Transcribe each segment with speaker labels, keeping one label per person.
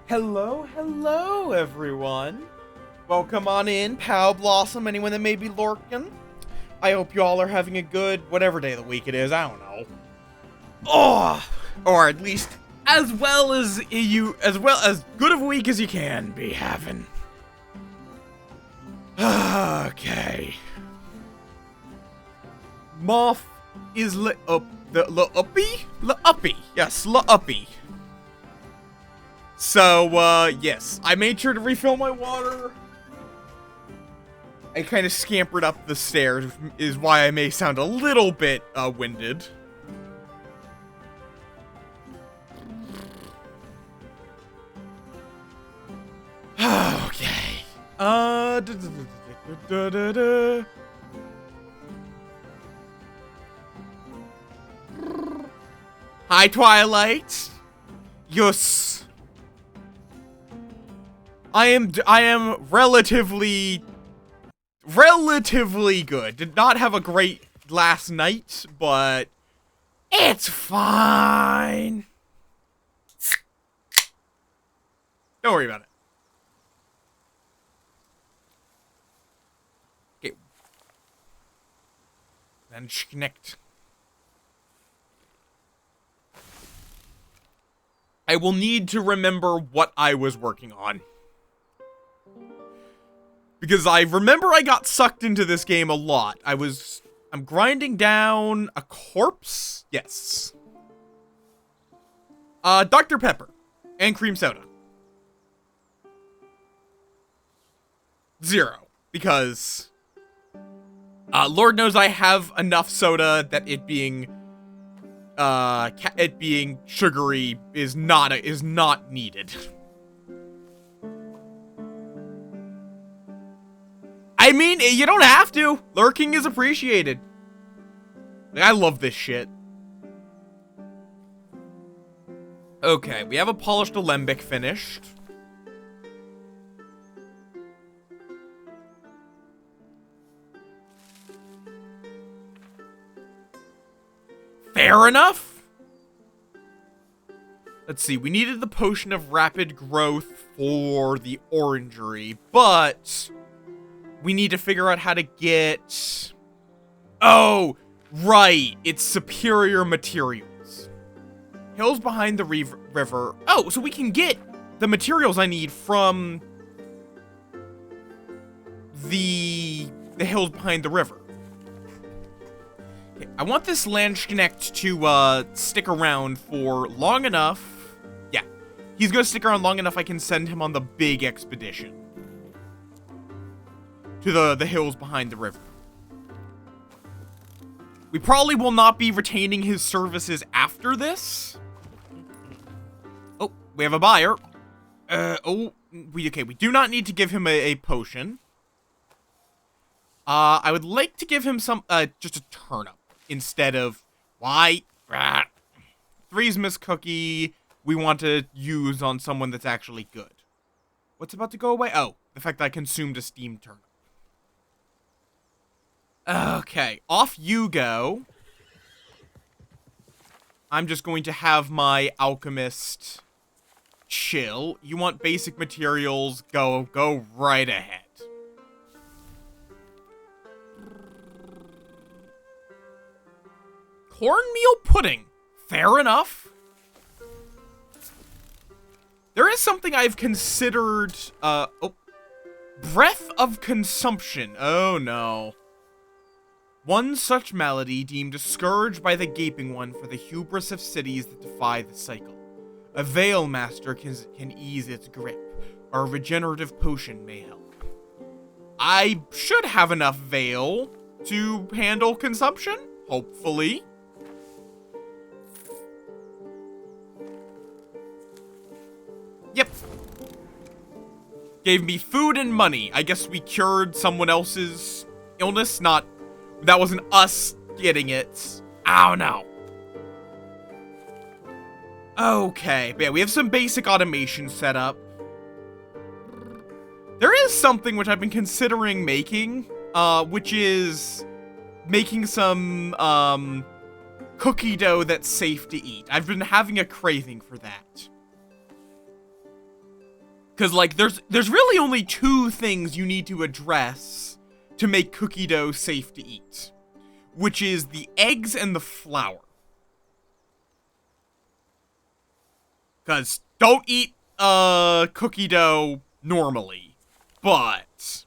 Speaker 1: Hello, everyone. Welcome on in, Pal Blossom, anyone that may be lurking. I hope you all are having a good, whatever day of the week it is, I don't know. Oh, or at least as good of a week as you can be having. Okay. Moff is uppy? Yes, uppy. So, yes, I made sure to refill my water. I kind of scampered up the stairs, which is why I may sound a little bit, winded. Okay. Hi, Twilight. Yes. I am relatively good. Did not have a great last night, but it's fine. Don't worry about it. Okay. Then connect. I will need to remember what I was working on. Because I remember I got sucked into this game a lot. I'm grinding down a corpse? Yes. Dr. Pepper. And cream soda. 0. Because, Lord knows I have enough soda that it being sugary is not needed. I mean, you don't have to. Lurking is appreciated. Like, I love this shit. Okay, we have a polished alembic finished. Fair enough. Let's see, we needed the potion of rapid growth for the orangery, but we need to figure out how to get... Oh, right. It's superior materials. Hills behind the river. Oh, so we can get the materials I need from the hills behind the river. Okay, I want this Landsknecht to stick around for long enough. Yeah, he's gonna stick around long enough I can send him on the big expedition. To the hills behind the river. We probably will not be retaining his services after this. Oh, we have a buyer. We do not need to give him a potion. I would like to give him some, just a turnip instead of white. Three's Miss Cookie we want to use on someone that's actually good. What's about to go away? Oh, the fact that I consumed a steamed turnip. Okay, off you go. I'm just going to have my alchemist chill. You want basic materials, go right ahead. Cornmeal pudding. Fair enough. There is something I've considered, breath of consumption. Oh no. One such malady deemed a scourge by the Gaping One for the hubris of cities that defy the cycle. A Veil Master can ease its grip, or a regenerative potion may help. I should have enough Veil to handle consumption, hopefully. Yep. Gave me food and money. I guess we cured someone else's illness, not... That wasn't us getting it. Oh, no. Okay, but yeah, we have some basic automation set up. There is something which I've been considering making, which is making some, cookie dough that's safe to eat. I've been having a craving for that. Because, like, there's really only two things you need to address to make cookie dough safe to eat, which is the eggs and the flour. Because don't eat cookie dough normally. But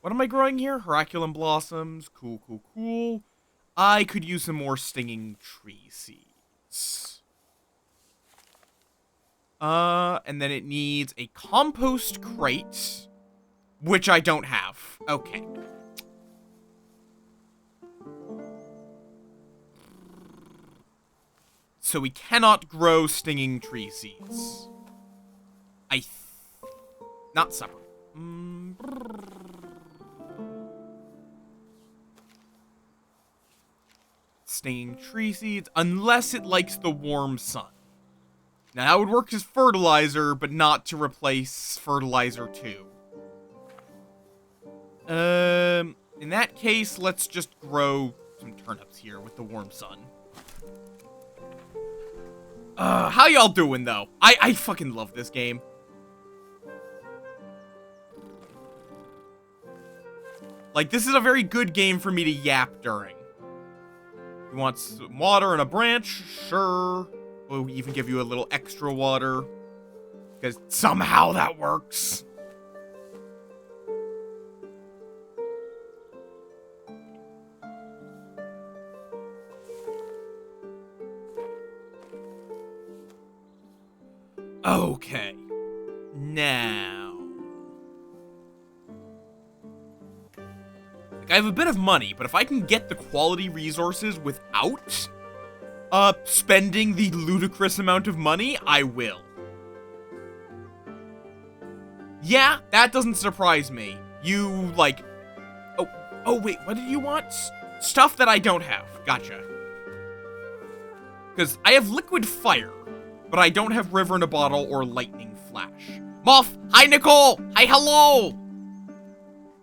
Speaker 1: what am I growing here? Heraculum blossoms. Cool, cool, cool. I could use some more stinging tree seeds. And then it needs a compost crate, which I don't have. Okay. So we cannot grow stinging tree seeds. Not supper. Stinging tree seeds, unless it likes the warm sun. Now that would work as fertilizer, but not to replace fertilizer 2. In that case, let's just grow some turnips here with the warm sun. How y'all doing, though? I fucking love this game. Like, this is a very good game for me to yap during. You want some water and a branch? Sure. We'll even give you a little extra water. Because somehow that works. Okay. Now. Like, I have a bit of money, but if I can get the quality resources without spending the ludicrous amount of money, I will. Yeah, that doesn't surprise me. You, like... Oh, wait, what did you want? Stuff that I don't have. Gotcha. Because I have liquid fire, but I don't have river in a bottle or lightning flash. Moff! Hi, Nicole! Hi, hello!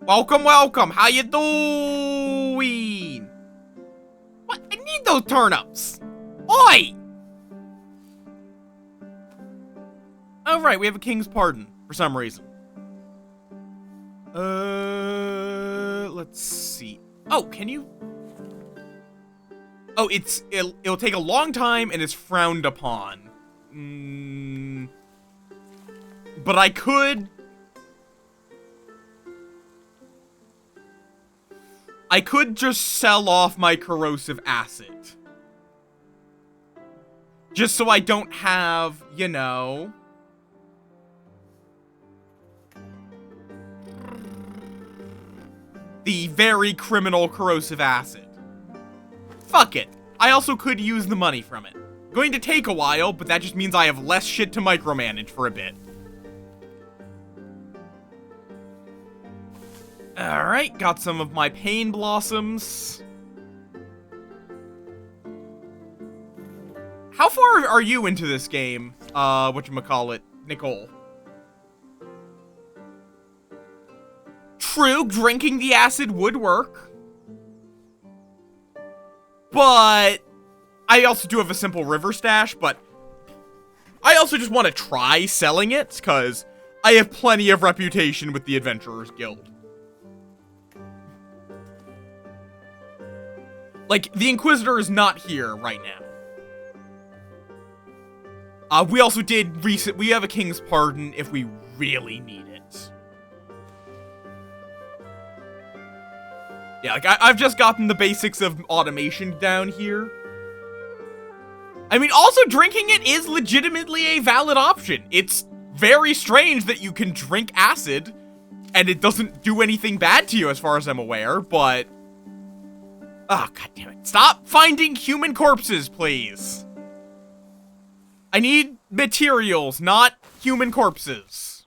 Speaker 1: Welcome, welcome! How you doing? What? I need those turnips! Oi! Oh, right, we have a king's pardon, for some reason. Let's see. Oh, can you... Oh, it'll take a long time and it's frowned upon. But I could just sell off my corrosive acid. Just so I don't have, you know... the very criminal corrosive acid. Fuck it. I also could use the money from it. Going to take a while, but that just means I have less shit to micromanage for a bit. Alright, got some of my pain blossoms. How far are you into this game? Whatchamacallit, Nicole? True, drinking the acid would work. But I also do have a simple river stash, but I also just want to try selling it, because I have plenty of reputation with the Adventurers Guild. Like, the Inquisitor is not here right now. We also did we have a King's Pardon if we really need it. Yeah, like, I've just gotten the basics of automation down here. I mean, also drinking it is legitimately a valid option. It's very strange that you can drink acid, and it doesn't do anything bad to you as far as I'm aware, but... Oh, god damn it. Stop finding human corpses, please. I need materials, not human corpses.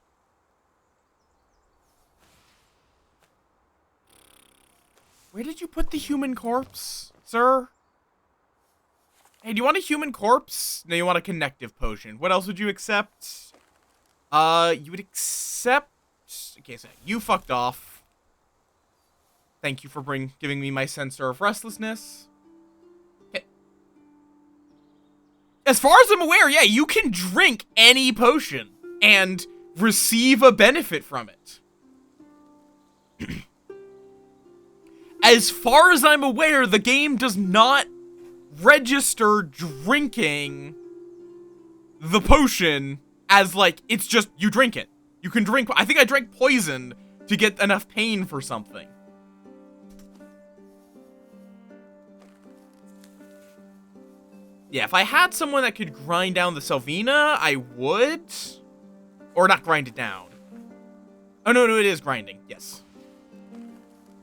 Speaker 1: Where did you put the human corpse, sir? Hey, do you want a human corpse? No, you want a connective potion. What else would you accept? You would accept... Okay, so you fucked off. Thank you for giving me my sensor of restlessness. Okay. As far as I'm aware, yeah, you can drink any potion. And receive a benefit from it. As far as I'm aware, the game does not register drinking the potion as, like, it's just, you drink it. You can drink, I think I drank poison to get enough pain for something. Yeah, if I had someone that could grind down the Salvina, I would. Or not grind it down. Oh, no, it is grinding. Yes.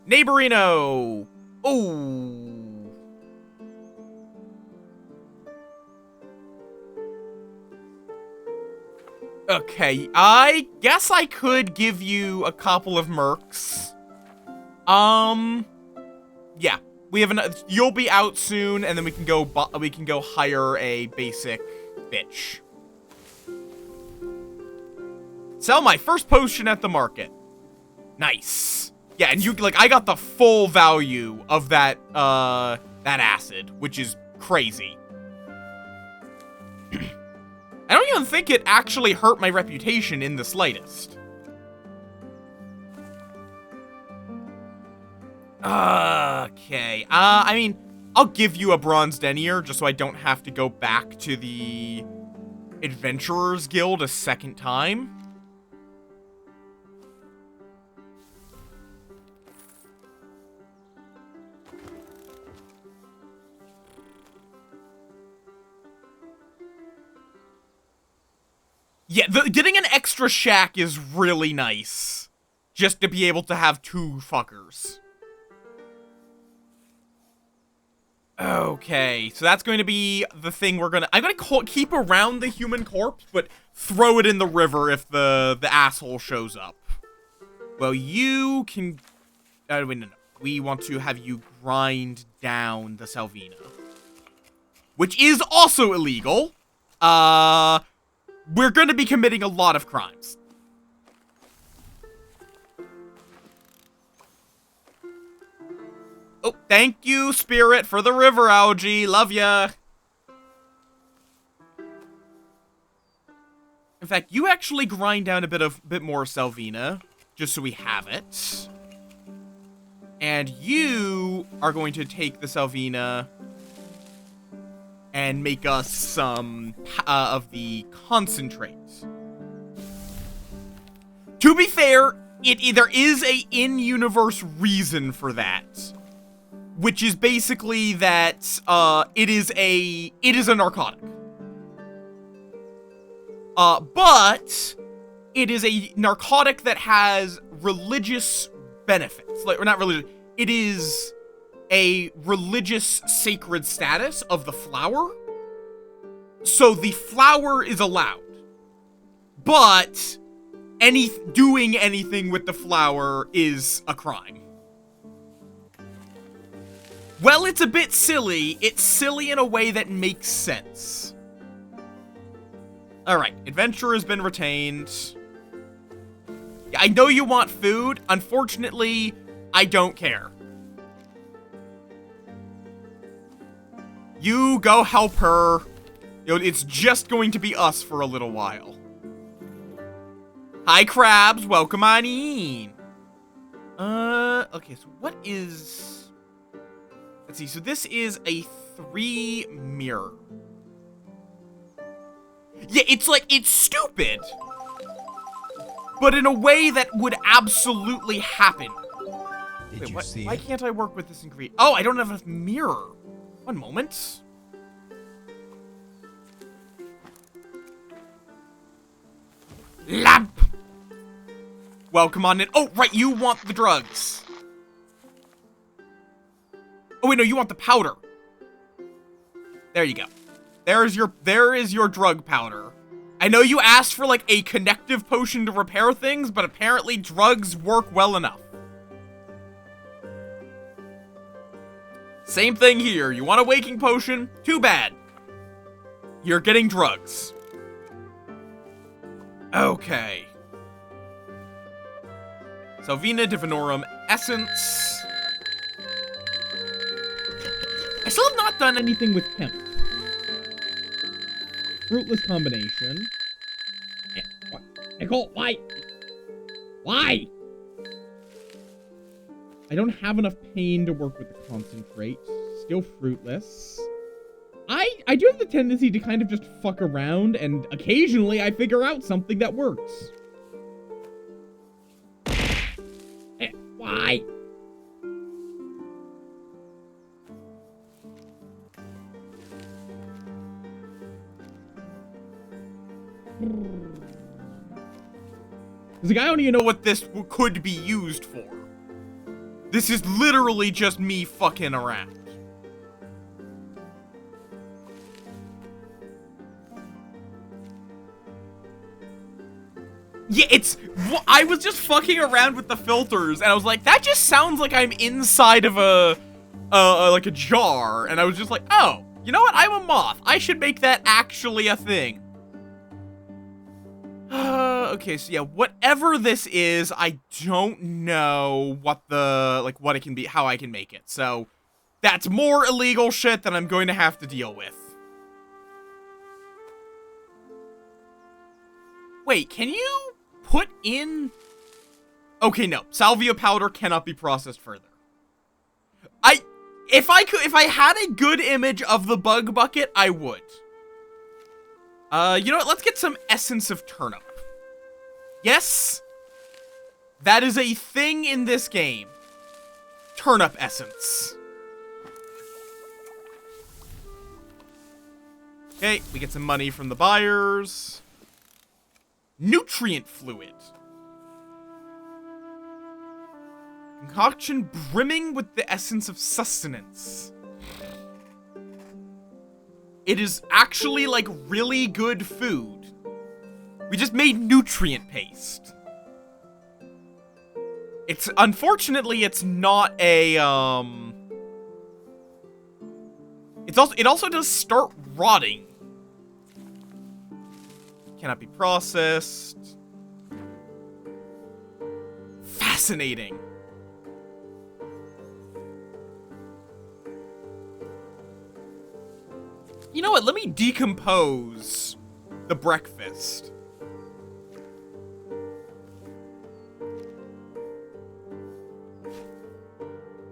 Speaker 1: Neighborino! Oh! Okay, I guess I could give you a couple of mercs. Yeah. We have you'll be out soon, and then we can go hire a basic bitch. Sell my first potion at the market. Nice. Yeah, and I got the full value of that acid, which is crazy. I don't even think it actually hurt my reputation in the slightest. Okay. I mean, I'll give you a bronze denier just so I don't have to go back to the Adventurers Guild a second time. Yeah, getting an extra shack is really nice. Just to be able to have two fuckers. Okay, so that's going to be the thing I'm gonna keep around the human corpse, but throw it in the river if the asshole shows up. Well, you can... wait, no. We want to have you grind down the Salvina. Which is also illegal. We're gonna be committing a lot of crimes. Oh, thank you, Spirit, for the river algae. Love ya. In fact, you actually grind down a bit more Salvina, just so we have it. And you are going to take the Salvina and make us some of the concentrate. To be fair, there is a in-universe reason for that. Which is basically that it is a narcotic. But it is a narcotic that has religious benefits. Like, or not religious. It is a religious sacred status of the flower. So the flower is allowed. But doing anything with the flower is a crime. Well, it's a bit silly. It's silly in a way that makes sense. Alright, adventure has been retained. Yeah, I know you want food. Unfortunately, I don't care. You go help her. It's just going to be us for a little while. Hi, crabs. Welcome on in. Okay, so what is... Let's see, so this is a 3 mirror. Yeah, it's stupid. But in a way that would absolutely happen. Wait, what? Why can't I work with this ingredient? Oh, I don't have a mirror. One moment. Lamp! Welcome on in. Oh, right, you want the drugs. Oh, wait, no, you want the powder. There you go. There is your drug powder. I know you asked for, like, a connective potion to repair things, but apparently drugs work well enough. Same thing here. You want a waking potion? Too bad. You're getting drugs. Okay. Salvina Divinorum Essence. I still have not done anything with hemp. Fruitless combination. Yeah, what?
Speaker 2: Nicole, why? Why? I don't have enough pain to work with the concentrate. Still fruitless. I do have the tendency to kind of just fuck around, and occasionally I figure out something that works. Why?
Speaker 1: Because like, I don't even know what this could be used for. This is literally just me fucking around. Yeah, I was just fucking around with the filters, and I was like, that just sounds like I'm inside of like a jar, and I was just like, oh, you know what, I'm a moth. I should make that actually a thing. Okay, so yeah, whatever this is, I don't know what what it can be, how I can make it, so that's more illegal shit that I'm going to have to deal with. Wait, can you put in... Okay, no. Salvia powder cannot be processed further. If I had a good image of the bug bucket, I would. You know what? Let's get some essence of turnip. Yes! That is a thing in this game. Turnip essence. Okay, we get some money from the buyers. Nutrient fluid. Concoction brimming with the essence of sustenance. It is actually, like, really good food. We just made nutrient paste. Unfortunately, it's not a, it also does start rotting. Cannot be processed. Fascinating. You know what? Let me decompose the breakfast.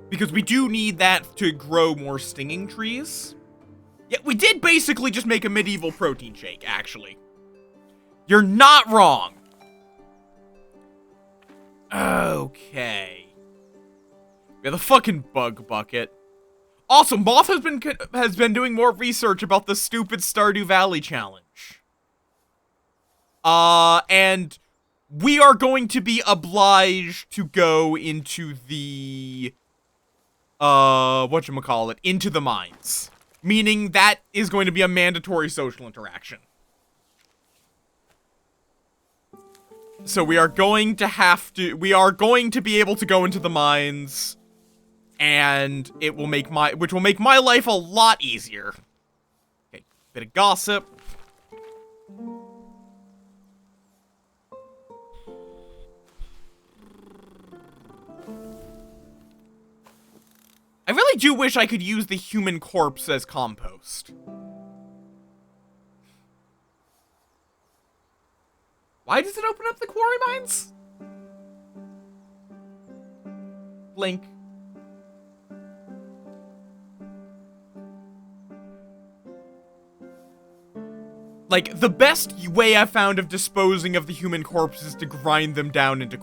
Speaker 1: Because we do need that to grow more stinging trees. Yeah, we did basically just make a medieval protein shake, actually. You're not wrong. Okay. We have the fucking bug bucket. Also, Moff has been doing more research about the stupid Stardew Valley challenge. And we are going to be obliged to go into the whatchamacallit, into the mines. Meaning that is going to be a mandatory social interaction. So we are going to be able to go into the mines, and it will make which will make my life a lot easier. Okay, bit of gossip. I really do wish I could use the human corpse as compost. Why does it open up the quarry mines? Blink. Like, the best way I've found of disposing of the human corpses is to grind them down into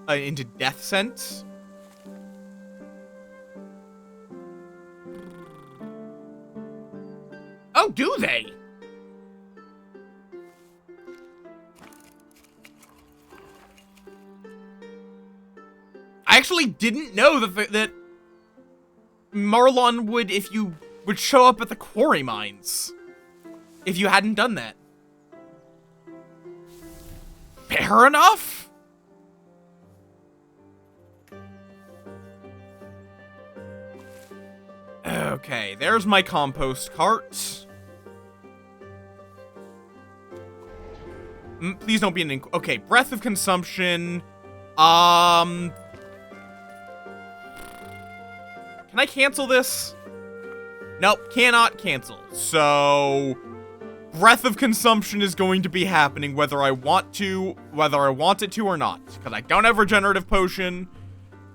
Speaker 1: into death scent. Oh, do they? I actually didn't know that Marlon would show up at the quarry mines if you hadn't done that. Fair enough. Okay, there's my compost cart. Please don't be an okay, breath of consumption. Can I cancel this? Nope, cannot cancel. So, Breath of Consumption is going to be happening whether I want it to or not. Because I don't have Regenerative Potion.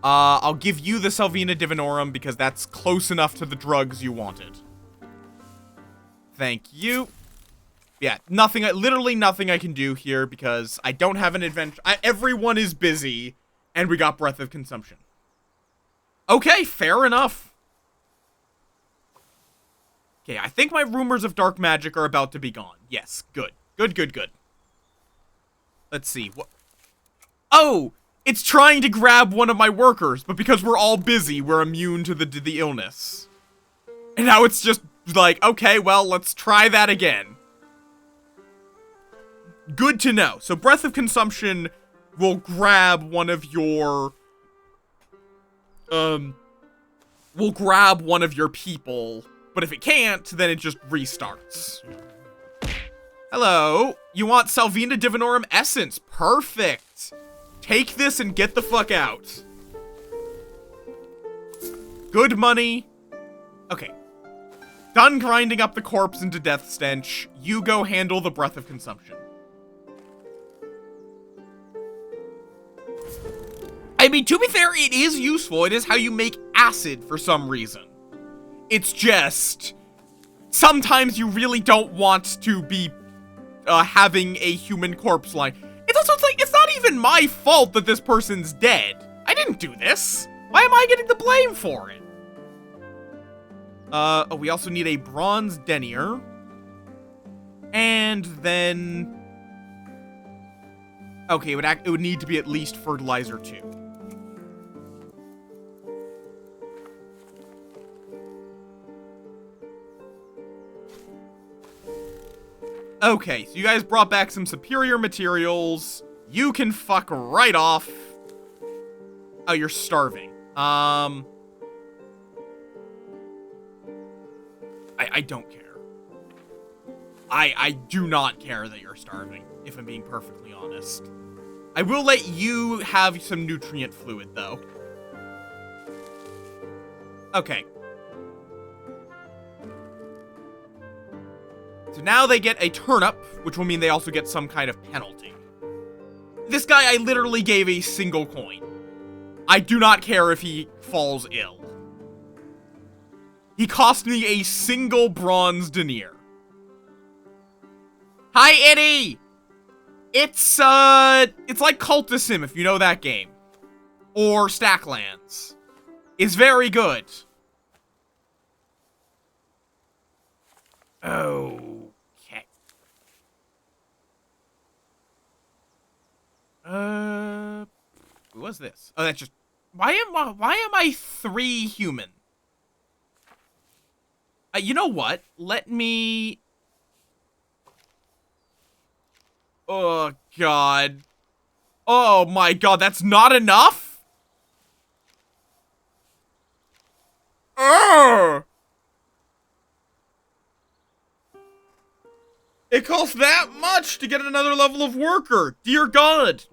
Speaker 1: I'll give you the Salvina Divinorum because that's close enough to the drugs you wanted. Thank you. Yeah, literally nothing I can do here because I don't have an adventure. Everyone is busy, and we got Breath of Consumption. Okay, fair enough. Okay, I think my rumors of dark magic are about to be gone. Yes, good. Good. Let's see. What? Oh! It's trying to grab one of my workers, but because we're all busy, we're immune to the illness. And now it's just like, okay, well, let's try that again. Good to know. So Breath of Consumption will grab one of your... will grab one of your people, but if it can't, then it just restarts. Hello. You want Salvina Divinorum Essence. Perfect. Take this and get the fuck out. Good money. Okay. Done grinding up the corpse into Death Stench. You go handle the Breath of Consumption. I mean, to be fair, it is useful. It is how you make acid for some reason. It's just... sometimes you really don't want to be having a human corpse line. It's also like, it's not even my fault that this person's dead. I didn't do this. Why am I getting the blame for it? Oh, we also need a bronze denier. And then... okay, it would need to be at least fertilizer 2. Okay, so you guys brought back some superior materials. You can fuck right off. Oh, you're starving. I don't care. I do not care that you're starving, if I'm being perfectly honest. I will let you have some nutrient fluid, though. Okay. So now they get a turnip, which will mean they also get some kind of penalty. This guy I literally gave a single coin. I do not care if he falls ill. He cost me a single bronze denier. Hi, Eddie! It's like Cultism, if you know that game. Or Stacklands. It's very good. Okay. Who was this? Oh, that's just... Why am I 3 human? You know what? Let me... oh, God. Oh, my God. That's not enough? Urgh! It costs that much to get another level of worker. Dear God.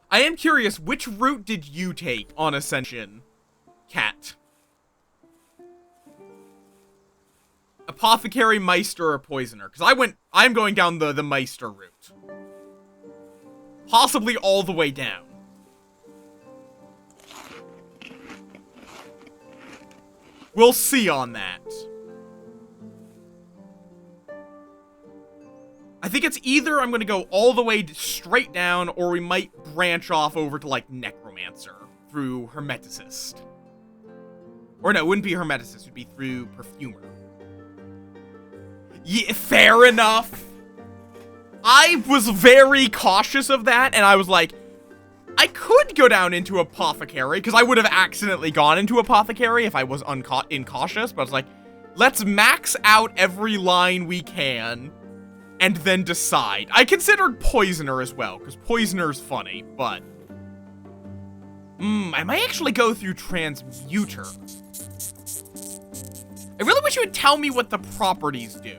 Speaker 1: I am curious, which route did you take on Ascension, Cat? Apothecary, Meister, or Poisoner? Because I'm going down the Meister route. Possibly all the way down. We'll see on that. I think it's either I'm going to go all the way straight down, or we might branch off over to, like, Necromancer through Hermeticist. Or no, it wouldn't be Hermeticist, it would be through Perfumer. Yeah, fair enough. I was very cautious of that, and I was like, I could go down into Apothecary, because I would have accidentally gone into Apothecary if I was incautious, but I was like, let's max out every line we can, and then decide. I considered Poisoner as well, because Poisoner's funny, but... I might actually go through Transmuter. I really wish you would tell me what the properties do.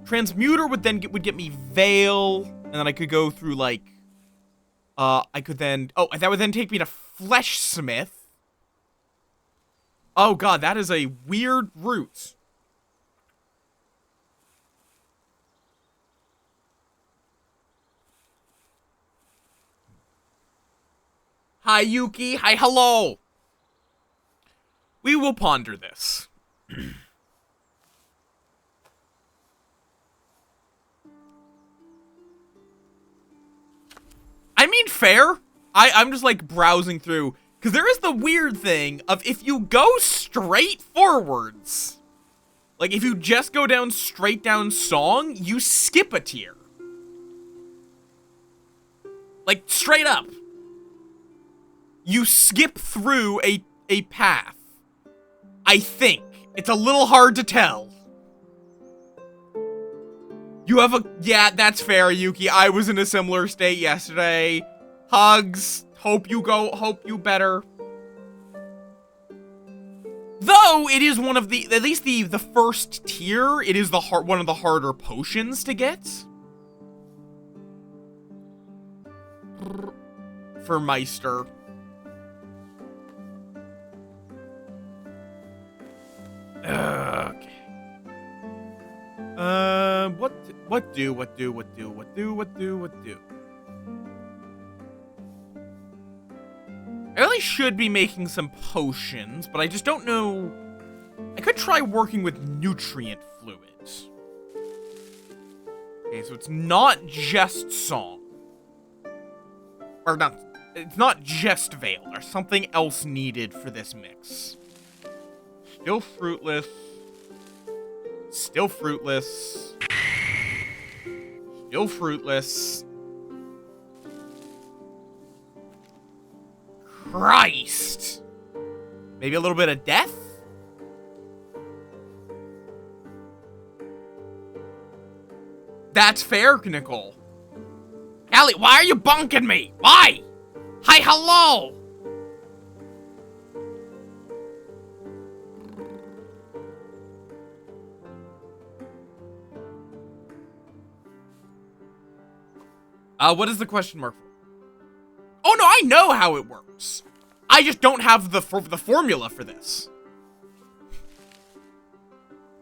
Speaker 1: Transmuter would get me Veil, and then I could go through, like... I could then... oh, that would then take me to Fleshsmith. Oh god, that is a weird route. Hi, Yuki. Hi, hello. We will ponder this. I mean, fair. I'm just, like, browsing through. Because there is the weird thing of if you go straight forwards, like, if you just go down straight down song, you skip a tier. Like, straight up. You skip through a path. I think. It's a little hard to tell. You have a... Yeah, that's fair, Yuki. I was in a similar state yesterday. Hugs. Hope you better. Though, it is one of the... At least the first tier, it is one of the harder potions to get. For Meister. Okay. What do? I really should be making some potions, but I just don't know. I could try working with nutrient fluids. Okay, so it's not just song. Or not, it's not just veil. There's something else needed for this mix. Still fruitless. Still fruitless. Still fruitless. Christ! Maybe a little bit of death? That's fair, Nicole. Allie, why are you bunking me? Why? Hi, hello! What is the question mark for? Oh no, I know how it works. I just don't have the formula for this.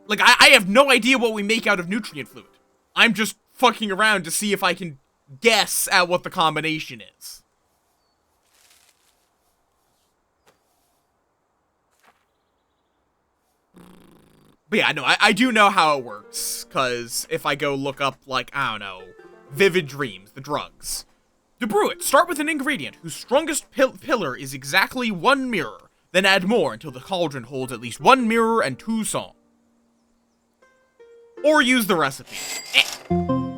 Speaker 1: Like, I have no idea what we make out of nutrient fluid. I'm just fucking around to see if I can guess at what the combination is. But yeah, no, I do know how it works. Because if I go look up, like, I don't know, Vivid Dreams, the drugs. To brew it, start with an ingredient whose strongest pillar is exactly 1 mirror. Then add more until the cauldron holds at least 1 mirror and 2 song. Or use the recipe.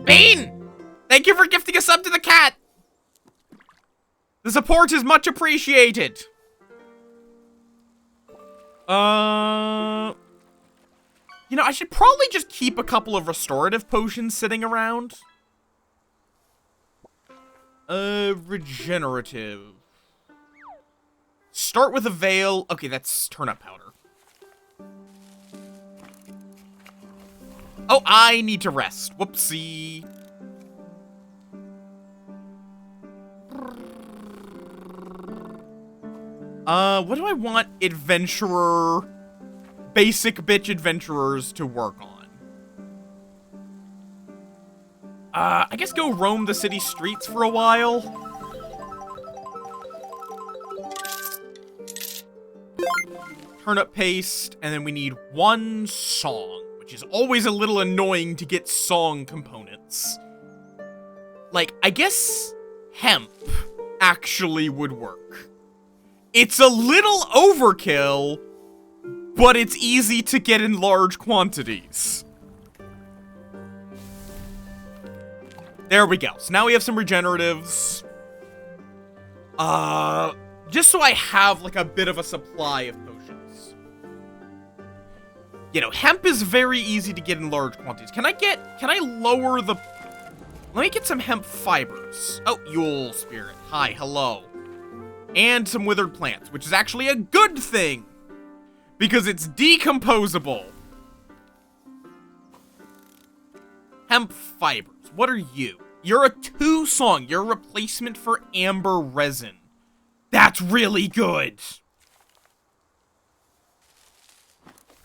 Speaker 1: Bean! Thank you for gifting a sub to the cat! The support is much appreciated. You know, I should probably just keep a couple of restorative potions sitting around. Regenerative. Start with a veil. Okay, that's turnip powder. Oh, I need to rest. Whoopsie. What do I want adventurer... Basic bitch adventurers to work on? I guess go roam the city streets for a while. Turnip paste, and then we need 1 song, which is always a little annoying to get song components. Like, I guess hemp actually would work. It's a little overkill, but it's easy to get in large quantities. There we go. So now we have some regeneratives. Just so I have, like, a bit of a supply of potions. You know, hemp is very easy to get in large quantities. Can I lower the... Let me get some hemp fibers. Oh, Yule Spirit. Hi, hello. And some withered plants, which is actually a good thing. Because it's decomposable. Hemp fibers. What are you? You're a 2 song. You're a replacement for amber resin. That's really good.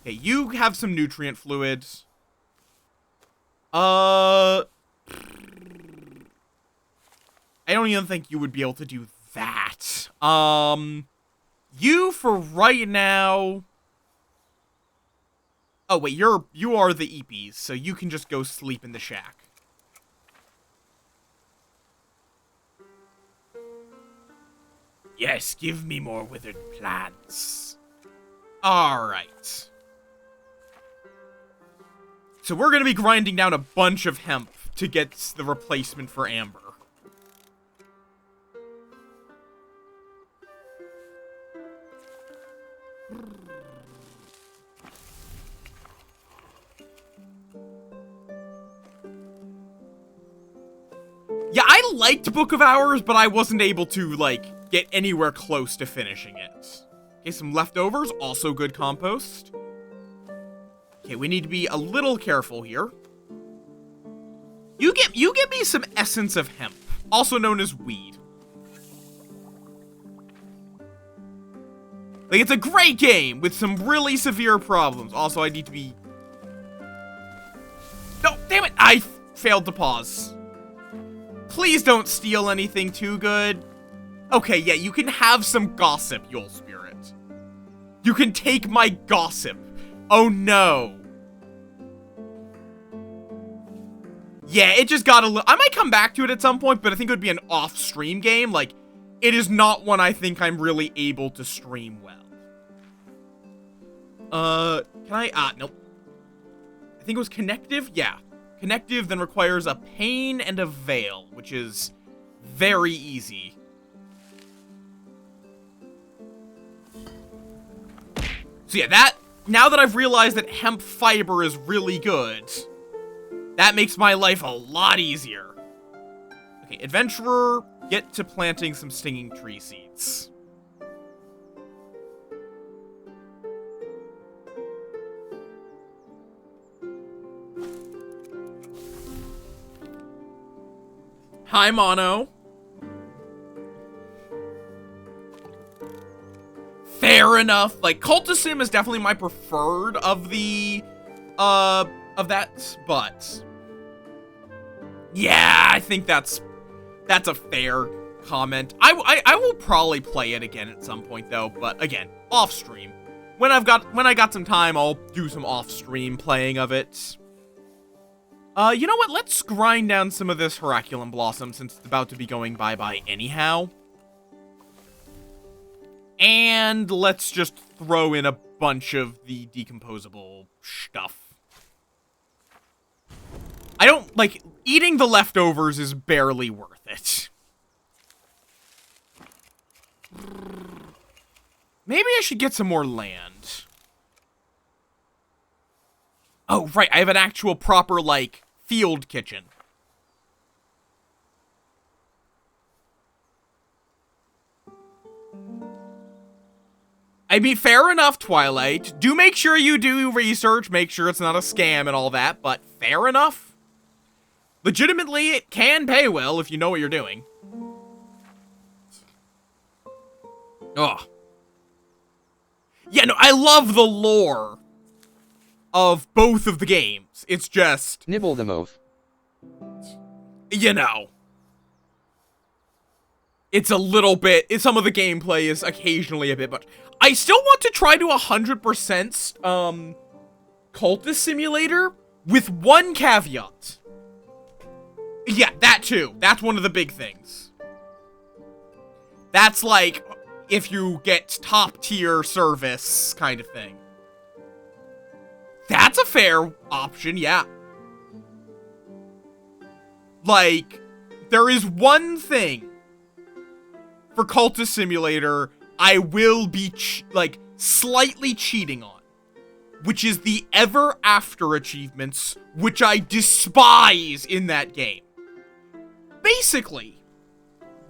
Speaker 1: Okay, you have some nutrient fluids. I don't even think you would be able to do that. You for right now. Oh wait, you are the EPs, so you can just go sleep in the shack. Yes, give me more withered plants. Alright. So we're gonna be grinding down a bunch of hemp to get the replacement for amber. Yeah, I liked Book of Hours, but I wasn't able to, like, get anywhere close to finishing it. Okay, some leftovers, also good compost. Okay, we need to be a little careful here. You give me some essence of hemp, also known as weed. Like, it's a great game with some really severe problems. Also, I need to be... No, damn it! I failed to pause. Please don't steal anything too good. Okay, yeah, you can have some gossip, Yule Spirit. You can take my gossip. Oh no. Yeah, it just got a little... I might come back to it at some point, but I think it would be an off-stream game. Like, it is not one I think I'm really able to stream well. Can I... nope. I think it was connective? Yeah. Connective then requires a pane and a veil, which is very easy. So yeah, now that I've realized that hemp fiber is really good, that makes my life a lot easier. Okay, adventurer, get to planting some stinging tree seeds. Hi, Mono. Fair enough. Like, Cultisim is definitely my preferred of the, of that, but... Yeah, I think that's a fair comment. I will probably play it again at some point, though, but again, off-stream. When I got some time, I'll do some off-stream playing of it. You know what? Let's grind down some of this Heraculum Blossom since it's about to be going bye-bye anyhow. And let's just throw in a bunch of the decomposable stuff. I don't, like, eating the leftovers is barely worth it. Maybe I should get some more land. Oh, right, I have an actual proper, like, field kitchen. I mean, fair enough, Twilight. Do make sure you do research, make sure it's not a scam and all that, but fair enough. Legitimately, it can pay well if you know what you're doing. Ugh. Yeah, no, I love the lore of both of the games. It's just...
Speaker 3: Nibble the Moff.
Speaker 1: You know. It's a little bit... Some of the gameplay is occasionally a bit much. I still want to try to 100% Cultist Simulator with one caveat. Yeah, that too. That's one of the big things. That's like, if you get top tier service kind of thing. That's a fair option, yeah. Like, there is one thing for Cultist Simulator I will be, slightly cheating on. Which is the Ever After achievements, which I despise in that game. Basically,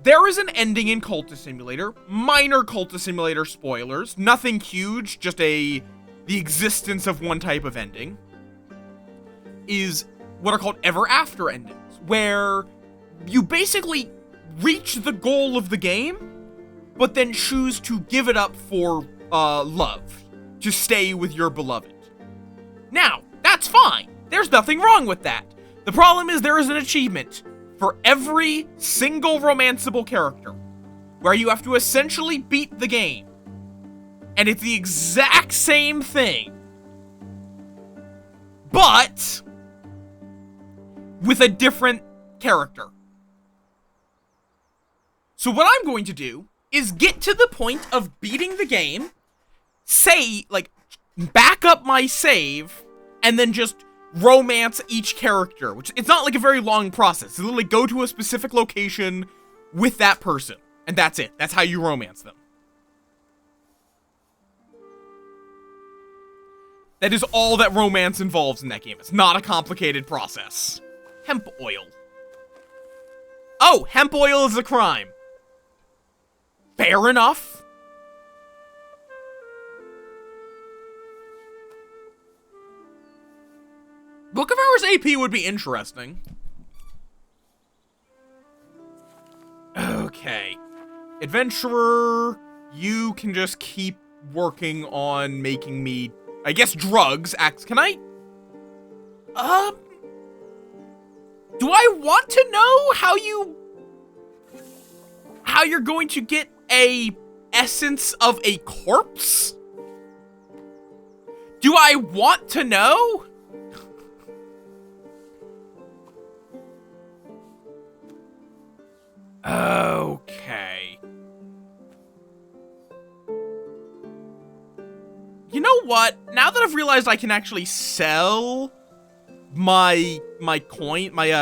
Speaker 1: there is an ending in Cultist Simulator. Minor Cultist Simulator spoilers. Nothing huge, just the existence of one type of ending. Is what are called Ever After endings. Where you basically reach the goal of the game, but then choose to give it up for love. To stay with your beloved. Now, that's fine. There's nothing wrong with that. The problem is there is an achievement for every single romanceable character. where you have to essentially beat the game. And it's the exact same thing, but with a different character. So what I'm going to do is get to the point of beating the game, back up my save, and then just romance each character, which it's not like a very long process. You literally go to a specific location with that person, and that's it. That's how you romance them. That is all that romance involves in that game. It's not a complicated process. Hemp oil. Oh, hemp oil is a crime. Fair enough. Book of Hours AP would be interesting. Okay. Adventurer, you can just keep working on making me, I guess, drugs. Can I? Do I want to know how you're going to get a essence of a corpse? Do I want to know? Okay. You know what? Now that I've realized I can actually sell my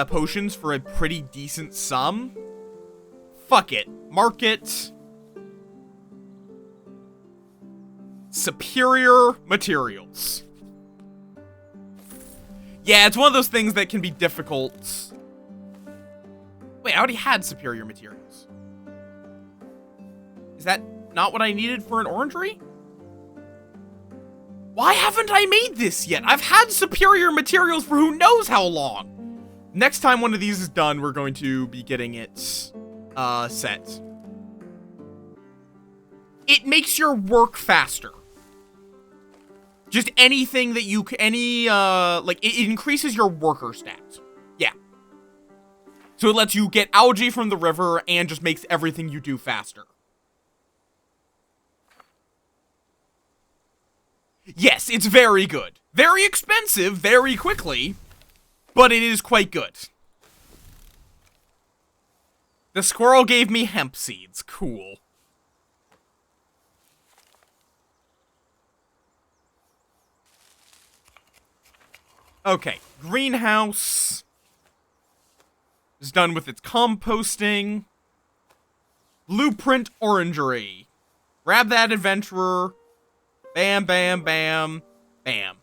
Speaker 1: potions for a pretty decent sum, fuck it. Market. Superior materials. Yeah, it's one of those things that can be difficult. Wait, I already had superior materials. Is that not what I needed for an orangery? Why haven't I made this yet? I've had superior materials for who knows how long. Next time one of these is done, we're going to be getting it set. It makes your work faster. Just anything that you, it increases your worker stats. Yeah. So it lets you get algae from the river and just makes everything you do faster. Yes, it's very good. Very expensive, very quickly, but it is quite good. The squirrel gave me hemp seeds. Cool. Okay, greenhouse is done with its composting. Blueprint orangery. Grab that adventurer. Bam, bam, bam, bam.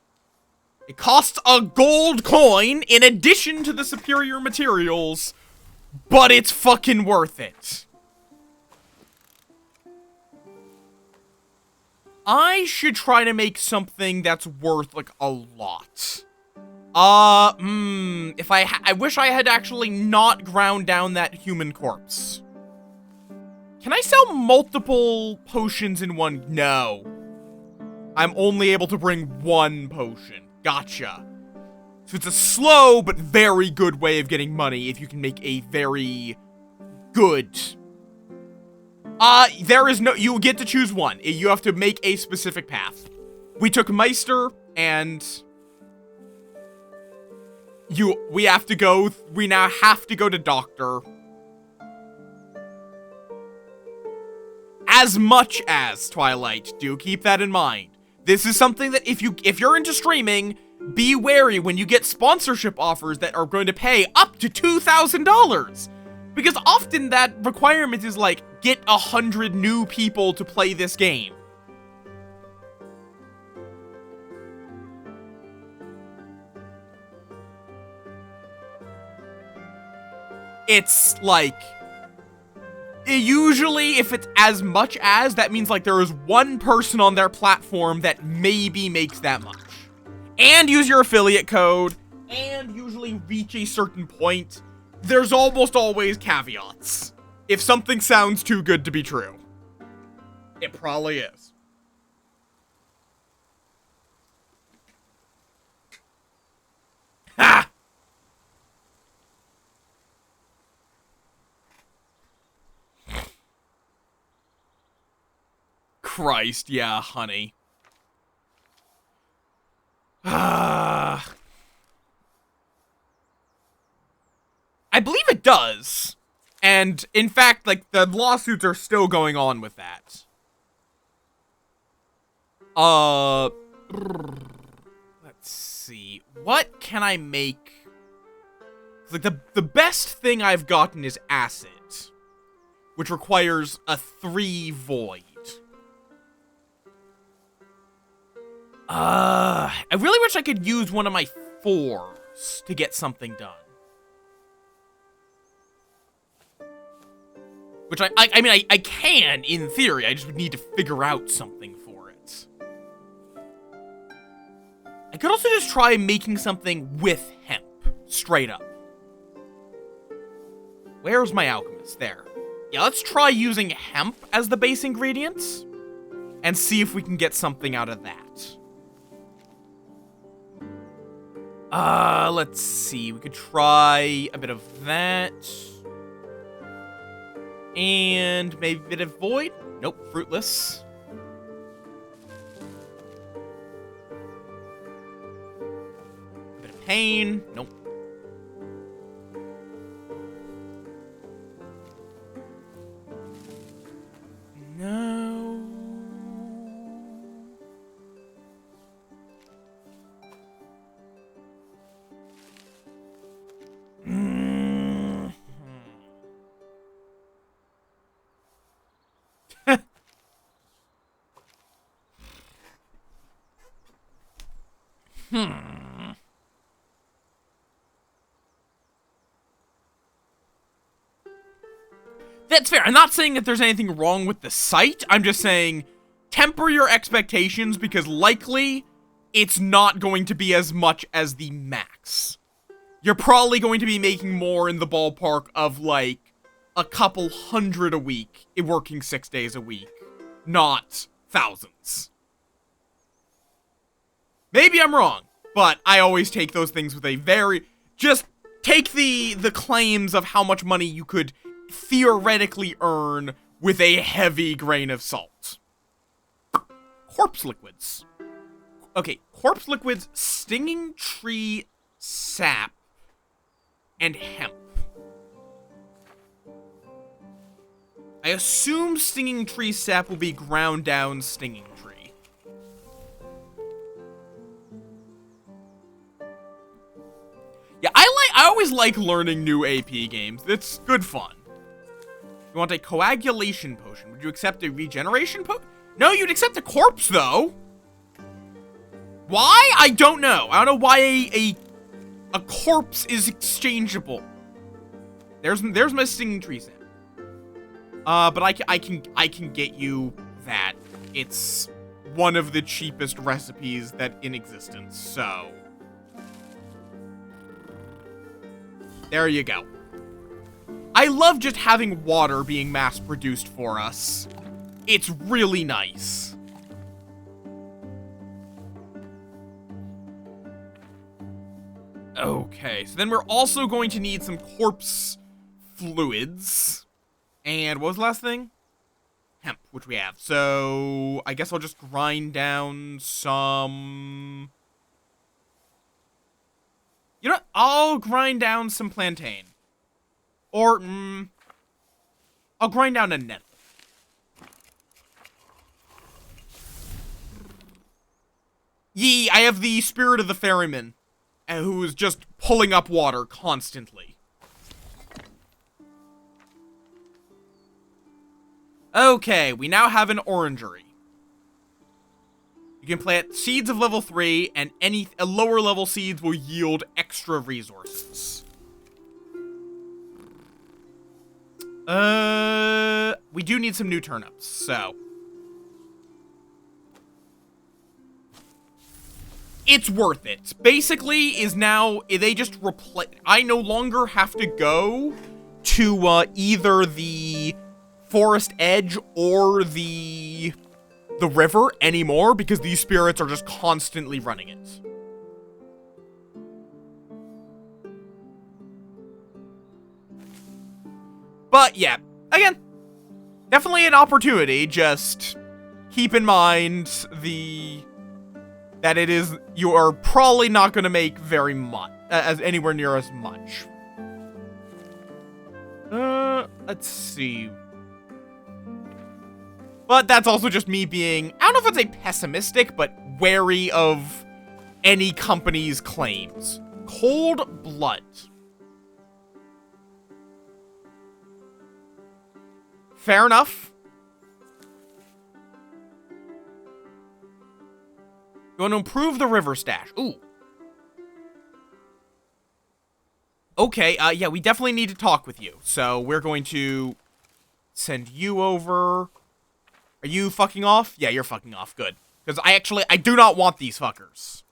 Speaker 1: It costs a gold coin in addition to the superior materials, but it's fucking worth it. I should try to make something that's worth, like, a lot. I wish I had actually not ground down that human corpse. Can I sell multiple potions in one? No. I'm only able to bring one potion. Gotcha. So it's a slow but very good way of getting money if you can make a very good. There is no, you get to choose one. You have to make a specific path. We took Meister and we now have to go to Doctor. As much as Twilight, do keep that in mind. This is something that if you're into streaming, be wary when you get sponsorship offers that are going to pay up to $2,000. Because often that requirement is like, get 100 new people to play this game. It's like, usually if it's as much as, that means like there is one person on their platform that maybe makes that much. And use your affiliate code, and usually reach a certain point. There's almost always caveats. If something sounds too good to be true. It probably is. Ha! Christ, yeah, honey. I believe it does. And, in fact, like, the lawsuits are still going on with that. Let's see. What can I make? Like, the best thing I've gotten is acid, which requires a 3 void. I really wish I could use one of my 4s to get something done. Which I mean, I can, in theory, I just would need to figure out something for it. I could also just try making something with hemp, straight up. Where's my alchemist? There. Yeah, let's try using hemp as the base ingredients, and see if we can get something out of that. Let's see, we could try a bit of that. And maybe a bit of void? Nope, fruitless. A bit of pain? Nope. No. That's fair. I'm not saying that there's anything wrong with the site. I'm just saying temper your expectations because likely it's not going to be as much as the max. You're probably going to be making more in the ballpark of like a couple hundred a week, working 6 days a week, not thousands. Maybe I'm wrong, but I always take those things with a very... Just take the claims of how much money you could theoretically earn with a heavy grain of salt. Corpse liquids. Okay, corpse liquids, stinging tree sap, and hemp. I assume stinging tree sap will be ground down stinging tree. Yeah, I always like learning new AP games. It's good fun. You want a coagulation potion. Would you accept a regeneration potion? No, you'd accept a corpse, though. Why? I don't know. I don't know why a corpse is exchangeable. There's my stinging tree sap. But I can get you that. It's one of the cheapest recipes that in existence, so there you go. I love just having water being mass-produced for us. It's really nice. Okay, so then we're also going to need some corpse fluids. And what was the last thing? Hemp, which we have. So I guess I'll just grind down some... You know what? I'll grind down some plantain. Or, I'll grind down a nettle. Yee, I have the spirit of the ferryman, who is just pulling up water constantly. Okay, we now have an orangery. You can plant seeds of level 3, and any lower level seeds will yield extra resources. We do need some new turnips, so. It's worth it. Basically, is now, they just replace, I no longer have to go to, either the forest edge or the river anymore, because these spirits are just constantly running it. But, yeah, again, definitely an opportunity, just keep in mind that you are probably not going to make very much, as anywhere near as much. Let's see. But that's also just me being, I don't know if I'd say pessimistic, but wary of any company's claims. Cold blood. Fair enough. You want to improve the river stash. Ooh. Okay, yeah, we definitely need to talk with you. So we're going to send you over. Are you fucking off? Yeah, you're fucking off. Good. Because I do not want these fuckers.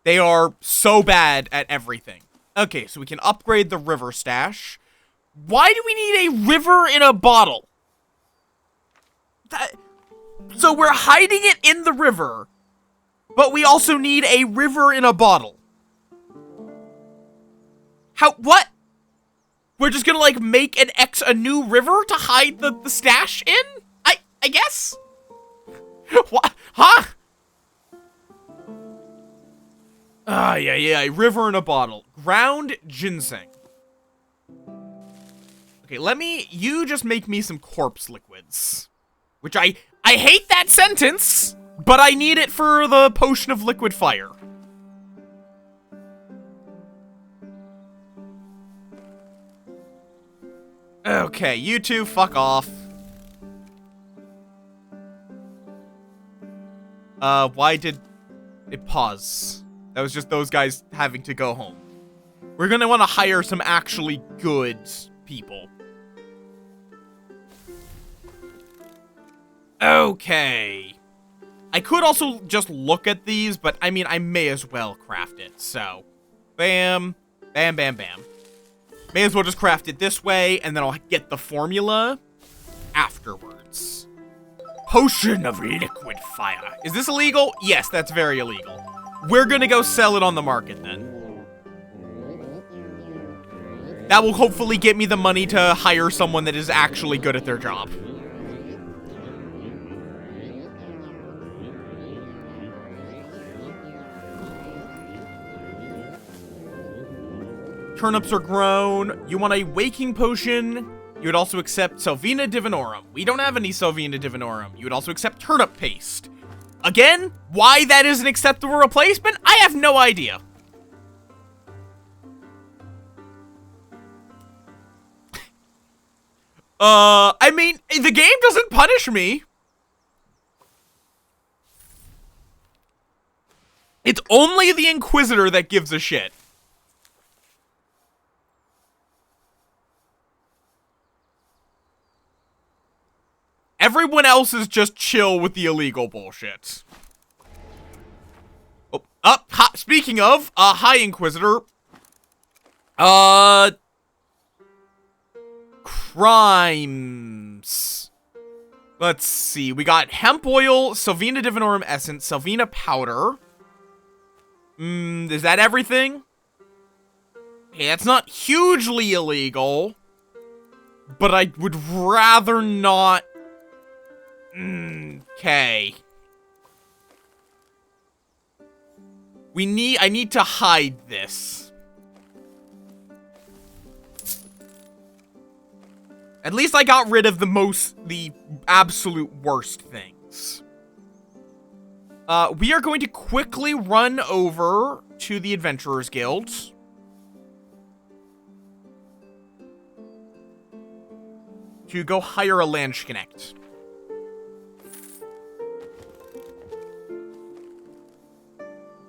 Speaker 1: They are so bad at everything. Okay, so we can upgrade the river stash. Why do we need a river in a bottle? So we're hiding it in the river, but we also need a river in a bottle. What? We're just gonna, like, make a new river to hide the stash in? I guess? What? Huh? Yeah, river in a bottle. Ground ginseng. Okay, you just make me some corpse liquids. Which I hate that sentence, but I need it for the potion of liquid fire. Okay, you two, fuck off. Why did it pause? That was just those guys having to go home. We're gonna want to hire some actually good people. Okay. I could also just look at these, but I mean, I may as well craft it. So, bam, bam, bam, bam. May as well just craft it this way, and then I'll get the formula afterwards. Potion of liquid fire. Is this illegal? Yes, that's very illegal. We're gonna go sell it on the market then. That will hopefully get me the money to hire someone that is actually good at their job. Turnips are grown. You want a waking potion. You would also accept Salvina Divinorum. We don't have any Salvina Divinorum. You would also accept turnip paste. Again, why that is an acceptable replacement, I have no idea. I mean, the game doesn't punish me. It's only the Inquisitor that gives a shit. Everyone else is just chill with the illegal bullshit. Oh, speaking of, hi, Inquisitor. Crimes. Let's see. We got hemp oil, Salvina Divinorum Essence, Salvina Powder. Is that everything? Okay, that's not hugely illegal. But I would rather not... Okay. I need to hide this. At least I got rid of the absolute worst things. We are going to quickly run over to the Adventurers Guild. To go hire a Landsknecht.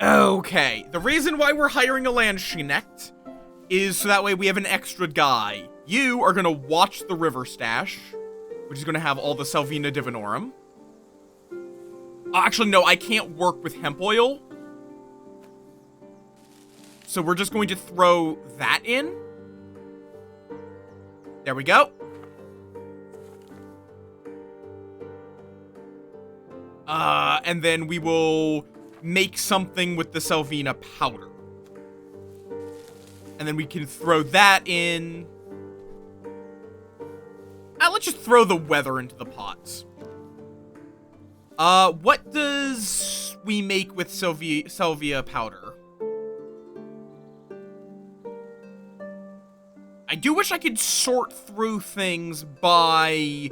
Speaker 1: Okay, the reason why we're hiring a Landsknecht is so that way we have an extra guy. You are gonna watch the river stash, which is gonna have all the Salvina Divinorum. Actually, no, I can't work with hemp oil. So we're just going to throw that in. There we go. And then we will make something with the Salvina powder. And then we can throw that in. Let's just throw the weather into the pots. What does we make with salvia powder? I do wish I could sort through things by,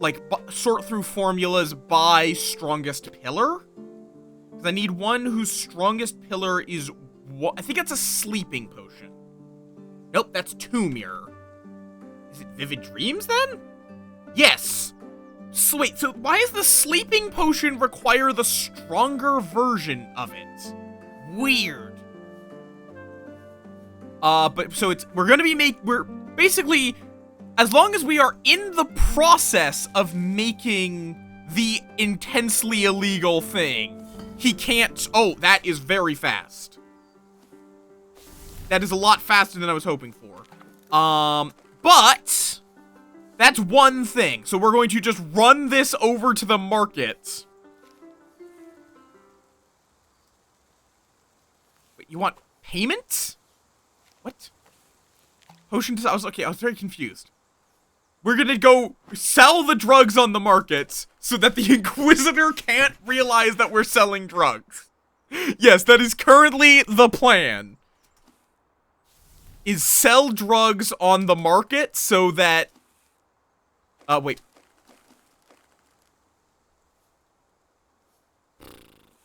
Speaker 1: like, sort through formulas by strongest pillar. Because I need one whose strongest pillar is, I think it's a sleeping potion. Nope, that's Tomb Mirror. Is it Vivid Dreams, then? Yes! So wait, so why does the sleeping potion require the stronger version of it? Weird. But so we're basically, as long as we are in the process of making the intensely illegal thing, he can't, oh, that is very fast. That is a lot faster than I was hoping for. But that's one thing. So we're going to just run this over to the market. Wait, you want payment? What? Potion to, I was very confused. We're gonna go sell the drugs on the markets so that the Inquisitor can't realize that we're selling drugs. Yes, that is currently the plan. Is sell drugs on the market so that... wait.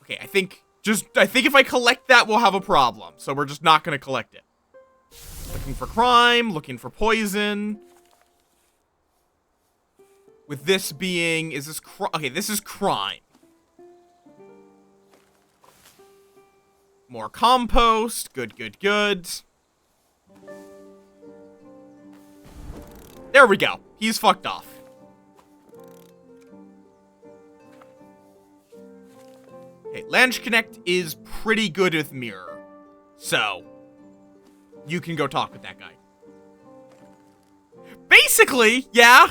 Speaker 1: Okay, I think if I collect that, we'll have a problem. So we're just not gonna collect it. Looking for crime, looking for poison. With this being, is this okay, this is crime. More compost, good. There we go. He's fucked off. Okay, Lange Connect is pretty good with Mirror. So, you can go talk with that guy. Basically, yeah.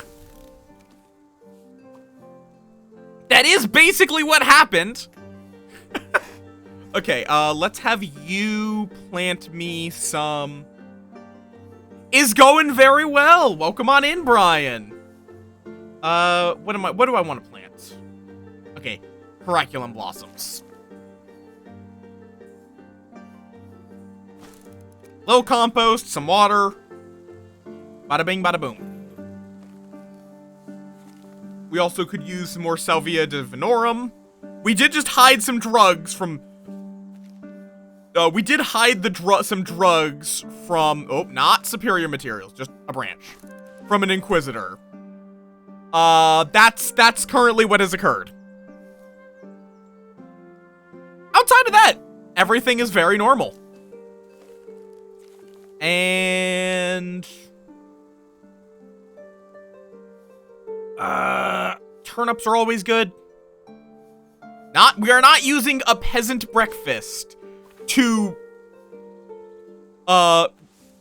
Speaker 1: That is basically what happened. Okay, let's have you plant me some... Is going very well. Welcome on in, Brian. What do I want to plant? Okay, Caraculum blossoms. Little compost, some water. Bada bing, bada boom. We also could use some more Salvia divinorum. We did just hide some drugs from... we did hide some drugs from... Oh, not superior materials, just a branch. From an Inquisitor. That's currently what has occurred. Outside of that, everything is very normal. And... turnips are always good. We are not using a peasant breakfast to,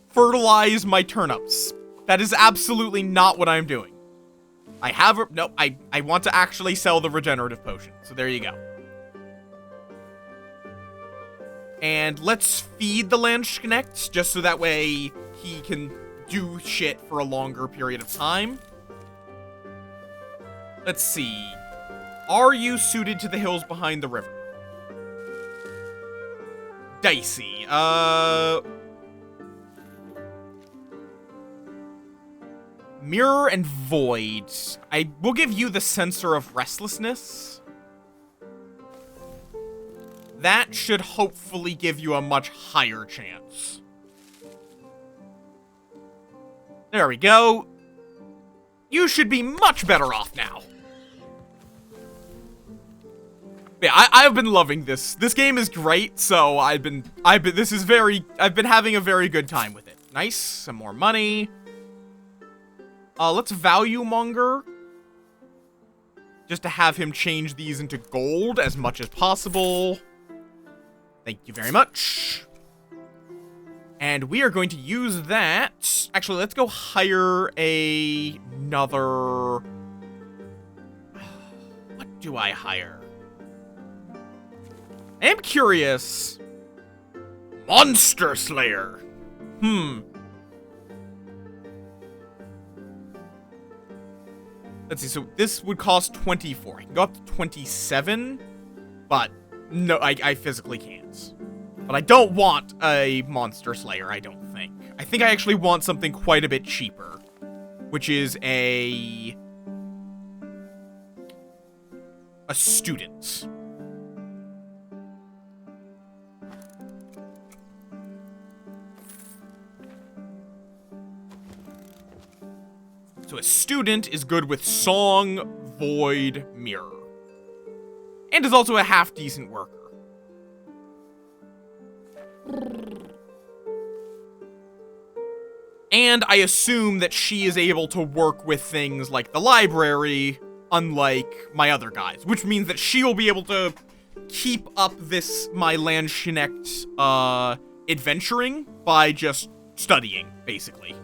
Speaker 1: fertilize my turnips. That is absolutely not what I'm doing. I want to actually sell the regenerative potion. So there you go. And let's feed the Lange Connect, just so that way he can do shit for a longer period of time. Let's see. Are you suited to the hills behind the river? Dicey. Mirror and Void. I will give you the Sensor of Restlessness. That should hopefully give you a much higher chance. There we go. You should be much better off now. Yeah, I've been loving this. This game is great, so I've been having a very good time with it. Nice, some more money. Let's value monger. Just to have him change these into gold as much as possible. Thank you very much. And we are going to use that. Actually, let's go hire another... What do I hire? I am curious. Monster Slayer. Let's see, so this would cost 24. I can go up to 27, but no, I physically can't. But I don't want a Monster Slayer, I don't think. I think I actually want something quite a bit cheaper, which is a student. So a student is good with Song, Void, Mirror. And is also a half-decent worker. And I assume that she is able to work with things like the library, unlike my other guys. Which means that she will be able to keep up this, my Landschnecht, adventuring by just studying, basically.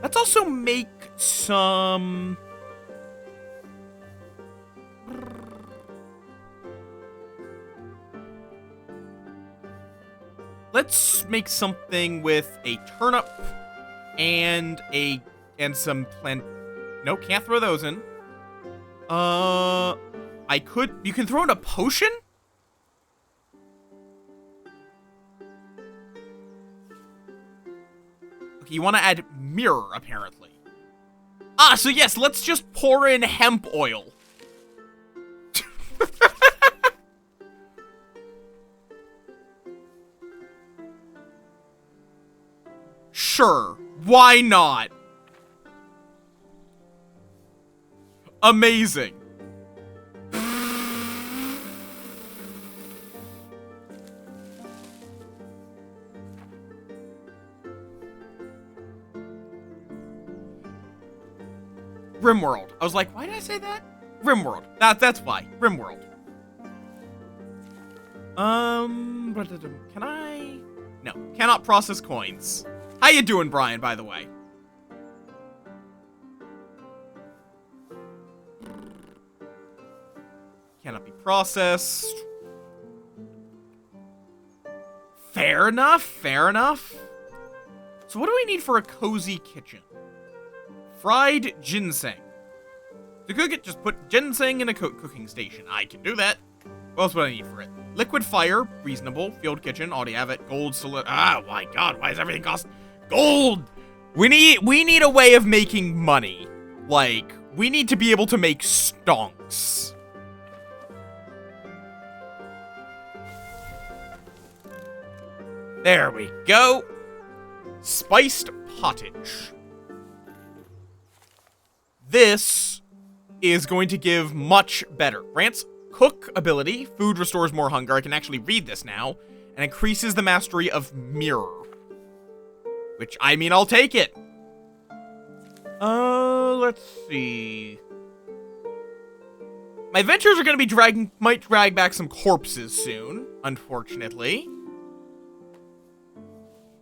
Speaker 1: Let's also make some... Let's make something with a turnip and some plant... No, can't throw those in. I could... You can throw in a potion? Okay, you want to add mirror, apparently. Ah, so yes, let's just pour in hemp oil. Sure, why not? Amazing. Rimworld. I was like, why did I say that? Rimworld. That's why. Rimworld. Can I? No, cannot process coins. How you doing, Brian, by the way? Cannot be processed. Fair enough, fair enough. So what do we need for a cozy kitchen? Fried ginseng. To cook it, just put ginseng in a cooking station. I can do that. What else would I need for it? Liquid fire, reasonable. Field kitchen, already have it. Gold, ah, my god, why does everything cost gold? We need a way of making money. Like, we need to be able to make stonks. There we go. Spiced pottage. This is going to give much better. Grants cook ability. Food restores more hunger. I can actually read this now. And increases the mastery of mirror. Which, I mean, I'll take it. Let's see. My adventures are going to be might drag back some corpses soon, unfortunately.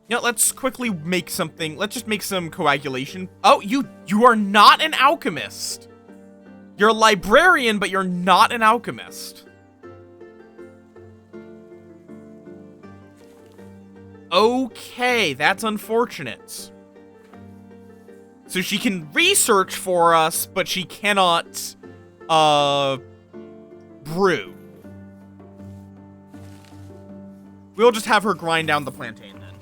Speaker 1: You know, let's quickly make something. Let's just make some coagulation. Oh, you are not an alchemist. You're a librarian, but you're not an alchemist. Okay, that's unfortunate. So she can research for us, but she cannot, brew. We'll just have her grind down the plantain then.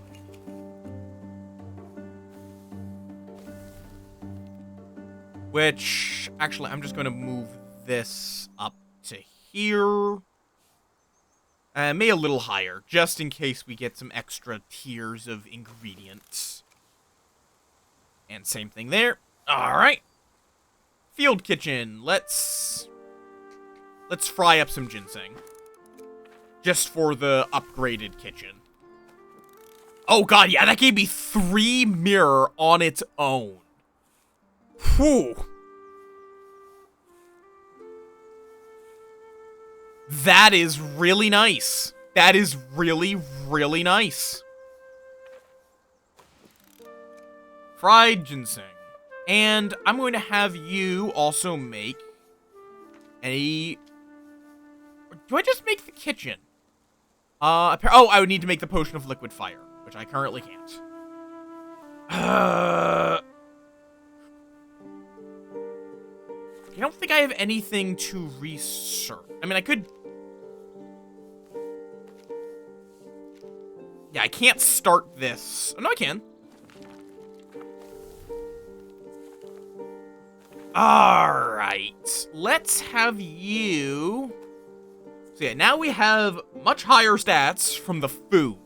Speaker 1: Which, actually, I'm just going to move this up to here. Maybe a little higher, just in case we get some extra tiers of ingredients. And same thing there. Alright. Field kitchen. Let's fry up some ginseng. Just for the upgraded kitchen. Oh god, yeah, that gave me 3 mirror on its own. Whew. That is really nice. That is really, really nice. Fried ginseng. And I'm going to have you also make a... Do I just make the kitchen? Oh, I would need to make the potion of liquid fire, which I currently can't. don't think I have anything to research. I mean, I could... Yeah, I can't start this. Oh, no, I can. Alright. Let's have you... So yeah, now we have much higher stats from the food.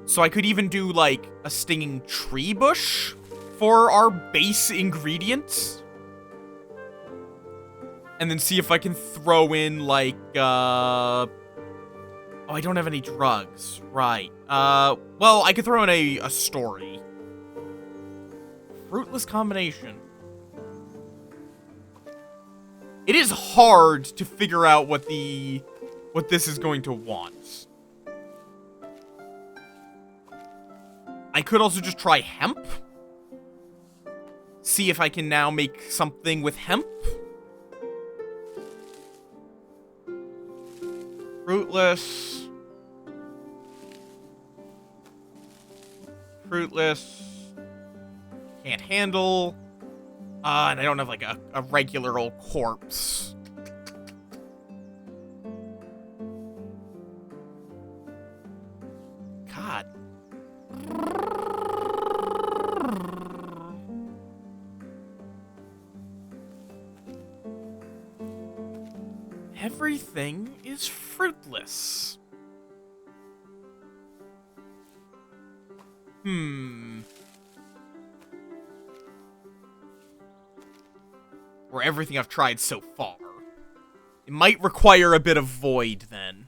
Speaker 1: So I could even do, like, a stinging tree bush for our base ingredients. And then see if I can throw in, like, Oh, I don't have any drugs. Right. Well, I could throw in a story. Fruitless combination. It is hard to figure out what this is going to want. I could also just try hemp. See if I can now make something with hemp. Fruitless. Fruitless. Can't handle. And I don't have, like, a regular old corpse. God. Everything is fruitless. Or everything I've tried so far. It might require a bit of void, then.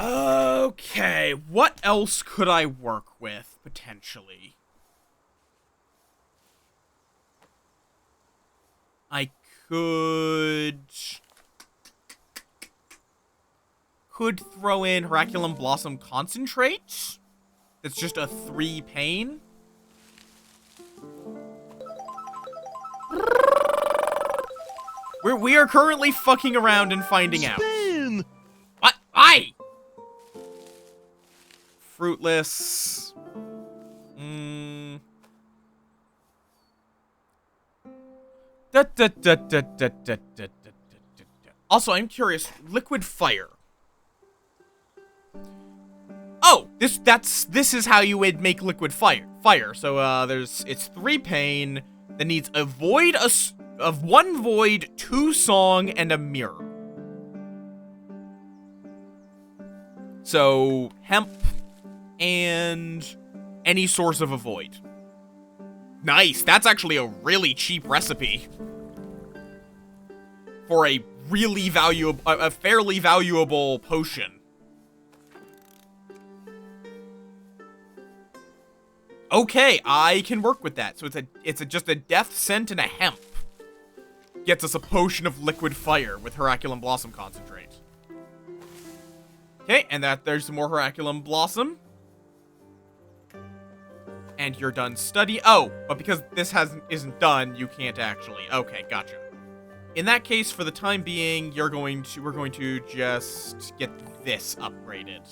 Speaker 1: Okay, what else could I work with, potentially? I could throw in Heraculum Blossom Concentrate. That's just a 3 pain. We are currently fucking around and finding out. What? Why? Fruitless. Also, I'm curious. Liquid fire. Oh, this is how you would make liquid fire. So it's 3 pain that needs a void, of 1 void, 2 song, and a mirror. So hemp and any source of a void. Nice. That's actually a really cheap recipe for a really valuable, a fairly valuable potion. Okay, I can work with that. So it's just a death scent and a hemp. Gets us a potion of liquid fire with Heraculum Blossom Concentrate. Okay, and there's some more Heraculum Blossom. And you're done study. Oh, but because this isn't done, you can't actually. Okay, gotcha. In that case, for the time being, we're going to just get this upgraded.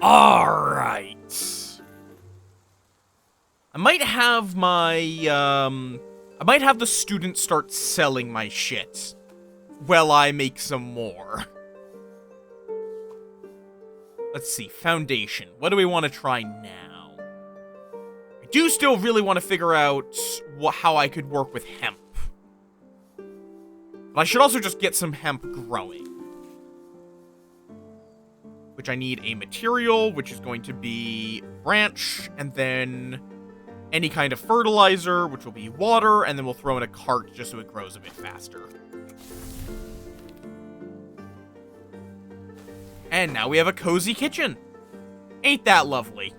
Speaker 1: Alright. I might have the students start selling my shit while I make some more. Let's see, foundation. What do we want to try now? I do still really want to figure out how I could work with hemp. But I should also just get some hemp growing. Which I need a material, which is going to be branch, and then any kind of fertilizer, which will be water, and then we'll throw in a cart just so it grows a bit faster. And now we have a cozy kitchen. Ain't that lovely?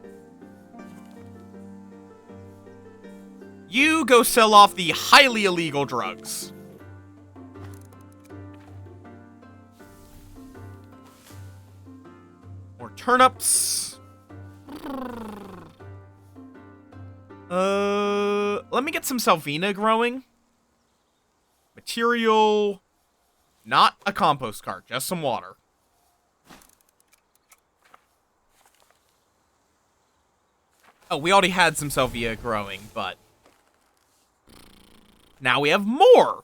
Speaker 1: You go sell off the highly illegal drugs. More turnips. Let me get some Salvina growing. Material. Not a compost cart, just some water. Oh, we already had some Salvia growing, but now we have more.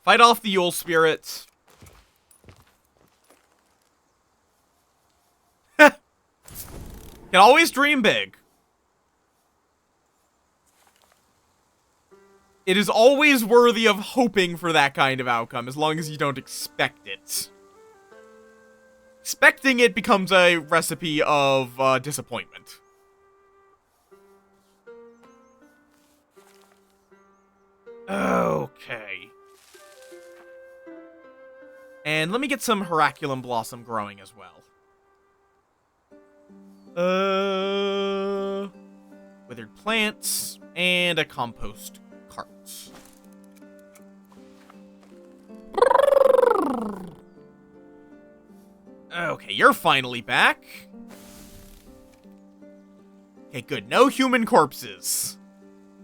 Speaker 1: Fight off the Yule spirits. Can always dream big. It is always worthy of hoping for that kind of outcome, as long as you don't expect it. Expecting it becomes a recipe of disappointment. Okay. And let me get some Heraculum Blossom growing as well. Withered plants and a compost cart. Okay, you're finally back. Okay, good. No human corpses.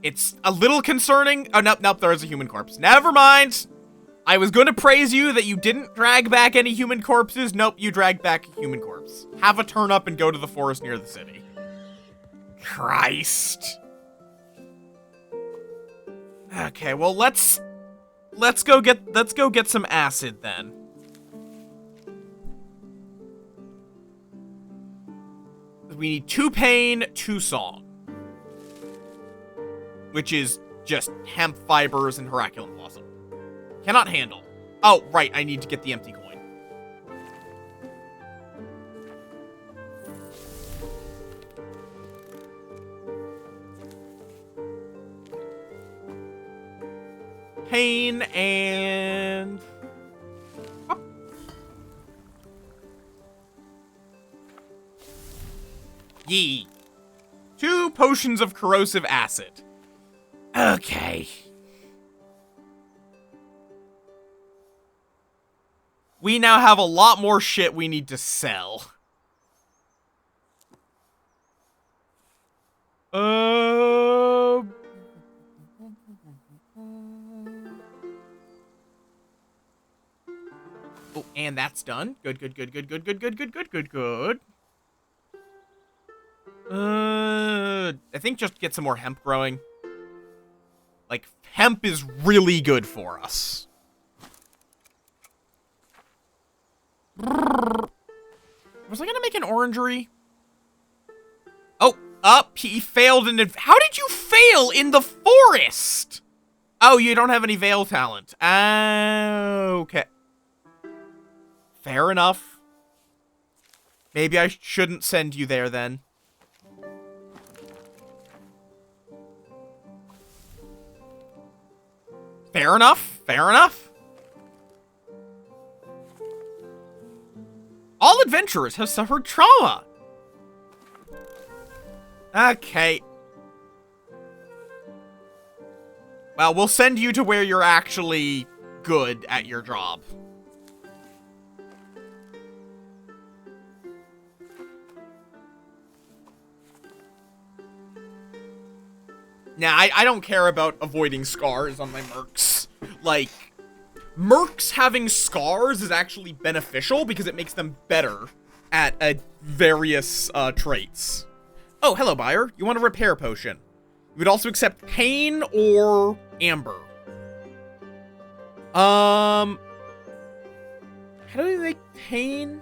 Speaker 1: It's a little concerning. Oh, nope, there is a human corpse. Never mind. I was going to praise you that you didn't drag back any human corpses. Nope, you dragged back a human corpse. Have a turn up and go to the forest near the city. Christ. Okay, well, let's go get some acid then. We need 2 pain, 2 song. Which is just hemp fibers and Heraculum Blossom. Cannot handle. Oh, right, I need to get the empty coin. Pain and... Oh. Yee. 2 potions of corrosive acid. Okay. We now have a lot more shit we need to sell. Oh, and that's done. Good. I think just get some more hemp growing. Like, hemp is really good for us. Was I gonna make an orangery? Oh, up. He failed in it. How did you fail in the forest? Oh, you don't have any veil talent. Okay. Fair enough. Maybe I shouldn't send you there then. Fair enough. All adventurers have suffered trauma. Okay. Well, we'll send you to where you're actually good at your job. Now, I don't care about avoiding scars on my mercs. Like, mercs having scars is actually beneficial because it makes them better at various traits. Oh, hello, buyer. You want a repair potion. You would also accept pain or amber. How do they make pain?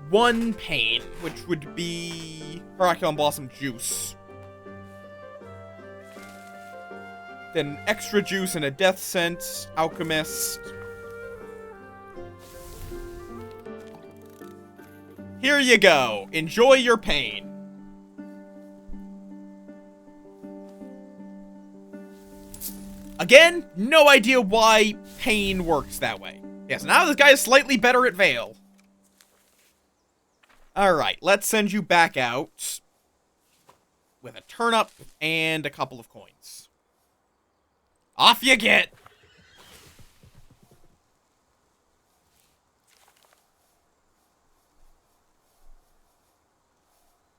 Speaker 1: 1 pain, which would be Heraculum Blossom juice. Then extra juice and a death scent, alchemist. Here you go. Enjoy your pain. Again, no idea why pain works that way. Yes, now this guy is slightly better at Veil. Alright, let's send you back out with a turnip and a couple of coins. Off you get!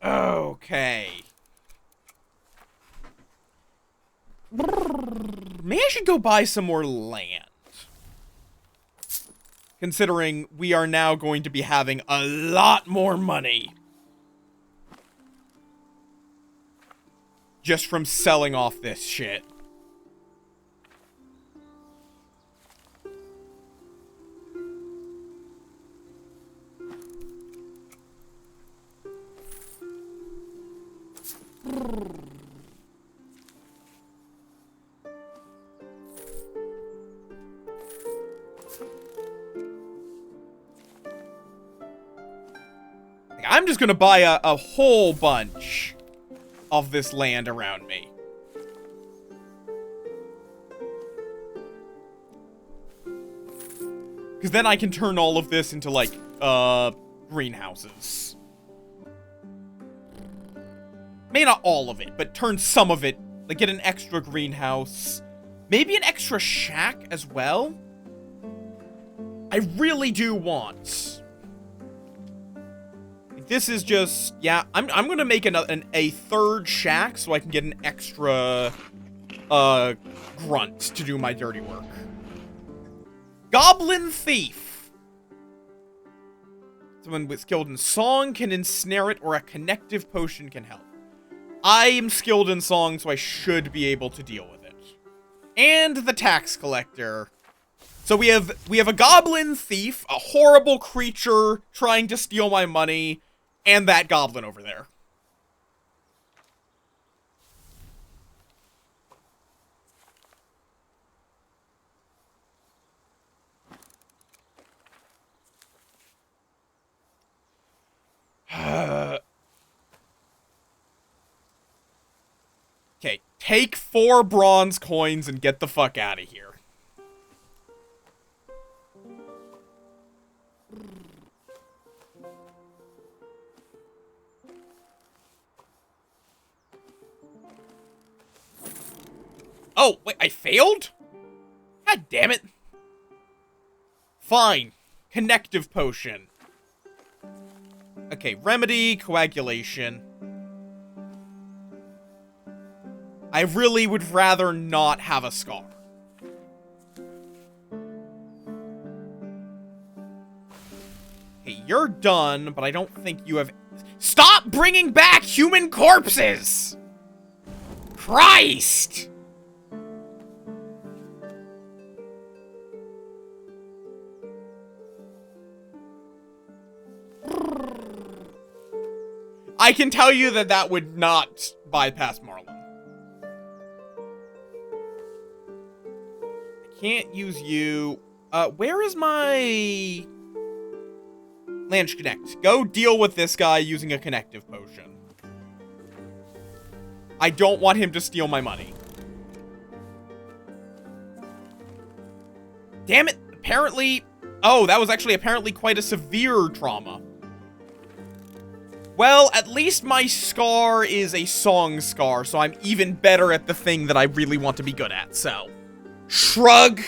Speaker 1: Okay. should go buy some more land. Considering we are now going to be having a lot more money. Just from selling off this shit. I'm just gonna buy a whole bunch of this land around me. Because then I can turn all of this into, like, greenhouses. Maybe not all of it, but turn some of it. Like, get an extra greenhouse. Maybe an extra shack as well? I really do want... This is just, yeah, I'm gonna make a third shack so I can get an extra, grunt to do my dirty work. Goblin Thief. Someone skilled in song can ensnare it, or a connective potion can help. I am skilled in song, so I should be able to deal with it. And the tax collector. So we have a goblin thief, a horrible creature trying to steal my money, and that goblin over there. Okay, take 4 bronze coins and get the fuck out of here. Oh, wait, I failed? God damn it. Fine. Connective potion. Okay, remedy, coagulation. I really would rather not have a scar. Okay, you're done, but I don't think you have... Stop bringing back human corpses! Christ! I can tell you that that would not bypass Marlin. I can't use you. Where is my... Lanch Connect? Go deal with this guy using a connective potion. I don't want him to steal my money. Damn it! Apparently... Oh, that was actually apparently quite a severe trauma. Well, at least my scar is a song scar, so I'm even better at the thing that I really want to be good at, so... Shrug!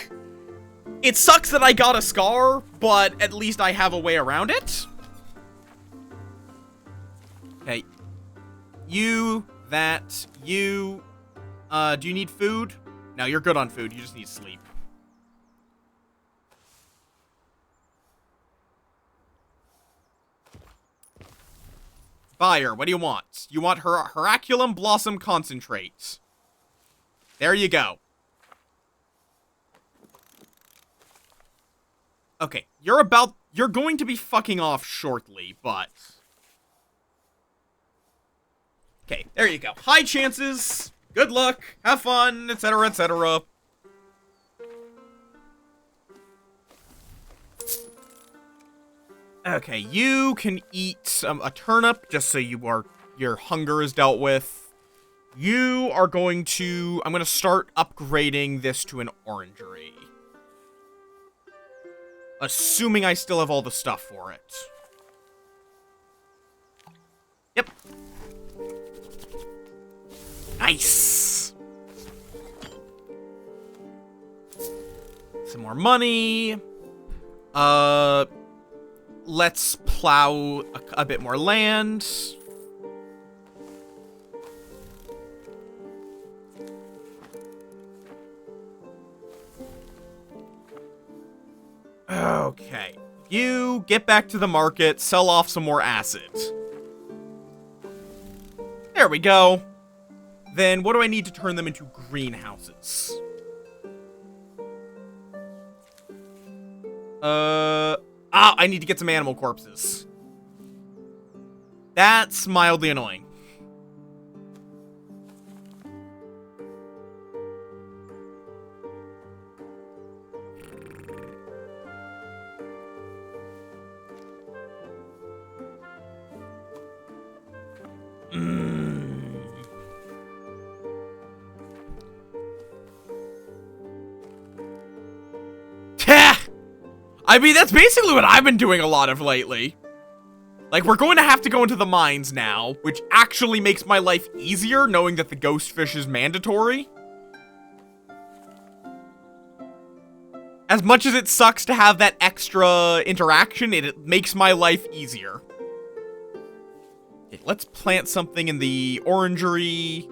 Speaker 1: It sucks that I got a scar, but at least I have a way around it. Okay. You, that, you... do you need food? No, you're good on food, you just need sleep. Buyer, what do you want? You want Heraculum Blossom Concentrate. There you go. Okay, you're going to be fucking off shortly, but... Okay, there you go. High chances, good luck, have fun, etc., etc. Okay, you can eat a turnip, just so your hunger is dealt with. You are going to... I'm going to start upgrading this to an orangery. Assuming I still have all the stuff for it. Yep. Nice! Some more money. Let's plow a bit more land. Okay. You get back to the market, sell off some more acid. There we go. Then what do I need to turn them into greenhouses? I need to get some animal corpses. That's mildly annoying. I mean, that's basically what I've been doing a lot of lately. Like, we're going to have to go into the mines now, which actually makes my life easier, knowing that the ghost fish is mandatory. As much as it sucks to have that extra interaction, it makes my life easier. Okay, let's plant something in the orangery.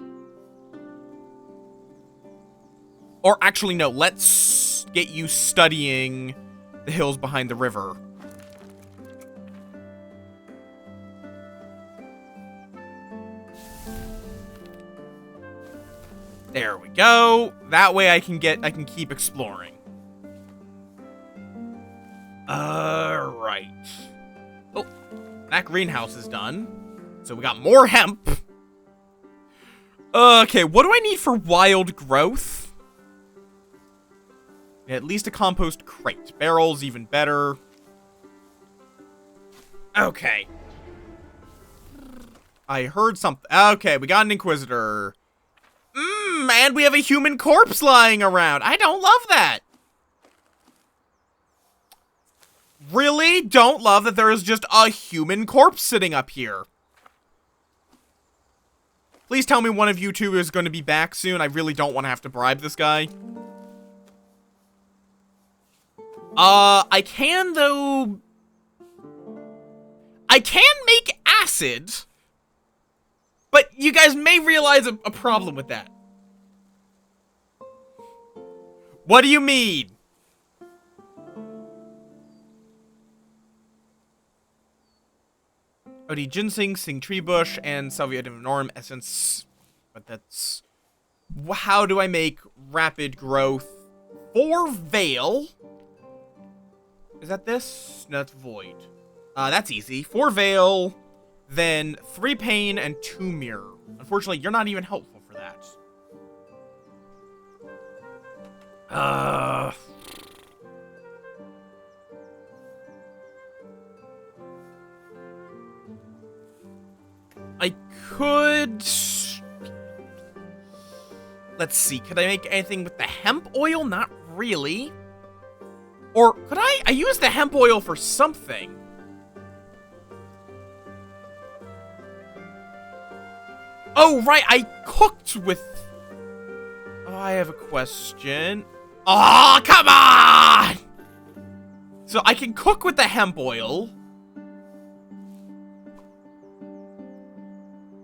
Speaker 1: Or actually, no, let's get you studying the hills behind the river. There we go. That way I can keep exploring. Right. Oh, that greenhouse is done. So we got more hemp. Okay, what do I need for wild growth? At least a compost crate. Barrels, even better. Okay. I heard something. Okay, we got an Inquisitor. And we have a human corpse lying around. I don't love that. Really don't love that there is just a human corpse sitting up here. Please tell me one of you two is going to be back soon. I really don't want to have to bribe this guy. I can, though... I can make acid, but you guys may realize a problem with that. What do you mean? OD ginseng, sing tree bush, and salvia divinorum essence. But that's... How do I make rapid growth? 4 veil. Is that this? No, that's void. That's easy. 4 veil, then 3 pain, and 2 mirror. Unfortunately, you're not even helpful for that. I could... Let's see, could I make anything with the hemp oil? Not really. Or could I use the hemp oil for something? Oh, right, I cooked with... Oh, I have a question. Oh, come on! So I can cook with the hemp oil.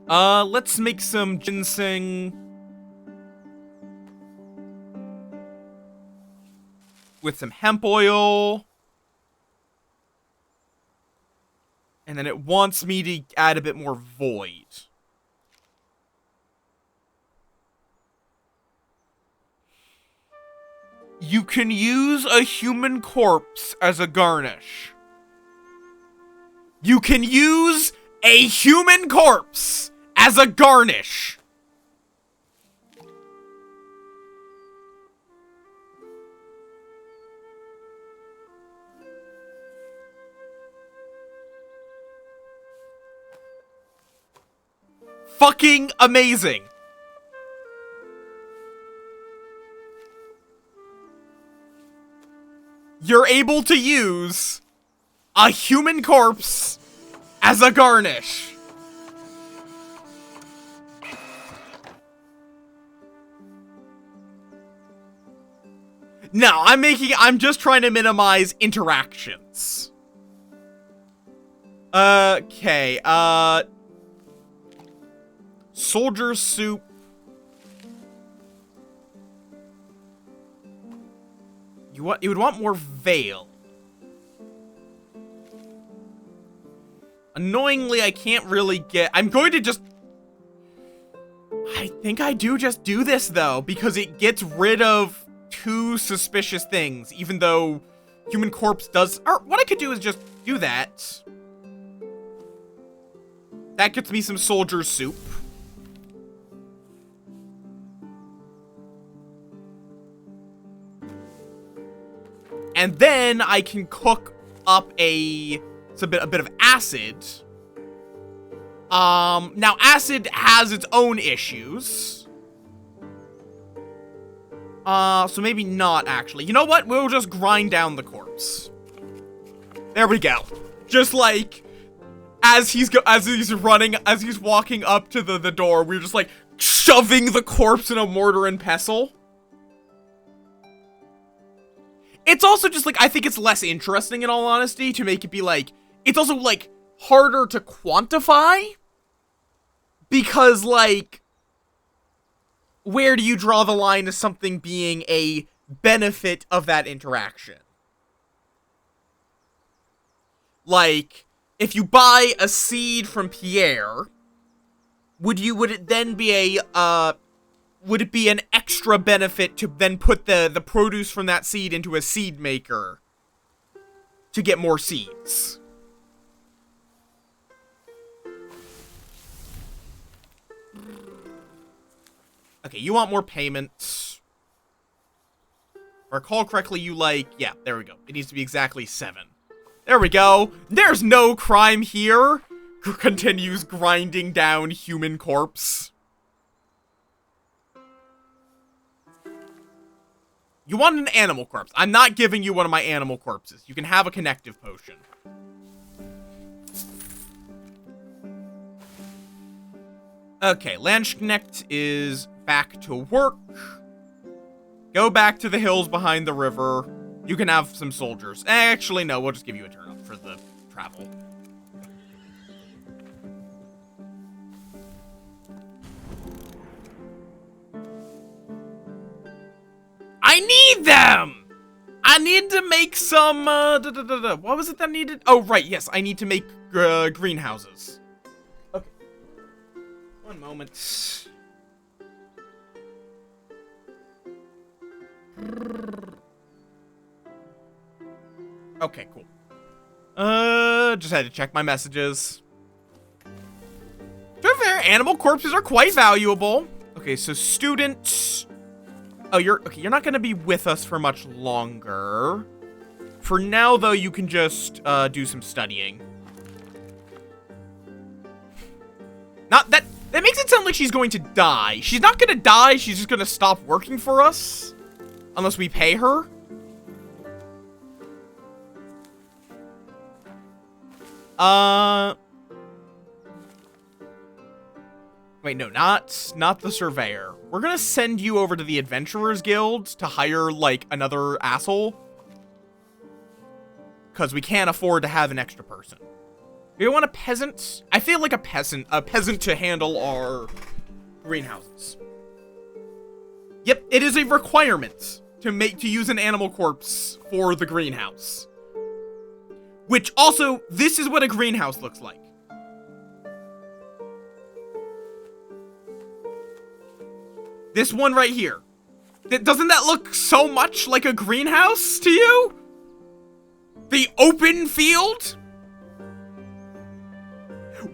Speaker 1: Let's make some ginseng with some hemp oil. And then it wants me to add a bit more void. You can use a human corpse as a garnish. You can use a human corpse as a garnish. Fucking amazing. You're able to use a human corpse as a garnish. No, I'm just trying to minimize interactions. Okay, soldier soup. You would want more veil. Annoyingly, I can't really get... I'm going to just... I think I do just do this, though, because it gets rid of 2 suspicious things, even though human corpse does... Or what I could do is just do that. That gets me some soldier soup. And then I can cook up a bit of acid. Now acid has its own issues. So maybe not actually. You know what? We'll just grind down the corpse. There we go. Just like as he's walking up to the door, we're just like shoving the corpse in a mortar and pestle. It's also just like, I think it's less interesting in all honesty to make it be like, it's also like harder to quantify because like, where do you draw the line as something being a benefit of that interaction? Like, if you buy a seed from Pierre, would it then be would it be an extra benefit to then put the produce from that seed into a seed maker to get more seeds? Okay, you want more payments. If I recall correctly, you yeah, there we go. It needs to be exactly 7. There we go. There's no crime here. Continues grinding down human corpse. You want an animal corpse. I'm not giving you one of my animal corpses. You can have a connective potion. Okay, Landsknecht is back to work. Go back to the hills behind the river. You can have some soldiers. Actually, no, we'll just give you a turn up for the travel. I need them! I need to make some, what was it that I needed? Oh, right, yes, I need to make, greenhouses. Okay. One moment. Okay, cool. Just had to check my messages. To be fair, animal corpses are quite valuable. Okay, so student... Oh, you're not gonna be with us for much longer. For now, though, you can just, do some studying. Not that makes it sound like she's going to die. She's not gonna die, she's just gonna stop working for us. Unless we pay her. Wait, no, not the surveyor. We're gonna send you over to the Adventurers Guild to hire, like, another asshole. Because we can't afford to have an extra person. Do you want a peasant? I feel like a peasant to handle our greenhouses. Yep, it is a requirement to use an animal corpse for the greenhouse. Which also, this is what a greenhouse looks like. This one right here. Doesn't that look so much like a greenhouse to you? The open field?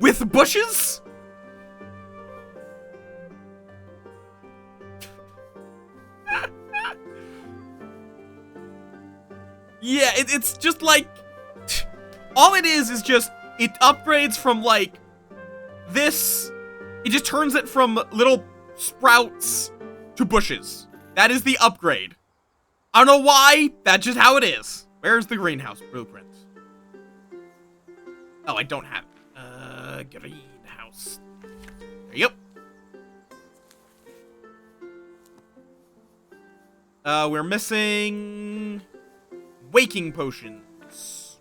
Speaker 1: With bushes? Yeah, it's just like... All it is just... It upgrades from, like... This... It just turns it from little... sprouts to bushes. That is the upgrade. I don't know why. That's just how it is. Where's the greenhouse blueprint? Oh, I don't have it. Greenhouse. There you go. We're missing waking potions.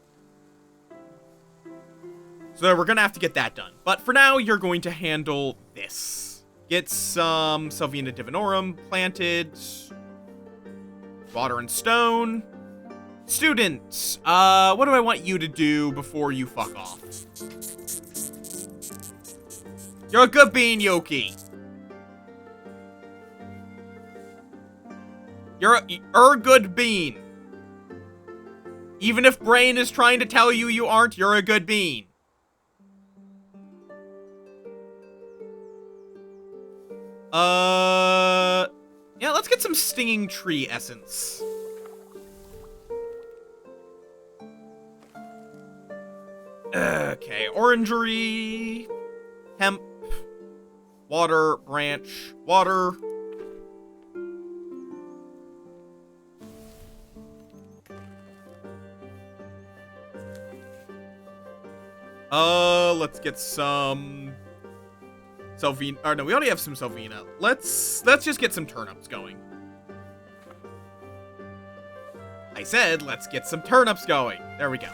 Speaker 1: So we're gonna have to get that done. But for now, you're going to handle this. Get some Salvina Divinorum planted. Water and stone. Students, what do I want you to do before you fuck off? You're a good bean, Yuki. You're a good bean. Even if Brain is trying to tell you you aren't, you're a good bean. Yeah, let's get some stinging tree essence. Okay, orangery, hemp, water, branch, water. Let's get some Salvina. Or no, we already have some Salvina. Let's just get some turnips going. I said, let's get some turnips going. There we go.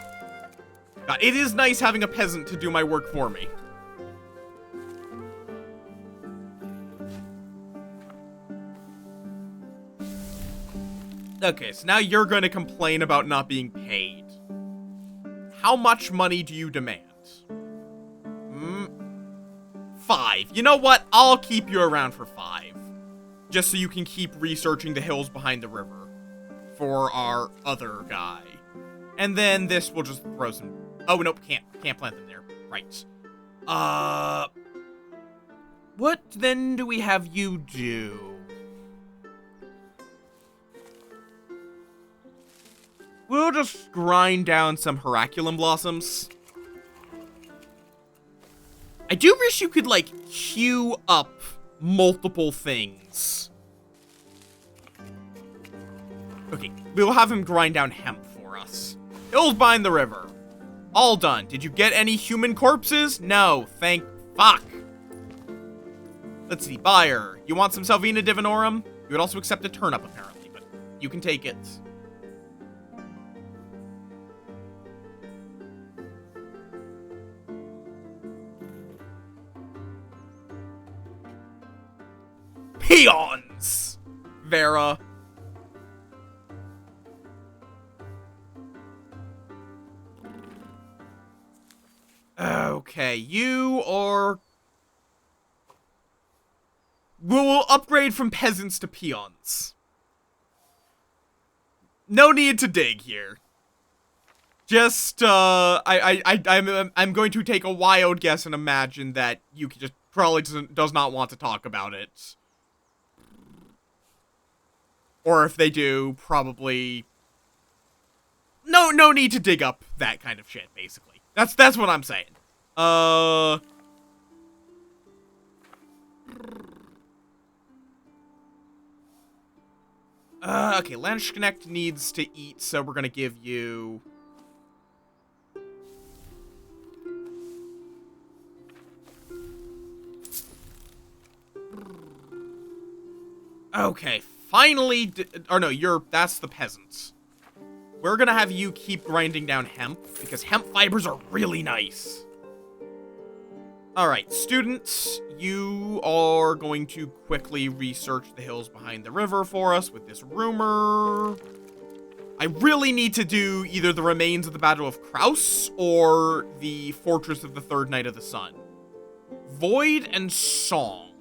Speaker 1: God, it is nice having a peasant to do my work for me. Okay, so now you're going to complain about not being paid. How much money do you demand? 5. You know what? I'll keep you around for 5. Just so you can keep researching the hills behind the river for our other guy. And then this will just throw some... Oh, nope, can't plant them there. Right. What then do we have you do? We'll just grind down some Heraculum blossoms. I do wish you could, like, queue up multiple things. Okay, we'll have him grind down hemp for us. Hills behind the river. All done. Did you get any human corpses? No, thank fuck. Let's see, buyer. You want some Salvina divinorum? You would also accept a turnip, apparently, but you can take it. Peons! Vera. Okay, you are... We'll upgrade from peasants to peons. No need to dig here. Just, I'm going to take a wild guess and imagine that you just probably does not want to talk about it. Or if they do, probably... No need to dig up that kind of shit, basically. That's what I'm saying. Okay, Lansknecht needs to eat, so we're gonna give you... Okay, finally... Or no, that's the peasants. We're gonna have you keep grinding down hemp, because hemp fibers are really nice. Alright, students, you are going to quickly research the hills behind the river for us with this rumor. I really need to do either the remains of the Battle of Kraus or the Fortress of the Third Night of the Sun. Void and Song.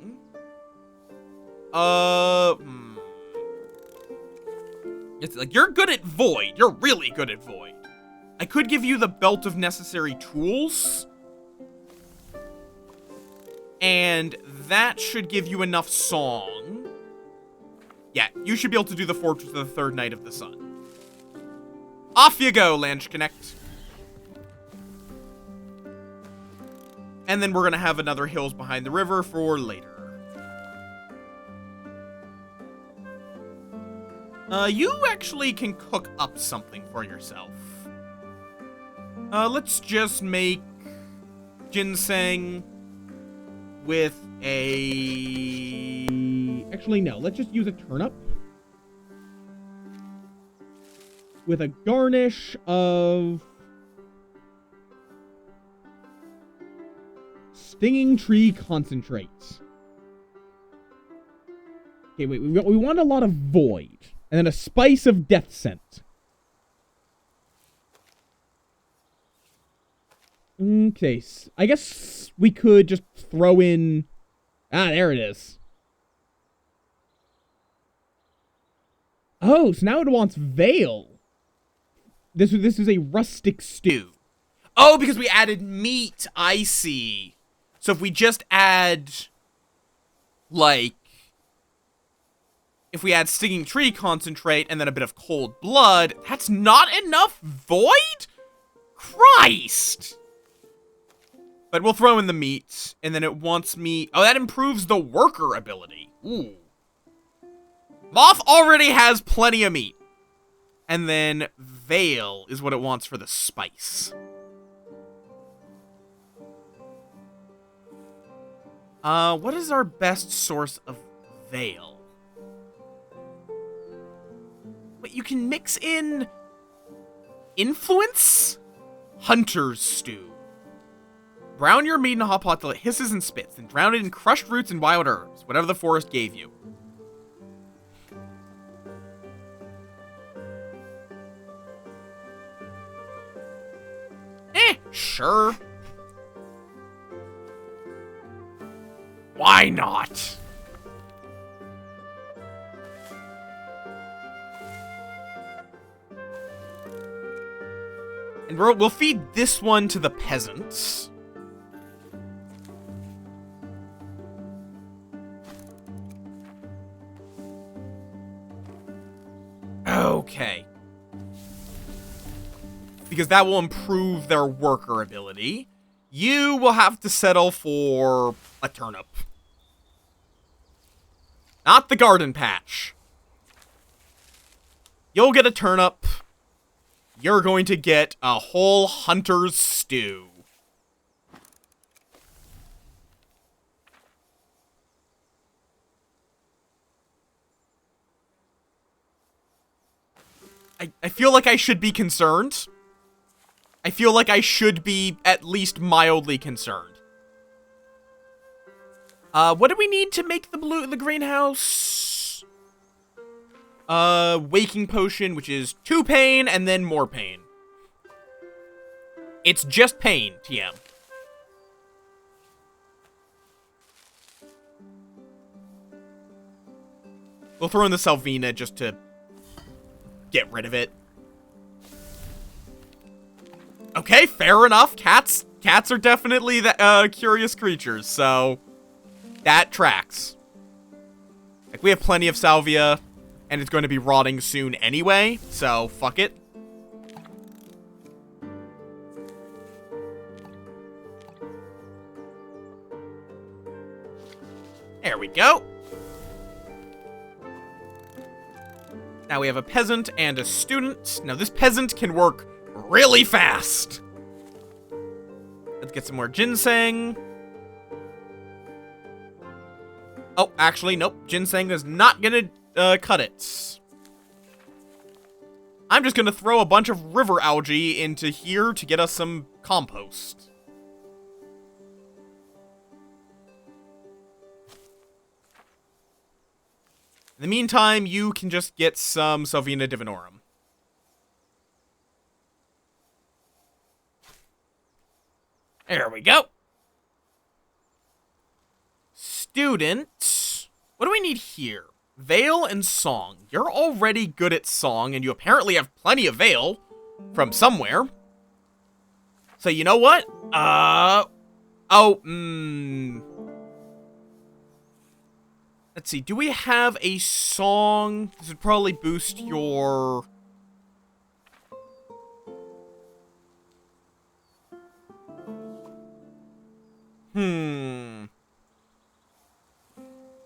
Speaker 1: It's like, you're good at Void. You're really good at Void. I could give you the Belt of Necessary Tools. And that should give you enough Song. Yeah, you should be able to do the Fortress of the Third Night of the Sun. Off you go, Lansknecht. And then we're gonna have another Hills Behind the River for later. You actually can cook up something for yourself. Let's just make ginseng with a...
Speaker 2: Actually, no. Let's just use a turnip. With a garnish of... Stinging Tree Concentrates. Okay, wait. We want a lot of Void. And then a spice of Death Scent. Okay, I guess we could just throw in... Ah, there it is. Oh, so now it wants Veil. This is a rustic stew.
Speaker 1: Oh, because we added meat. I see. So if we just add, like, if we add stinging tree concentrate and then a bit of cold blood, that's not enough void? Christ! But we'll throw in the meat, and then it wants me... Oh, that improves the worker ability. Ooh. Moff already has plenty of meat. And then Veil is what it wants for the spice. What is our best source of Veil? But you can mix in... Influence? Hunter's stew. Brown your meat in a hot pot till it hisses and spits, then drown it in crushed roots and wild herbs, whatever the forest gave you. Sure. Why not? And we'll feed this one to the peasants. Okay. Because that will improve their worker ability. You will have to settle for a turnip. Not the garden patch. You'll get a turnip. You're going to get a whole hunter's stew. I feel like I should be concerned. I feel like I should be at least mildly concerned. What do we need to make the greenhouse? Waking potion, which is 2 pain and then more pain. It's just pain, TM. We'll throw in the Salvina just to get rid of it. Okay, fair enough. Cats are definitely the, curious creatures, so that tracks. Like, we have plenty of salvia, and it's going to be rotting soon anyway, so fuck it. There we go. Now we have a peasant and a student. Now this peasant can work really fast. Let's get some more ginseng. Oh, actually, nope. Ginseng is not gonna cut it. I'm just gonna throw a bunch of river algae into here to get us some compost. In the meantime, you can just get some Salvina divinorum. There we go. Student. What do we need here? Veil and song. You're already good at song, and you apparently have plenty of veil from somewhere. So you know what? Let's see. Do we have a song? This would probably boost your...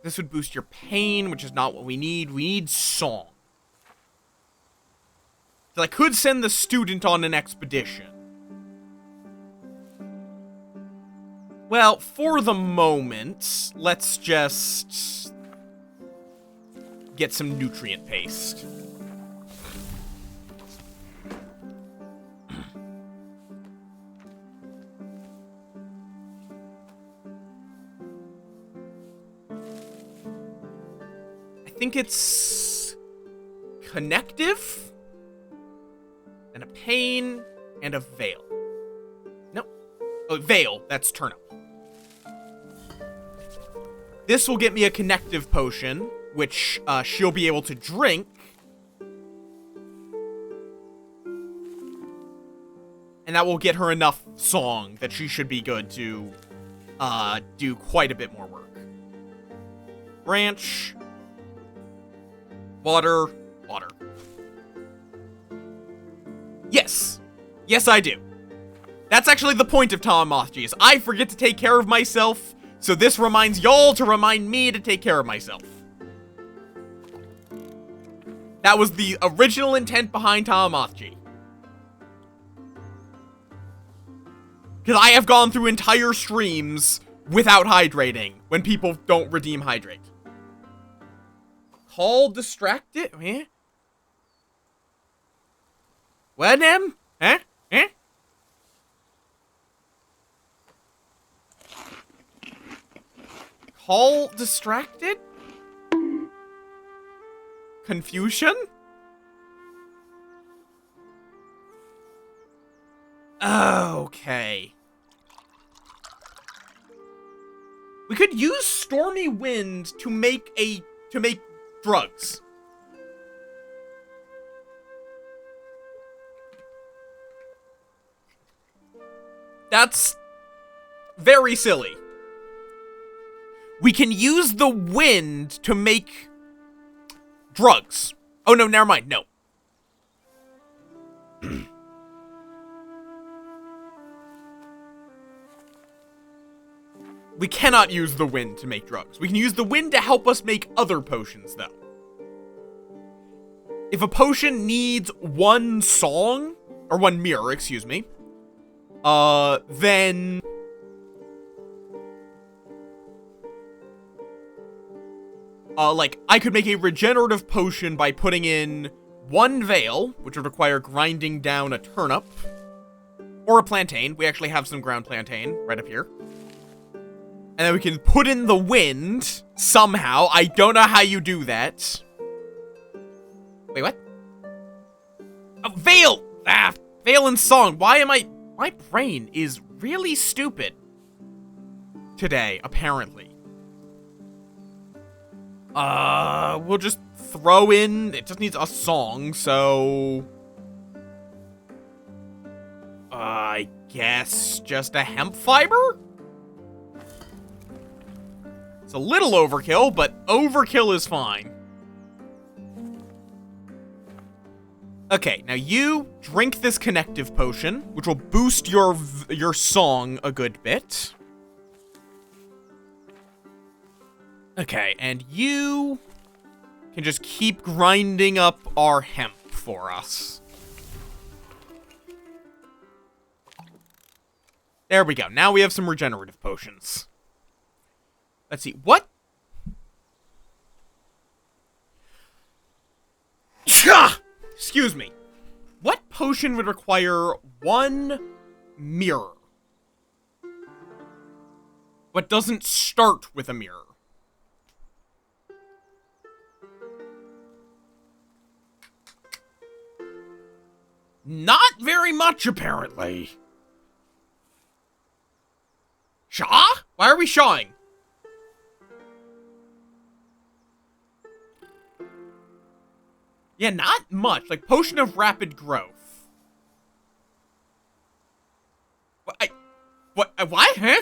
Speaker 1: This would boost your pain, which is not what we need. We need song. So I could send the student on an expedition. Well, for the moment, let's just get some nutrient paste. I think it's connective, and a pain, and a veil. Nope. Oh, Veil. That's turnip. This will get me a connective potion, which she'll be able to drink. And that will get her enough song that she should be good to do quite a bit more work. Branch. Water. Water. Yes. Yes, I do. That's actually the point of Tamagotchi, is I forget to take care of myself, so this reminds y'all to remind me to take care of myself. That was the original intent behind Tamagotchi. Because I have gone through entire streams without hydrating when people don't redeem hydrate. Call distracted? Eh? What, em? Huh? Eh? Call distracted? Confusion? Okay. We could use Stormy Wind to make drugs. That's very silly. We can use the wind to make drugs. Oh, no, never mind. No. We cannot use the wind to make drugs. We can use the wind to help us make other potions, though. If a potion needs one song, or one mirror, excuse me, then like, I could make a regenerative potion by putting in one veil, which would require grinding down a turnip, or a plantain. We actually have some ground plantain right up here. And then we can put in the wind somehow. I don't know how you do that. Wait, what? Oh, veil! Ah, veil and song. Why am I... My brain is really stupid today, apparently. We'll just throw in... It just needs a song, so... I guess just a hemp fiber? It's a little overkill, but overkill is fine. Okay, now you drink this connective potion, which will boost your song a good bit. Okay, and you can just keep grinding up our hemp for us. There we go. Now we have some regenerative potions. Let's see. What? Excuse me. What potion would require one mirror, but doesn't start with a mirror? Not very much, apparently. Shaw? Why are we shawing? Yeah, not much. Like, potion of rapid growth. What? What? Huh?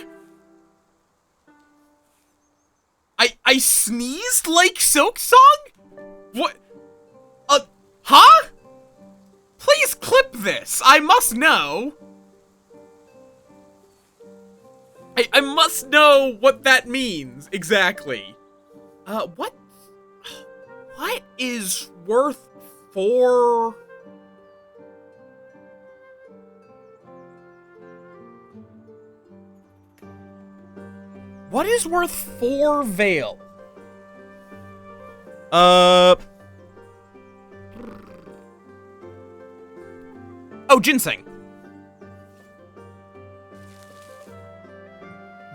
Speaker 1: I sneezed like Silk Song? What? Huh? Please clip this. I must know. I must know what that means, exactly. What is worth 4... What is worth 4 veil? Oh, ginseng.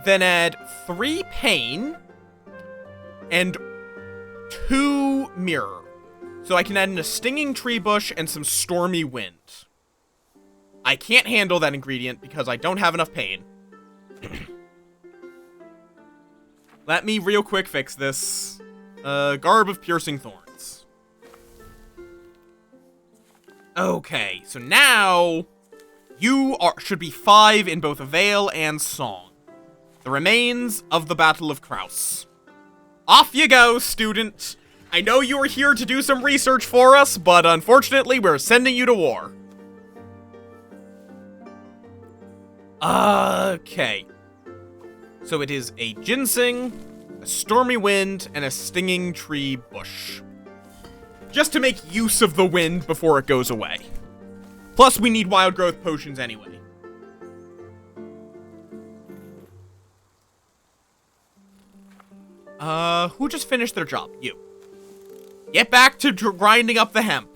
Speaker 1: Then add 3 pain and 2 mirror. So I can add in a stinging tree bush and some stormy wind. I can't handle that ingredient because I don't have enough pain. Let me real quick fix this. Garb of Piercing Thorns. Okay, so now you should be 5 in both Avail and Song. The remains of the Battle of Kraus. Off you go, student. I know you were here to do some research for us, but unfortunately, we're sending you to war. Okay. So it is a ginseng, a stormy wind, and a stinging tree bush. Just to make use of the wind before it goes away. Plus, we need wild growth potions anyway. Who just finished their job? You. Get back to grinding up the hemp.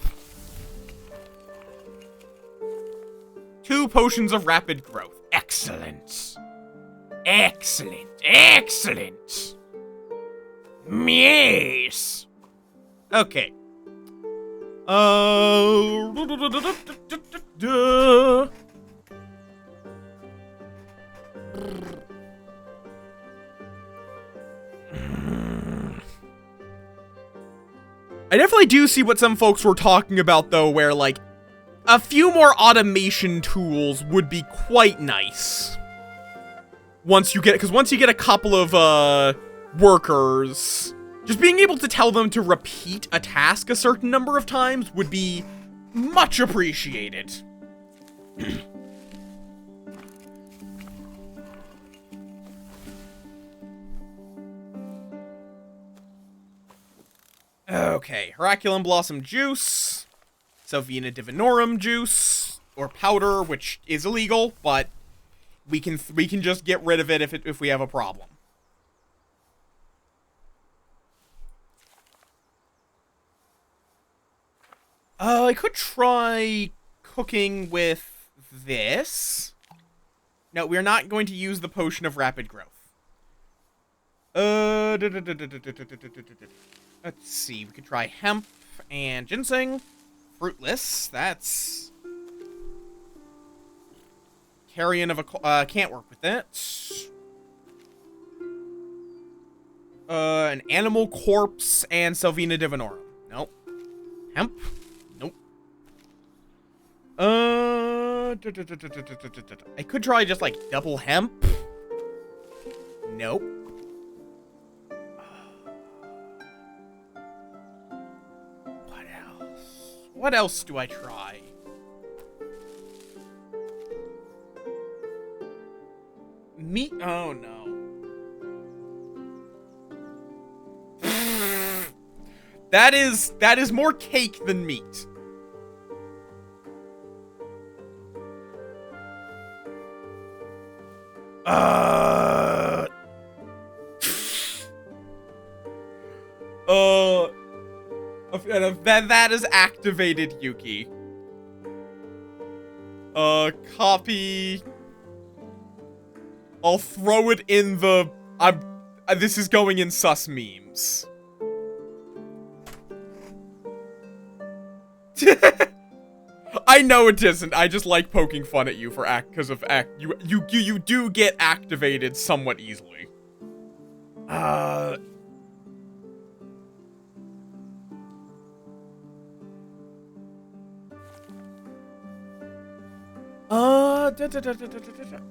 Speaker 1: 2 potions of rapid growth. Excellent. Excellent. Excellent. Yes. Okay. I definitely do see what some folks were talking about, though, where, like, a few more automation tools would be quite nice. Once you get a couple of, workers, just being able to tell them to repeat a task a certain number of times would be much appreciated. Okay, Heraculum Blossom Juice, Salvina Divinorum Juice, or powder, which is illegal, but we can just get rid of it if we have a problem. I could try cooking with this. No, we're not going to use the potion of rapid growth. Let's see, we could try hemp and ginseng. Fruitless, that's... Carrion of a... can't work with that. An animal corpse and Salvina Divinorum. Nope. Hemp? Nope. I could try just, like, double hemp. Nope. What else do I try? Meat? Oh, no. That is more cake than meat. That is activated, Yuki. Copy. I'll throw it in the... this is going in sus memes. I know it isn't. I just like poking fun at you for you do get activated somewhat easily. I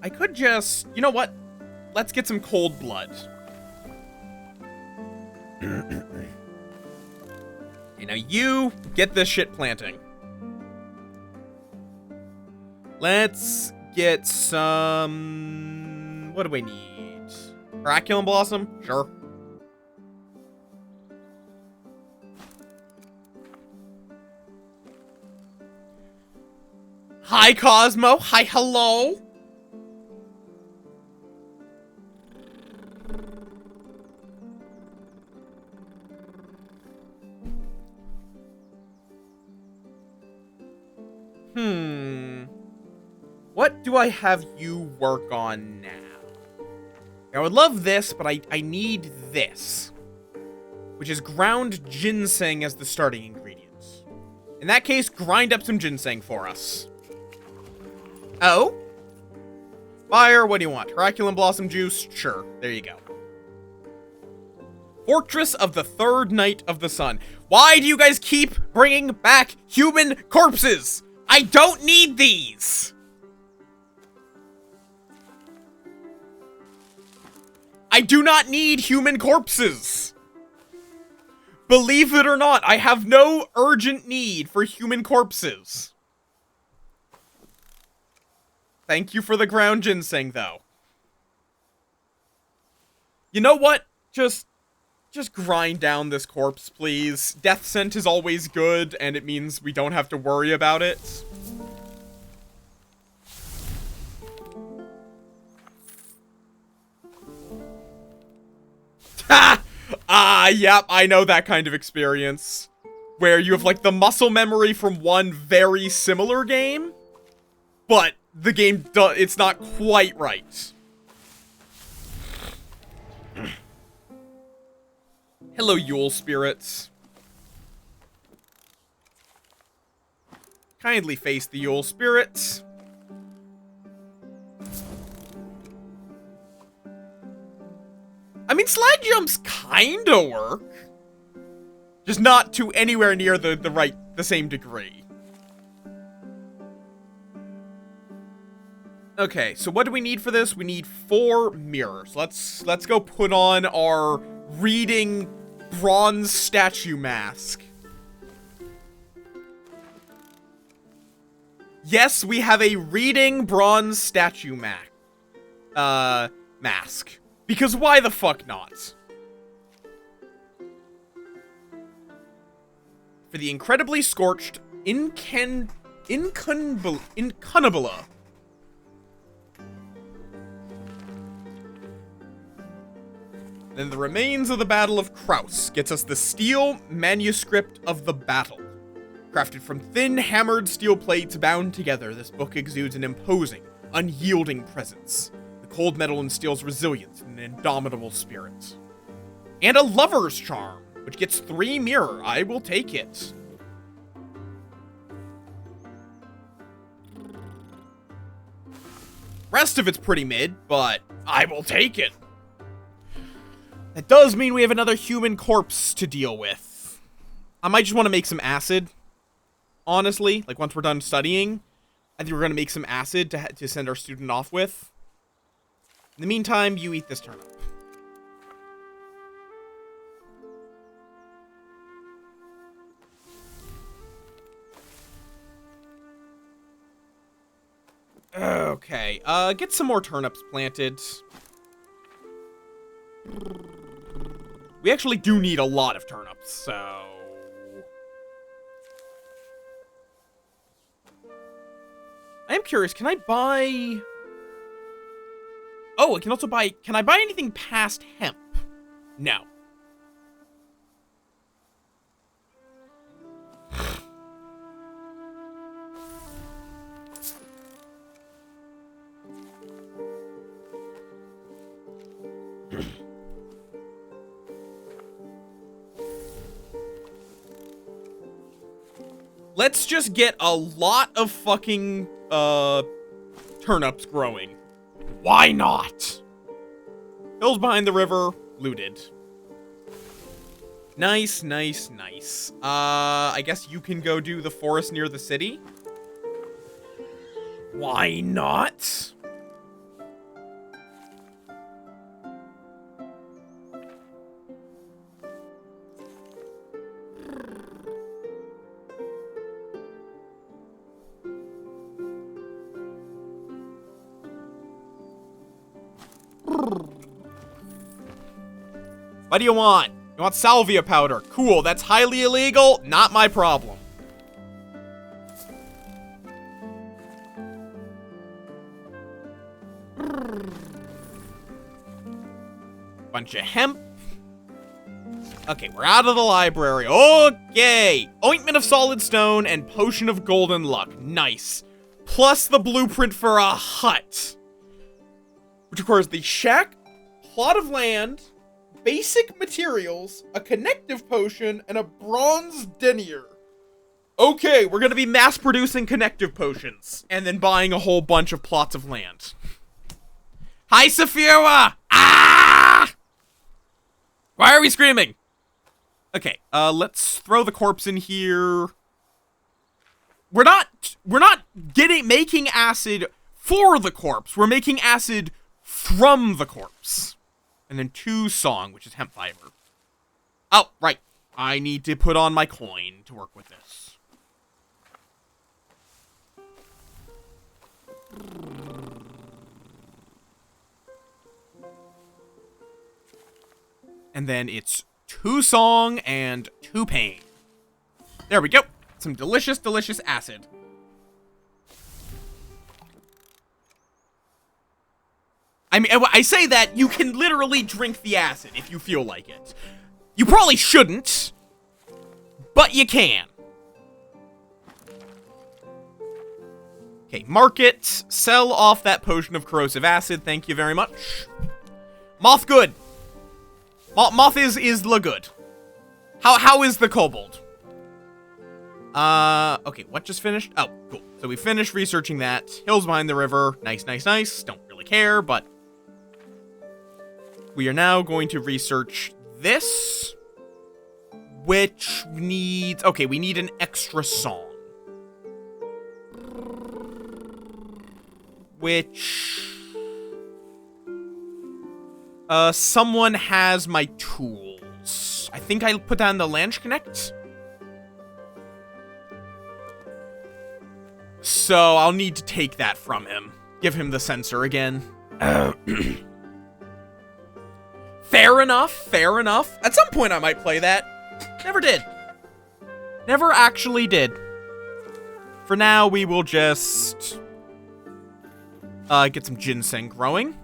Speaker 1: could just... You know what? Let's get some cold blood. Okay, now you get this shit planting. Let's get some... What do we need? Heraculum Blossom? Sure. Hi, Cosmo. Hi, hello. What do I have you work on now? I would love this, but I need this. Which is ground ginseng as the starting ingredients. In that case, grind up some ginseng for us. Oh? Fire, what do you want? Heraculum Blossom Juice? Sure, there you go. Fortress of the Third Night of the Sun. Why do you guys keep bringing back human corpses? I don't need these! I do not need human corpses! Believe it or not, I have no urgent need for human corpses. Thank you for the ground ginseng, though. You know what? Just grind down this corpse, please. Death scent is always good, and it means we don't have to worry about it. Ha! Yep, I know that kind of experience. Where you have, like, the muscle memory from one very similar game, but the game it's not quite right. Hello, Yule spirits. Kindly face the Yule spirits. I mean, slide jumps kinda work. Just not to anywhere near the same degree. Okay, so what do we need for this? We need 4 mirrors. Let's go put on our reading bronze statue mask. Yes, we have a reading bronze statue mask. Because why the fuck not? For the incredibly scorched Incunabula. Then the remains of the Battle of Kraus gets us the steel manuscript of the battle. Crafted from thin, hammered steel plates bound together, this book exudes an imposing, unyielding presence. The cold metal instills resilience and an indomitable spirit. And a lover's charm, which gets 3 mirror. I will take it. Rest of it's pretty mid, but I will take it. That does mean we have another human corpse to deal with. I might just want to make some acid. Honestly, like once we're done studying, I think we're going to make some acid to send our student off with. In the meantime, you eat this turnip. Okay, get some more turnips planted. We actually do need a lot of turnips, so... I am curious, can I buy... Oh, I can also buy... Can I buy anything past hemp? No. Let's just get a lot of fucking, turnips growing. Why not? Hills behind the river, looted. Nice, nice, nice. I guess you can go do the forest near the city. Why not? What do you want? You want salvia powder? Cool, that's highly illegal. Not my problem. Bunch of hemp. Okay, we're out of the library. Okay! Ointment of solid stone and potion of golden luck. Nice. Plus the blueprint for a hut. Which requires the shack, plot of land, basic materials, a connective potion, and a bronze denier. Okay, we're gonna be mass-producing connective potions, and then buying a whole bunch of plots of land. Hi, Saphira! Ah! Why are we screaming? Okay, let's throw the corpse in here. We're not making acid for the corpse. We're making acid from the corpse. And then 2 song, which is hemp fiber. Oh, right. I need to put on my coin to work with this. And then it's 2 song and 2 pain. There we go. Some delicious, delicious acid. I mean, I say that you can literally drink the acid if you feel like it. You probably shouldn't, but you can. Okay, market. Sell off that potion of corrosive acid. Thank you very much. Moff good. Moff is the good. How is the kobold? Okay, what just finished? Oh, cool. So we finished researching that. Hills behind the river. Nice, nice, nice. Don't really care, but we are now going to research this, which needs... Okay, we need an extra song. Which... someone has my tools. I think I put that in the Lanch Connect. So I'll need to take that from him. Give him the sensor again. Fair enough, fair enough. At some point I might play that. Never did. Never actually did. For now, we will just... get some ginseng growing.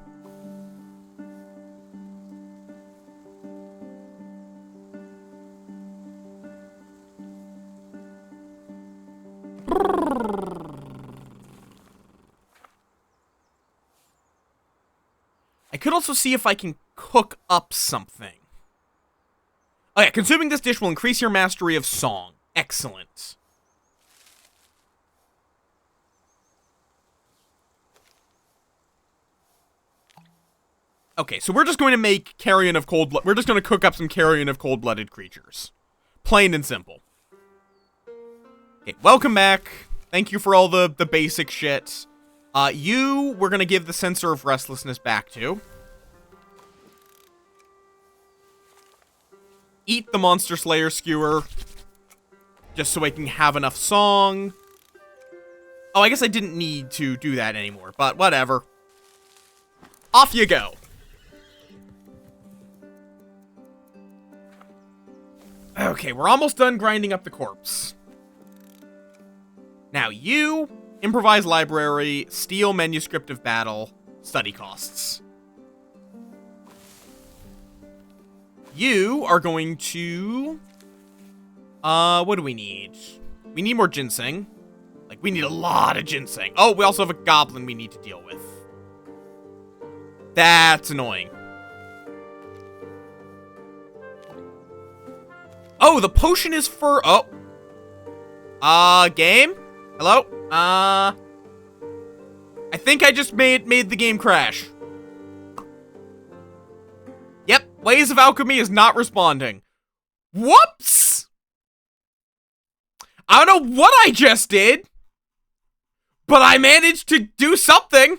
Speaker 1: I could also see if I can cook up something. Oh yeah, consuming this dish will increase your mastery of song. Excellent. Okay, so we're just going to make carrion of cold-blooded... We're just going to cook up some carrion of cold-blooded creatures. Plain and simple. Okay, welcome back. Thank you for all the basic shit. We're gonna give the sensor of restlessness back to. Eat the Monster Slayer skewer. Just so I can have enough song. Oh, I guess I didn't need to do that anymore, but whatever. Off you go. Okay, we're almost done grinding up the corpse. Now you... Improvise library, steal manuscript of battle, study costs. You are going to... what do we need? We need more ginseng. Like, we need a lot of ginseng. Oh, we also have a goblin we need to deal with. That's annoying. Oh, the potion is for... Oh. Game? Hello? I think I just made the game crash. Yep, Ways of Alchemy is not responding. Whoops! I don't know what I just did, but I managed to do something.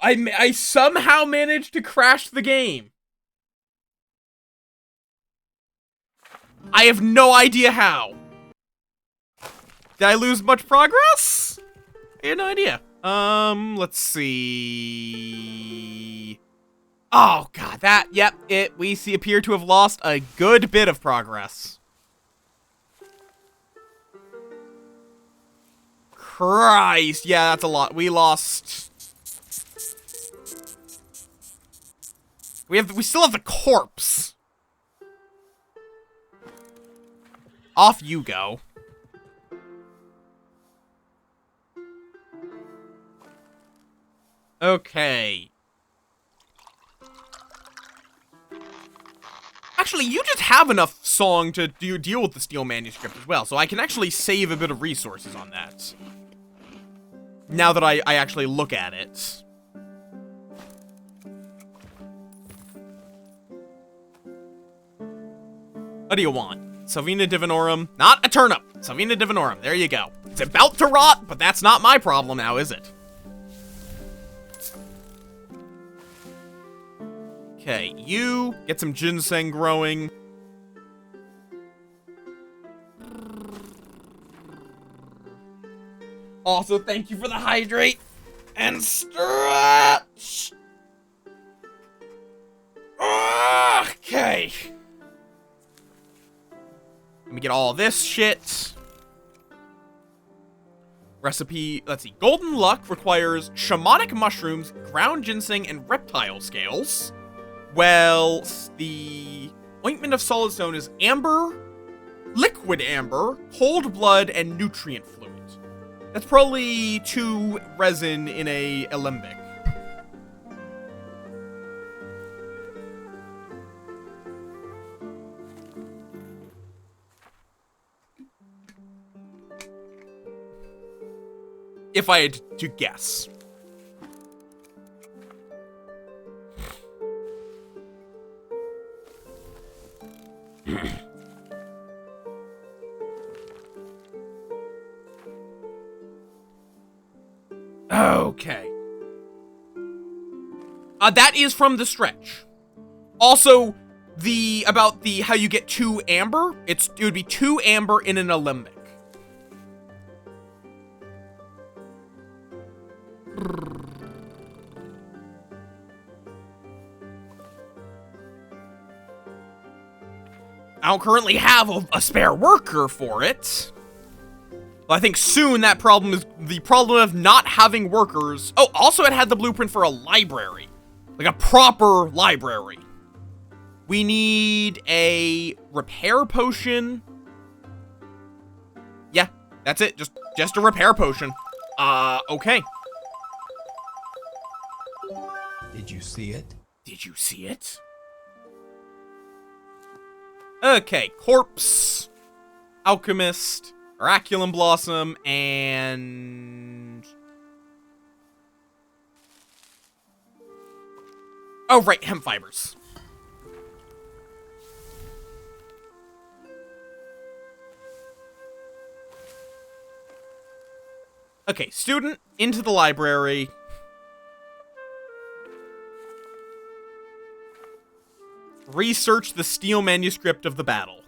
Speaker 1: I somehow managed to crash the game. I have no idea how. Did I lose much progress? I had no idea. Let's see. Oh god, we appear to have lost a good bit of progress. Christ, yeah, that's a lot. We lost. We still have the corpse. Off you go. Okay. Actually, you just have enough song to deal with the steel manuscript as well, so I can actually save a bit of resources on that. Now that I actually look at it. What do you want? Salvina divinorum. Not a turnip. Salvina divinorum. There you go. It's about to rot, but that's not my problem now, is it? Okay, you get some ginseng growing. Also, thank you for the hydrate and stretch. Okay. Let me get all this shit. Recipe, let's see. Golden luck requires shamanic mushrooms, ground ginseng, and reptile scales. Well, the ointment of solid stone is amber, liquid amber, cold blood, and nutrient fluid. That's probably 2 resin in a alembic. If I had to guess. Okay. That is from the stretch. Also, about how you get 2 amber, it would be 2 amber in an alembic. I don't currently have a spare worker for it. But I think soon that problem is the problem of not having workers. Oh, also it had the blueprint for a library. Like a proper library. We need a repair potion. Yeah, that's it. Just a repair potion. Okay.
Speaker 3: Did you see it?
Speaker 1: Did you see it? Okay, corpse, alchemist, oraculum blossom, and... oh, right, hemp fibers. Okay, student, into the library. Research the steel manuscript of the battle.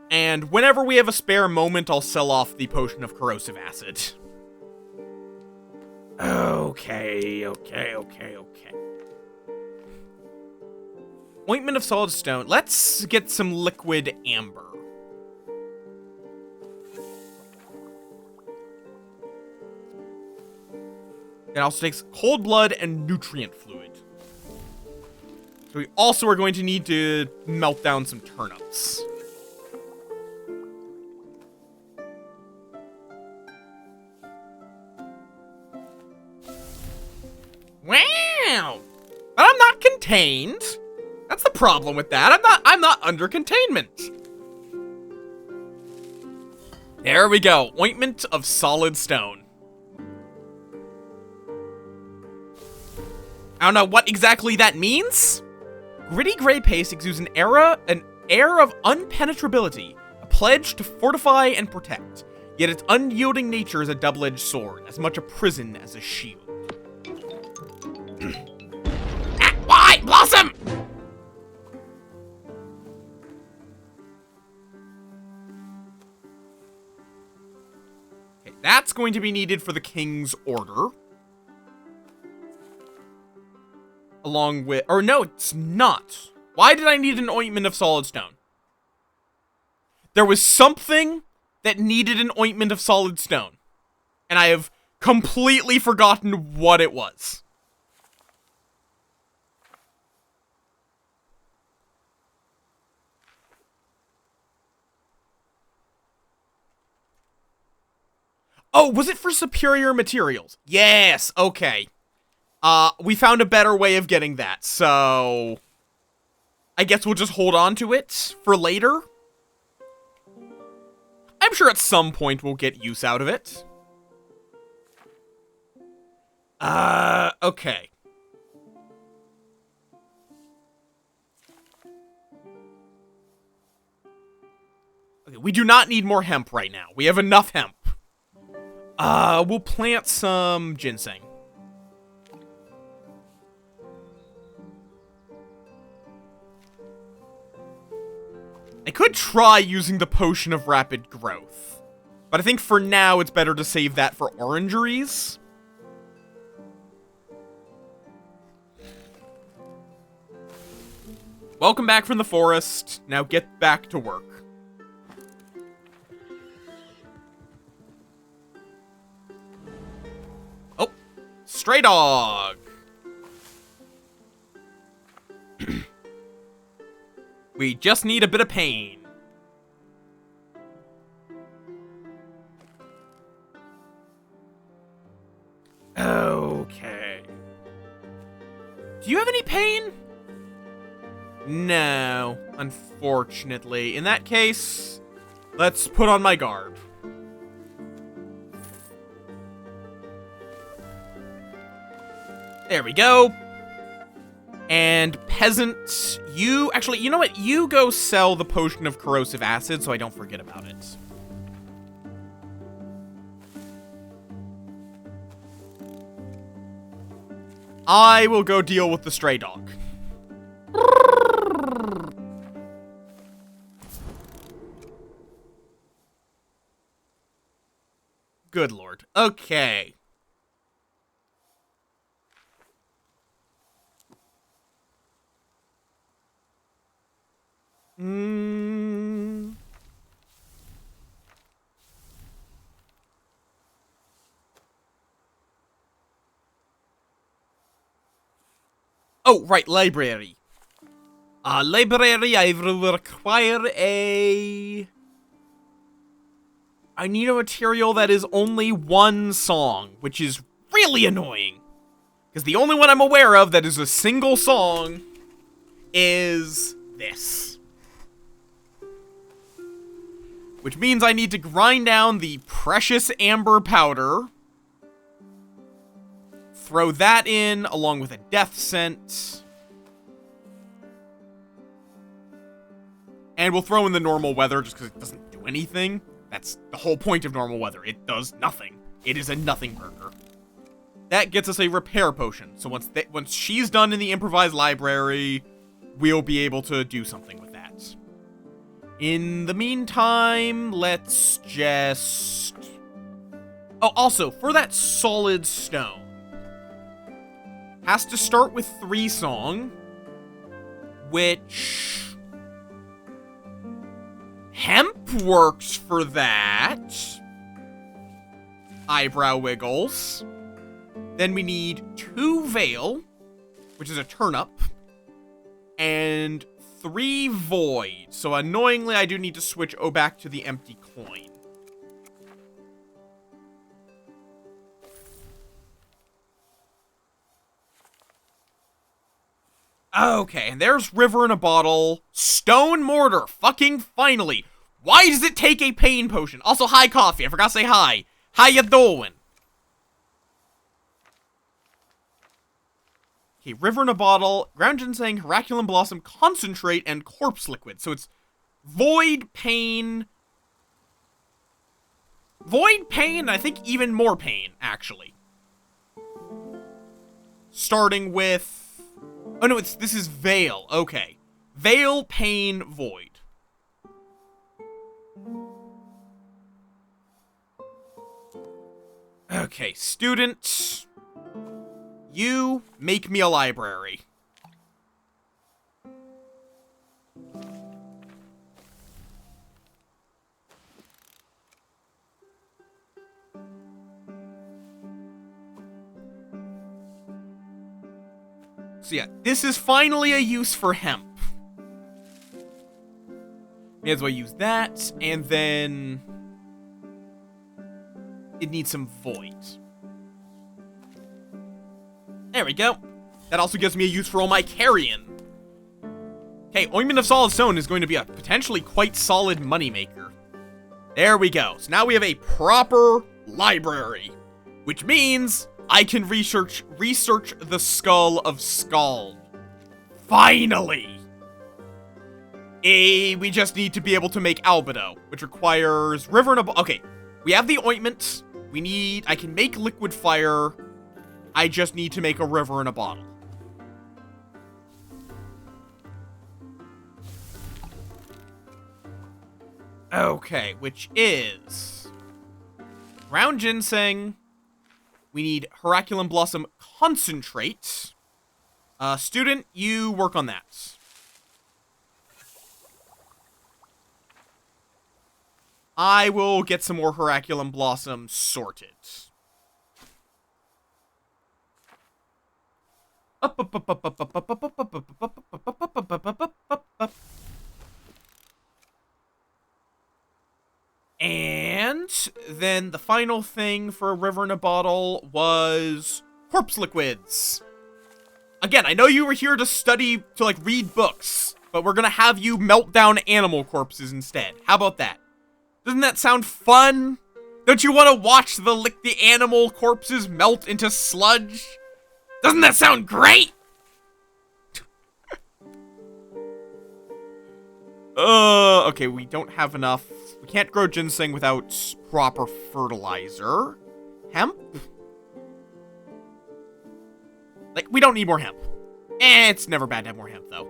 Speaker 1: And whenever we have a spare moment, I'll sell off the potion of corrosive acid. Okay. Ointment of solid stone. Let's get some liquid amber. It also takes cold blood and nutrient fluid. So we also are going to need to melt down some turnips. Wow! But I'm not contained. That's the problem with that. I'm not under containment. There we go. Ointment of solid stone. I don't know what exactly that means. Gritty gray paste exudes an air of unpenetrability, a pledge to fortify and protect. Yet its unyielding nature is a double-edged sword, as much a prison as a shield. Why, Blossom? Okay, that's going to be needed for the king's order. Along with... or no, it's not. Why did I need an ointment of solid stone? There was something that needed an ointment of solid stone. And I have completely forgotten what it was. Oh, was it for superior materials? Yes, okay. We found a better way of getting that, so I guess we'll just hold on to it for later. I'm sure at some point we'll get use out of it. Okay. Okay, we do not need more hemp right now. We have enough hemp. We'll plant some ginseng. I could try using the potion of rapid growth, but I think for now it's better to save that for orangeries. Welcome back from the forest. Now get back to work. Oh, stray dog. We just need a bit of pain. Okay. Do you have any pain? No, unfortunately. In that case, let's put on my garb. There we go. And peasant, you... Actually, you know what? You go sell the potion of corrosive acid so I don't forget about it. I will go deal with the stray dog. Good lord. Okay. Oh, right, library. Library, I will require a... I need a material that is only one song, which is really annoying. Because the only one I'm aware of that is a single song is this. Which means I need to grind down the precious amber powder. Throw that in, along with a death scent. And we'll throw in the normal weather, just because it doesn't do anything. That's the whole point of normal weather. It does nothing. It is a nothing burger. That gets us a repair potion. So once she's done in the improvised library, we'll be able to do something with that. In the meantime, let's just... Oh, also, for that solid stone, has to start with 3 song, which... Hemp works for that. Eyebrow wiggles. Then we need 2 veil, which is a turnip, and 3 void. So annoyingly, I do need to switch back to the empty coin. Okay, and there's river in a bottle. Stone mortar, fucking finally. Why does it take a pain potion? Also, hi, coffee. I forgot to say hi. How ya doing? Okay, river in a bottle, ground ginseng, Heraculum blossom, concentrate, and corpse liquid. So it's void, pain, and I think even more pain, actually. Starting with... Oh no, this is veil. Okay. Veil, pain, void. Okay, student. You make me a library. So yeah, this is finally a use for hemp. May as well use that, and then... it needs some void. There we go. That also gives me a use for all my carrion. Okay, Ointment of Solid Stone is going to be a potentially quite solid moneymaker. There we go. So now we have a proper library, which means I can research the Skull of Skald. Finally! We just need to be able to make Albedo, which requires River in a bottle. Okay, we have the ointment. I can make liquid fire. I just need to make a river in a bottle. Okay, which is ground ginseng. We need Heraculum Blossom Concentrate. Student, you work on that. I will get some more Heraculum Blossom sorted. And then the final thing for a river in a bottle was corpse liquids. Again, I know you were here to study, to like read books, but we're gonna have you melt down animal corpses instead. How about that? Doesn't that sound fun? Don't you want to watch the animal corpses melt into sludge? Doesn't that sound great? Okay, we don't have enough. We can't grow ginseng without proper fertilizer. Hemp? Like, we don't need more hemp. It's never bad to have more hemp, though.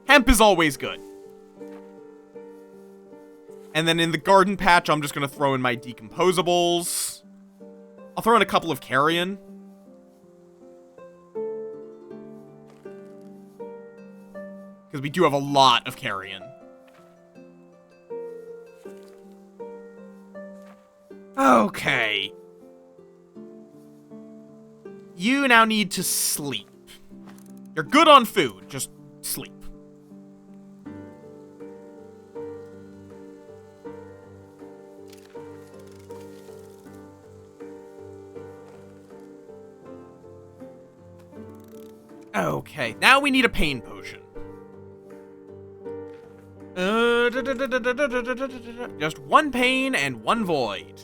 Speaker 1: Hemp is always good. And then in the garden patch, I'm just going to throw in my decomposables. I'll throw in a couple of carrion. Because we do have a lot of carrion. Okay. You now need to sleep. You're good on food, just sleep. Okay, now we need a pain potion. Just one pain and one void.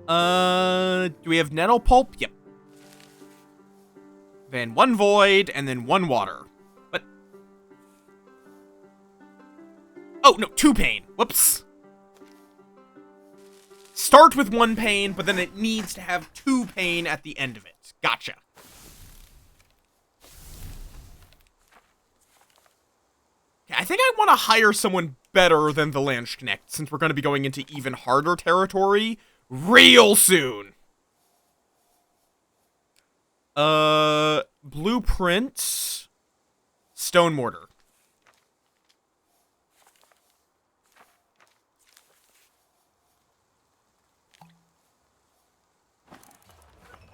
Speaker 1: Do we have nettle pulp? Yep. Then one void, and then one water. But... oh, no, two pain. Whoops. Start with one pain, but then it needs to have two pain at the end of it. Gotcha. I think I want to hire someone better than the Landsknecht, since we're going to be going into even harder territory real soon. Blueprint, stone mortar.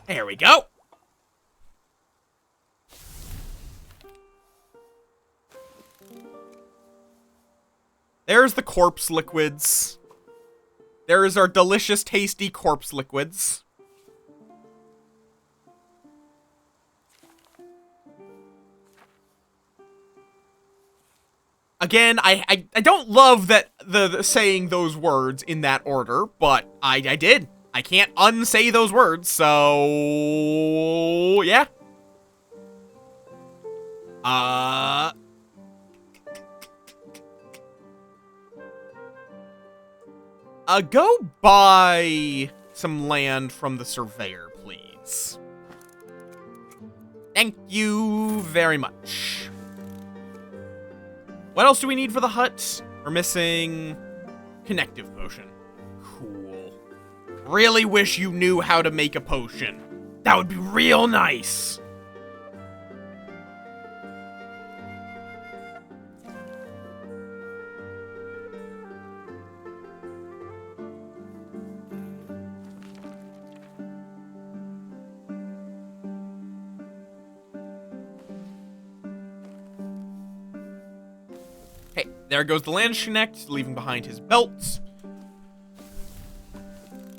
Speaker 1: There we go. There's the corpse liquids. There is our delicious, tasty corpse liquids. Again, I don't love that the saying those words in that order, but I did. I can't unsay those words, so yeah. Go buy some land from the surveyor, please. Thank you very much. What else do we need for the hut? We're missing connective potion. Cool. Really wish you knew how to make a potion. That would be real nice. Hey, there goes the Landsknecht, leaving behind his belts.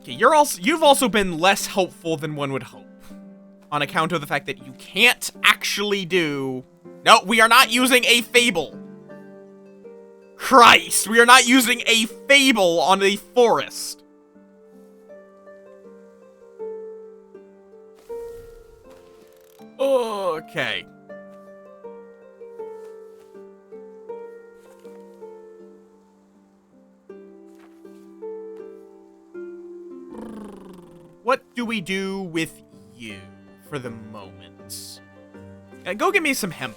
Speaker 1: Okay, you've also been less helpful than one would hope. On account of the fact that you can't actually do... No, we are not using a fable. Christ, we are not using a fable on a forest. Okay. What do we do with you for the moment? Go get me some hemp.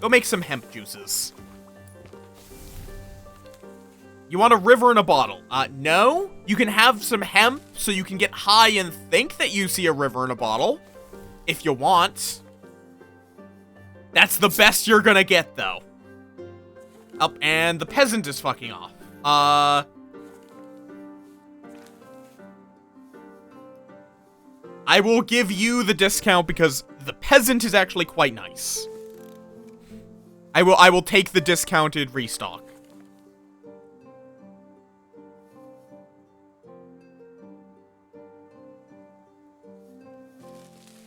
Speaker 1: Go make some hemp juices. You want a river in a bottle? No. You can have some hemp so you can get high and think that you see a river in a bottle. If you want. That's the best you're gonna get, though. Up, and the peasant is fucking off. I will give you the discount because the peasant is actually quite nice. I will take the discounted restock.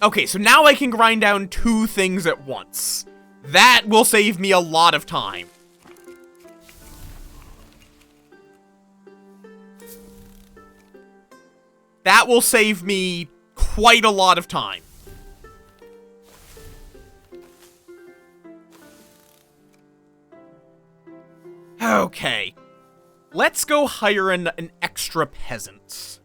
Speaker 1: Okay, so now I can grind down 2 things at once. That will save me a lot of time. That will save me quite a lot of time. Okay. Let's go hire an extra peasant.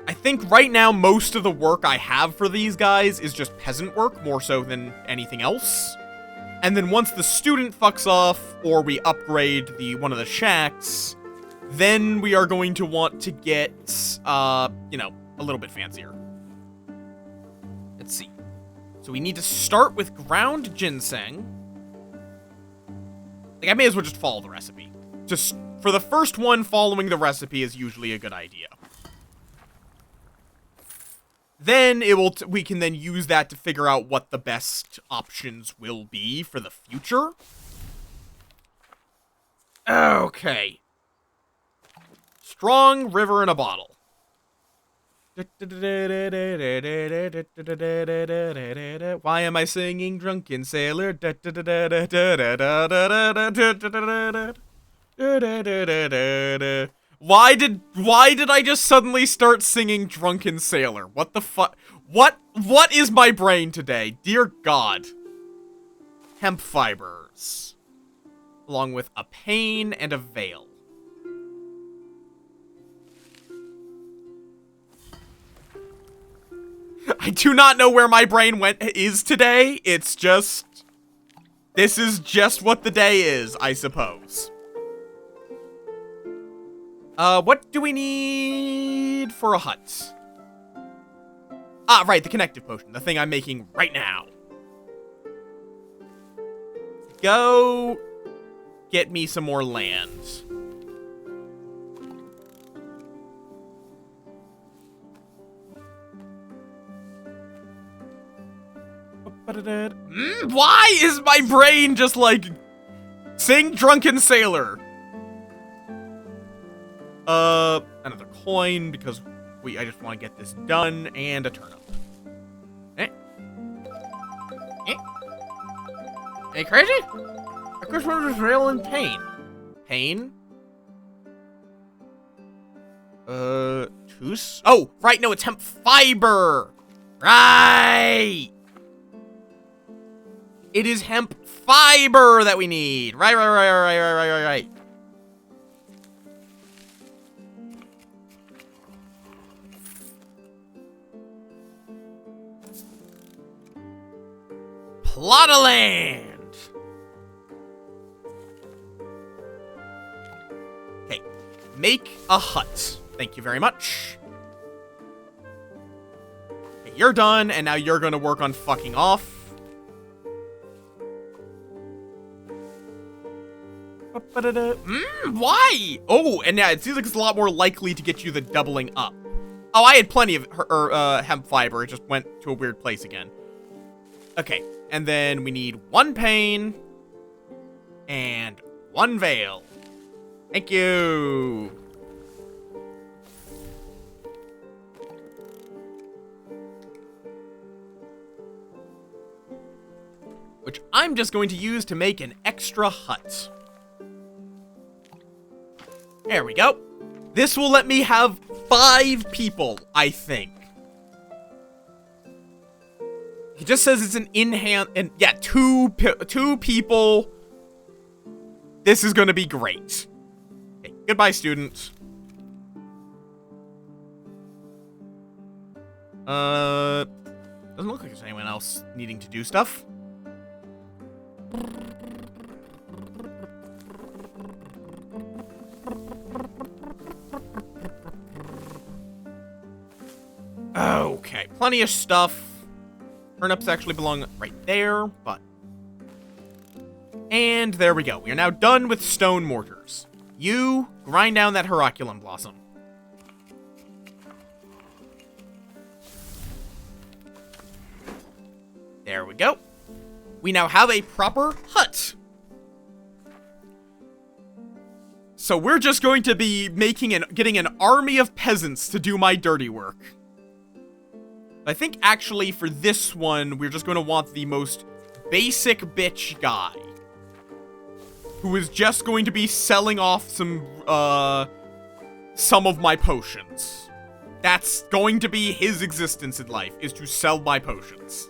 Speaker 1: I think right now most of the work I have for these guys is just peasant work, more so than anything else. And then once the student fucks off, or we upgrade one of the shacks, then we are going to want to get, you know, a little bit fancier. Let's see. So we need to start with ground ginseng. Like, I may as well just follow the recipe. Just, for the first one, following the recipe is usually a good idea. Then we can then use that to figure out what the best options will be for the future. Okay. Strong river in a bottle. Why am I singing Drunken Sailor? Why did I just suddenly start singing Drunken Sailor? What the fuck? What is my brain today? Dear God. Hemp fibers. Along with a pane and a veil. I do not know where my brain is today. It's just... This is just what the day is, I suppose. What do we need for a hut? Ah, right, the connective potion. The thing I'm making right now. Go get me some more land. Why is my brain just like... Sing Drunken Sailor? Another coin, because I just want to get this done, and a turnip. Eh? Are you crazy? Of course one was real in pain. Pain? Toos? Oh, right, no, it's hemp fiber! Right! It is hemp fiber that we need! Right. Plot of land! Okay, make a hut. Thank you very much. Okay, you're done, and now you're gonna work on fucking off. Why? Oh, and yeah, it seems like it's a lot more likely to get you the doubling up. Oh, I had plenty of hemp fiber. It just went to a weird place again. Okay, and then we need 1 pain and 1 veil. Thank you. Which I'm just going to use to make an extra hut. There we go. This will let me have 5 people, I think. It just says it's an in-hand, and yeah, two people. This is gonna be great. Okay, goodbye, students. Doesn't look like there's anyone else needing to do stuff. Okay, plenty of stuff. Turnips actually belong right there, but... And there we go. We are now done with stone mortars. You grind down that Heraculum Blossom. There we go. We now have a proper hut. So we're just going to be getting an army of peasants to do my dirty work. I think actually for this one, we're just going to want the most basic bitch guy. Who is just going to be selling off some of my potions. That's going to be his existence in life, is to sell my potions.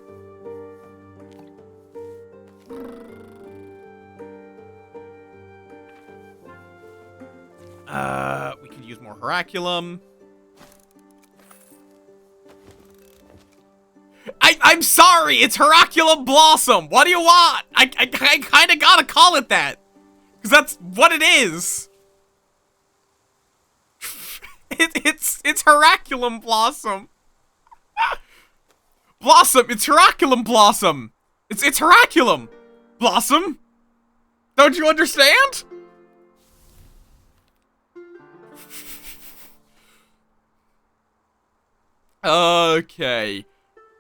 Speaker 1: We could use more Heraculum. I'm sorry, it's Heraculum Blossom. What do you want? I kind of gotta call it that. Because that's what it is. It's Heraculum Blossom. Blossom, it's Heraculum Blossom. It's Heraculum Blossom. Don't you understand? Okay.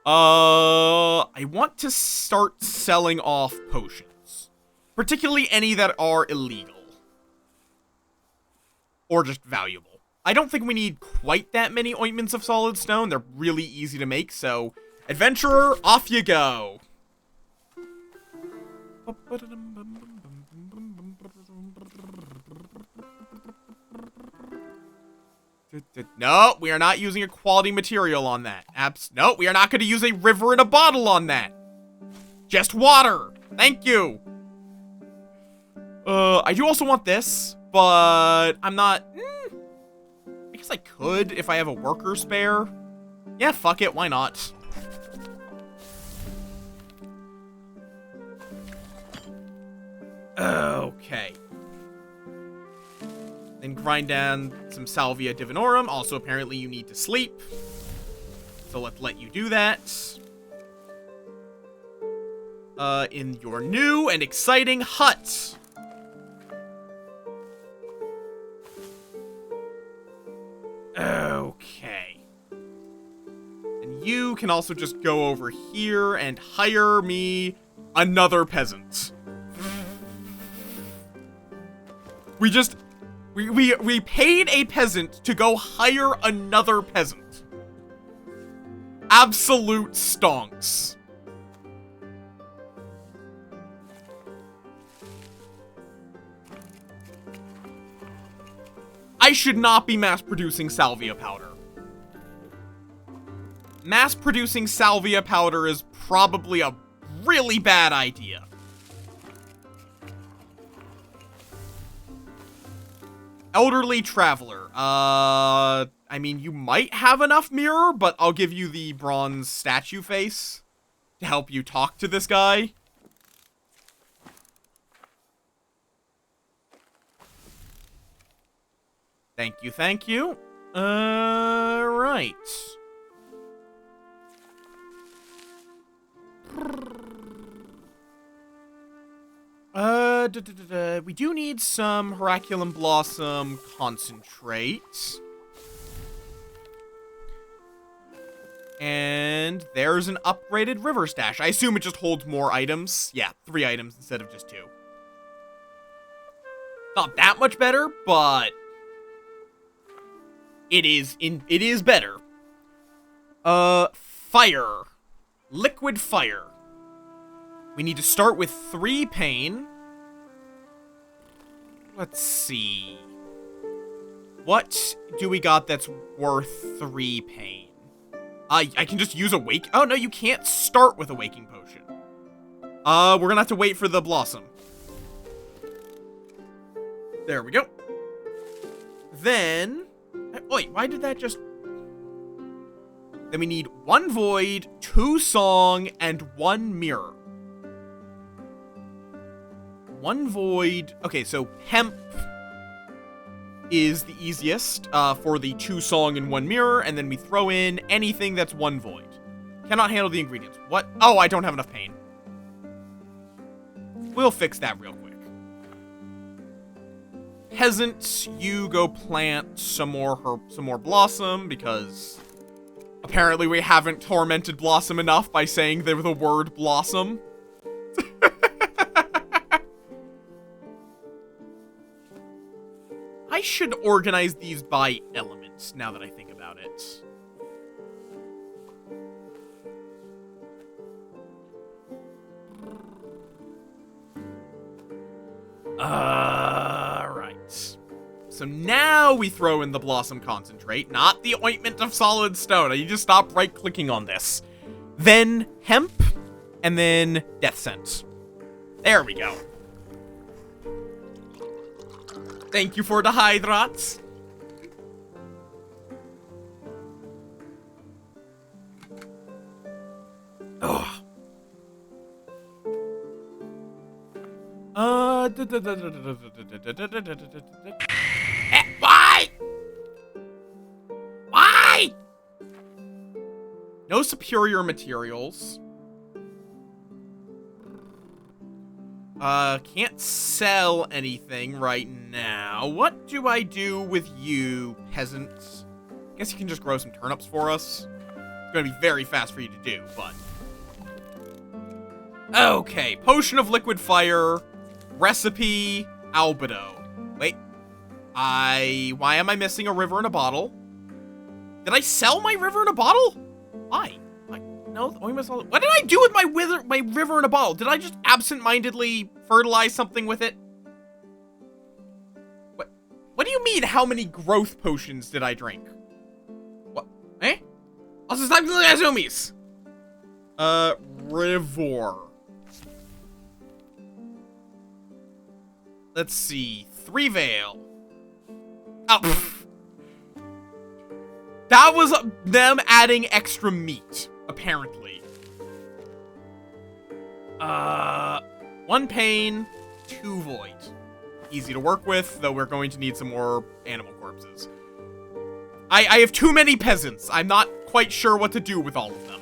Speaker 1: I want to start selling off potions. Particularly any that are illegal. Or just valuable. I don't think we need quite that many ointments of solid stone. They're really easy to make, so... Adventurer, off you go! No, we are not using a quality material on that. No, we are not going to use a river in a bottle on that. Just water. Thank you. I do also want this, but I'm not... I guess I could if I have a worker spare. Yeah, fuck it. Why not? Okay. Then grind down some Salvia Divinorum. Also, apparently you need to sleep. So let's let you do that. In your new and exciting hut. Okay. And you can also just go over here and hire me another peasant. We paid a peasant to go hire another peasant. Absolute stonks. I should not be mass-producing salvia powder. Mass-producing salvia powder is probably a really bad idea. Elderly Traveler. I mean, you might have enough mirror, but I'll give you the bronze statue face to help you talk to this guy. Thank you, thank you. Right. We do need some Heraculum Blossom concentrate. And And there's an upgraded river stash. I assume it just holds more items. Yeah, 3 items instead of just 2. Not that much better, but it is better. Fire. Liquid fire. We need to start with 3 pain. Let's see. What do we got that's worth 3 pain? I can just use a wake. Oh, no, you can't start with a waking potion. We're gonna have to wait for the blossom. There we go. Then, wait, why did that just... Then we need 1 void, 2 song, and 1 mirror. 1 void. Okay, so hemp is the easiest for the 2 song and 1 mirror, and then we throw in anything that's 1 void. Cannot handle the ingredients. What? Oh, I don't have enough pain. We'll fix that real quick. Peasant, you go plant some more blossom, because apparently we haven't tormented Blossom enough by saying the word blossom. I should organize these by elements, now that I think about it. Right. So now we throw in the Blossom Concentrate, not the Ointment of Solid Stone. You just stop right-clicking on this. Then Hemp, and then Death Scent. There we go. Thank you for the hydrates. Ugh. Why? Why? No superior materials. Can't sell anything right now. What do I do with you, peasants? Guess you can just grow some turnips for us. It's gonna be very fast for you to do, but... Okay, Potion of Liquid Fire, Recipe, Albedo. Wait, why am I missing a river in a bottle? Did I sell my river in a bottle? Why? No, what did I do with my river in a bottle? Did I just absent-mindedly fertilize something with it? What do you mean, how many growth potions did I drink? What? Eh? Also, stop doing Azumis! River. Let's see. 3 Veil. Oh, pfft. That was them adding extra meat. Apparently. 1 pain, 2 void. Easy to work with, though we're going to need some more animal corpses. I have too many peasants. I'm not quite sure what to do with all of them.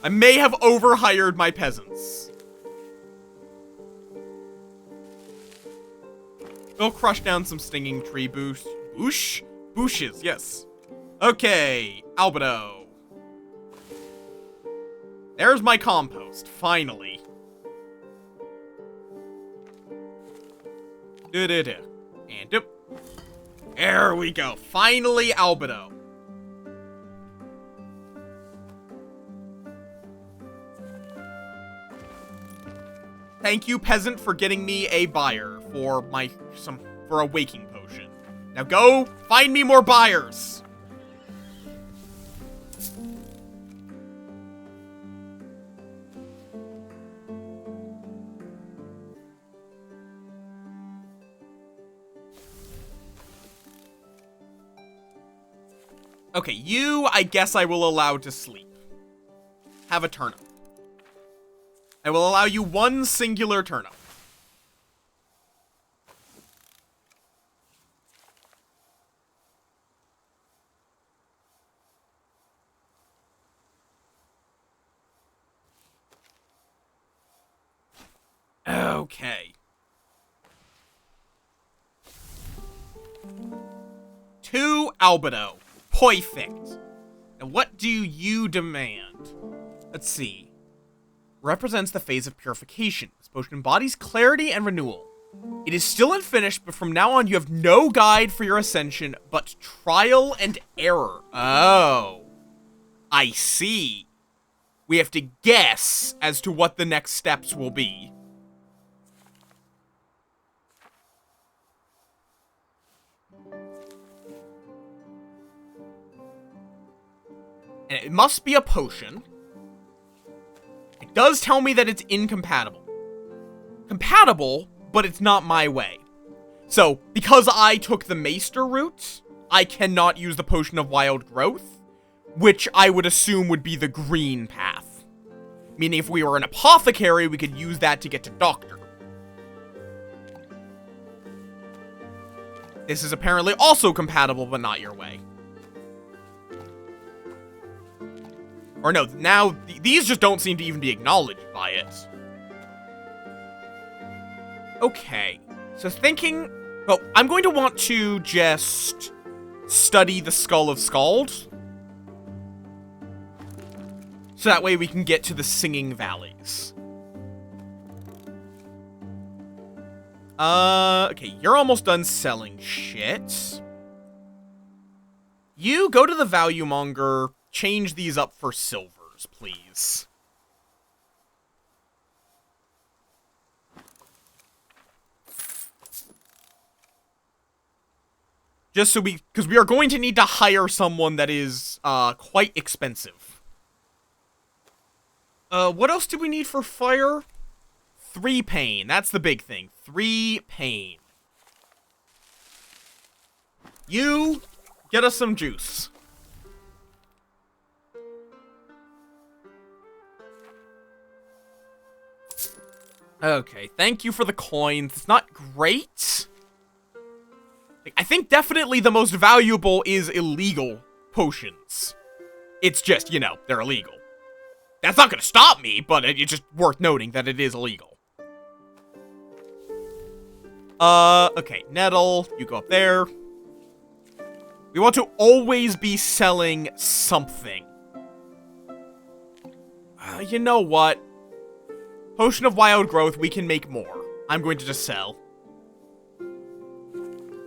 Speaker 1: I may have overhired my peasants. We'll crush down some stinging tree bushes, yes. Okay, Albedo. There's my compost, finally. And there we go. Finally, Albedo. Thank you, peasant, for getting me a buyer for a waking potion. Now go find me more buyers. Okay, you, I guess I will allow to sleep. Have a turnip. I will allow you 1 singular turnip. Okay. 2 Albedo. Perfect. Now, what do you demand? Let's see. Represents the phase of purification. This potion embodies clarity and renewal. It is still unfinished, but from now on you have no guide for your ascension, but trial and error. Oh. I see. We have to guess as to what the next steps will be. And it must be a potion. It does tell me that it's incompatible. Compatible, but it's not my way. So, because I took the Maester route, I cannot use the Potion of Wild Growth, which I would assume would be the green path. Meaning if we were an apothecary, we could use that to get to Doctor. This is apparently also compatible, but not your way. Or no, now, these just don't seem to even be acknowledged by it. Okay, so thinking... Well, I'm going to want to just study the Skull of Scald. So that way we can get to the Singing Valleys. Okay, you're almost done selling shit. You go to the Value Monger, change these up for silvers, please. Just so because we are going to need to hire someone that is, quite expensive. What else do we need for fire? 3 pain, that's the big thing. 3 pain. You, get us some juice. Okay, thank you for the coins. It's not great. I think definitely the most valuable is illegal potions. It's just, you know, they're illegal. That's not gonna stop me, but it's just worth noting that it is illegal. Okay, Nettle, you go up there. We want to always be selling something. You know what? Potion of Wild Growth, we can make more. I'm going to just sell.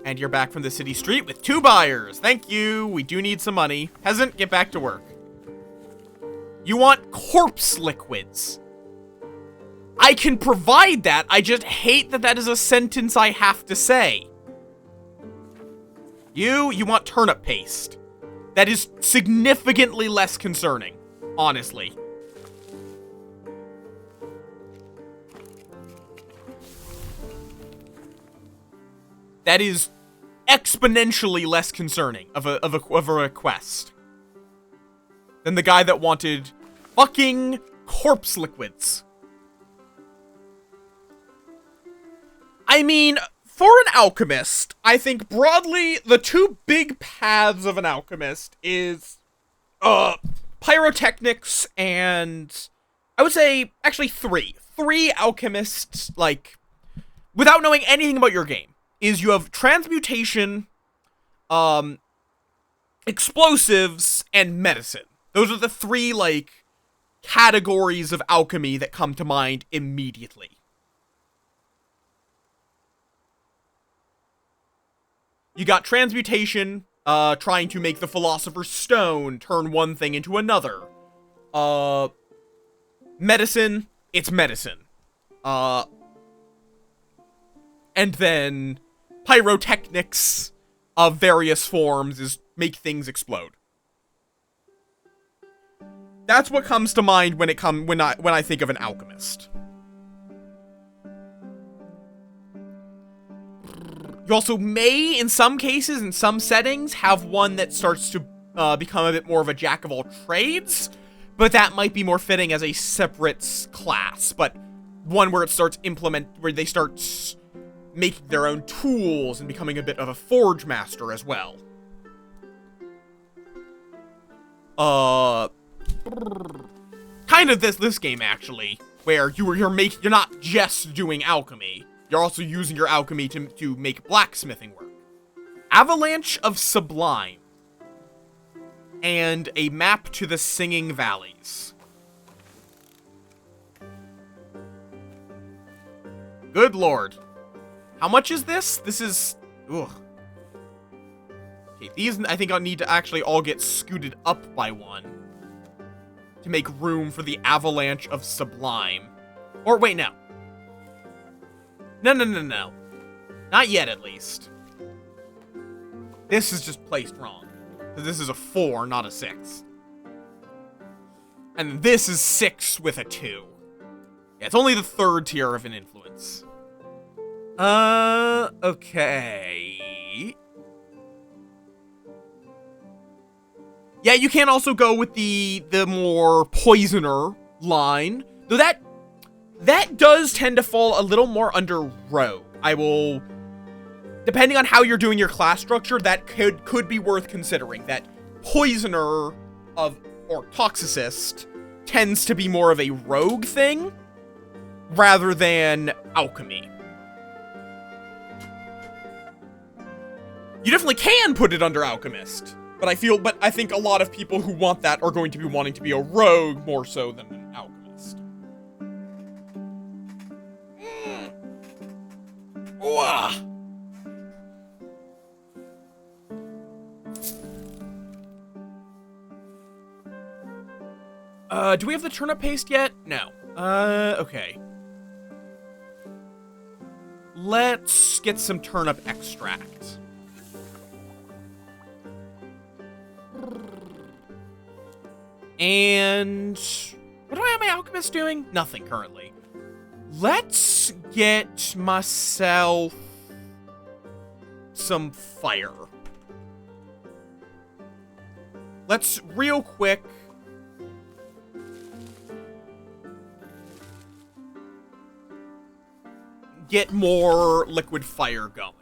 Speaker 1: And you're back from the city street with 2 buyers. Thank you. We do need some money. Peasant, get back to work. You want corpse liquids. I can provide that. I just hate that that is a sentence I have to say. You want turnip paste. That is significantly less concerning, honestly. That is exponentially less concerning of a request than the guy that wanted fucking corpse liquids. I mean, for an alchemist, I think broadly the 2 big paths of an alchemist is pyrotechnics and I would say actually 3. 3 alchemists, like, without knowing anything about your game. Is you have transmutation, explosives, and medicine. Those are the 3, like, categories of alchemy that come to mind immediately. You got transmutation, trying to make the Philosopher's Stone turn one thing into another. Medicine, it's medicine. And then pyrotechnics of various forms is make things explode. That's what comes to mind when I think of an alchemist. You also may, in some cases, in some settings, have one that starts to become a bit more of a jack of all trades, but that might be more fitting as a separate class. But one where it starts where they start making their own tools and becoming a bit of a forge master as well. Kind of this game actually, where you're not just doing alchemy, you're also using your alchemy to make blacksmithing work. Avalanche of Sublime. and a map to the Singing Valleys. Good lord. How much is this? This is... Ugh. Okay, these I think I'll need to actually all get scooted up by one to make room for the avalanche of Sublime. Or wait, no. No. Not yet, at least. This is just placed wrong. This is a 4, not a 6. And this is 6 with a 2. Yeah, it's only the 3rd tier of an influence. Okay. Yeah, you can also go with the more poisoner line. Though that does tend to fall a little more under rogue. I will... Depending on how you're doing your class structure, that could be worth considering. That poisoner or toxicist tends to be more of a rogue thing rather than alchemy. You definitely can put it under alchemist, but I think a lot of people who want that are going to be wanting to be a rogue more so than an alchemist. Ooh. Do we have the turnip paste yet? No. Okay. Let's get some turnip extract. And... what do I have my alchemist doing? Nothing currently. Let's get myself some fire. Let's real quick... get more liquid fire going.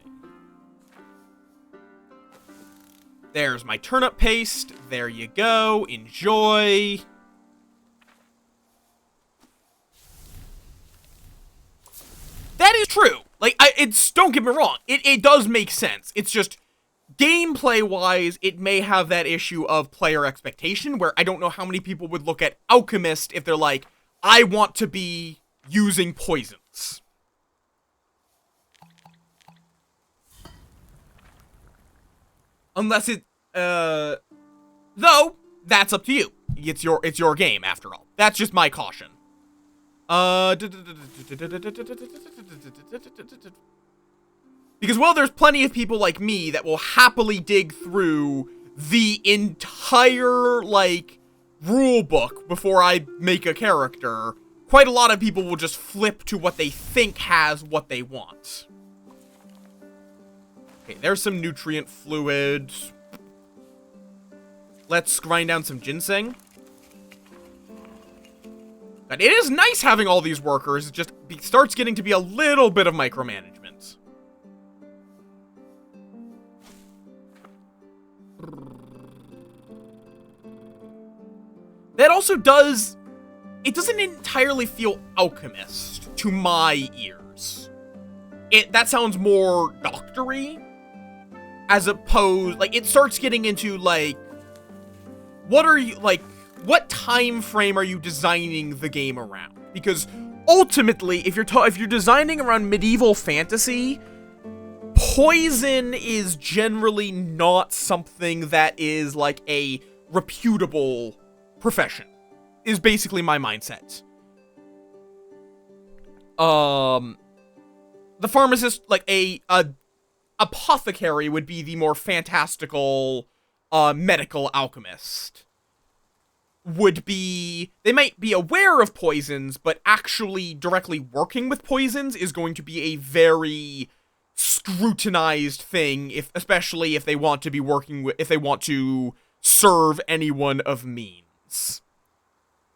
Speaker 1: There's my turnip paste. There you go. Enjoy. That is true. Like, don't get me wrong. It does make sense. It's just, gameplay-wise, it may have that issue of player expectation, where I don't know how many people would look at Alchemist if they're like, I want to be using poisons. Unless it, though, that's up to you. It's your game, after all. That's just my caution. Because, well, there's plenty of people like me that will happily dig through the entire, like, rule book before I make a character. Quite a lot of people will just flip to what they think has what they want. Okay, there's some nutrient fluid. Let's grind down some ginseng. But it is nice having all these workers. It just starts getting to be a little bit of micromanagement. That also does... it doesn't entirely feel alchemist to my ears. That sounds more doctory. As opposed, like, it starts getting into, like, what time frame are you designing the game around? Because ultimately, if you're designing around medieval fantasy, poison is generally not something that is like a reputable profession. Is basically my mindset. The pharmacist, like a apothecary would be the more fantastical medical alchemist. They might be aware of poisons, but actually directly working with poisons is going to be a very scrutinized thing, especially if they want to be if they want to serve anyone of means.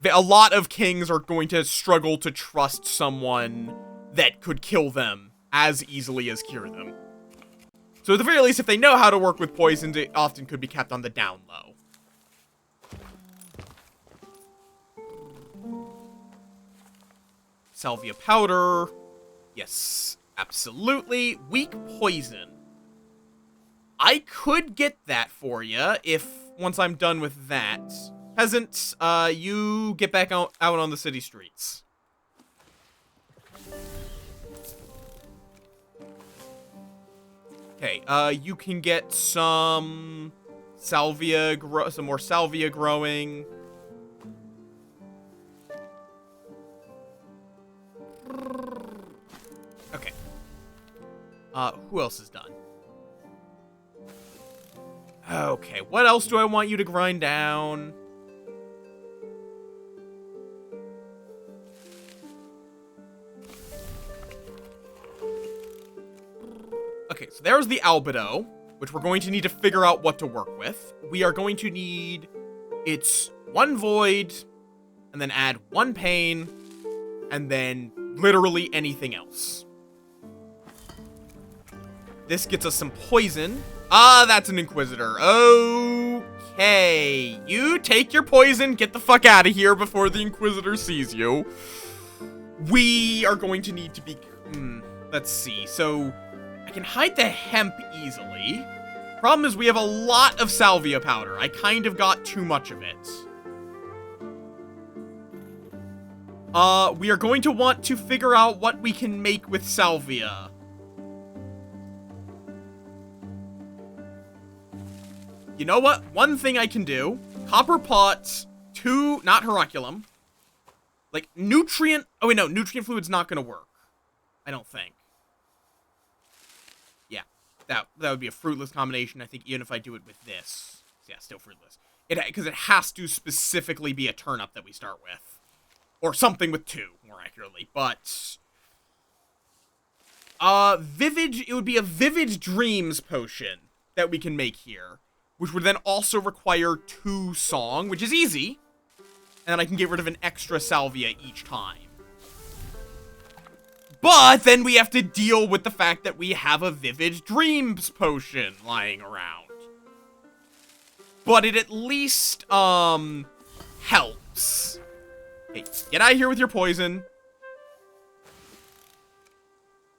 Speaker 1: A lot of kings are going to struggle to trust someone that could kill them as easily as cure them. So at the very least, if they know how to work with poisons, it often could be kept on the down low. Salvia powder. Yes, absolutely. Weak poison. I could get that for you if once I'm done with that. Peasants, you get back out on the city streets. Okay, you can get some salvia, some more salvia growing. Okay. Who else is done? Okay, what else do I want you to grind down? Okay, so there's the albedo, which we're going to need to figure out what to work with. We are going to need its 1 void, and then add 1 pain, and then literally anything else. This gets us some poison. Ah, that's an Inquisitor. Okay. You take your poison, get the fuck out of here before the Inquisitor sees you. We are going to need to be... let's see. So, I can hide the hemp easily. Problem is, we have a lot of salvia powder. I kind of got too much of it. We are going to want to figure out what we can make with salvia. You know what? One thing I can do. Copper pots, 2, not Heraculum. Like, nutrient... Oh, wait, no. Nutrient fluid's not gonna work. I don't think. Yeah. That would be a fruitless combination, I think, even if I do it with this. Yeah, still fruitless. Because it has to specifically be a turnip that we start with. Or something with 2, more accurately. But... It would be a Vivid Dreams potion that we can make here. Which would then also require 2 song, which is easy. And then I can get rid of an extra salvia each time. But then we have to deal with the fact that we have a Vivid Dreams potion lying around. But it at least, helps. Hey, get out of here with your poison.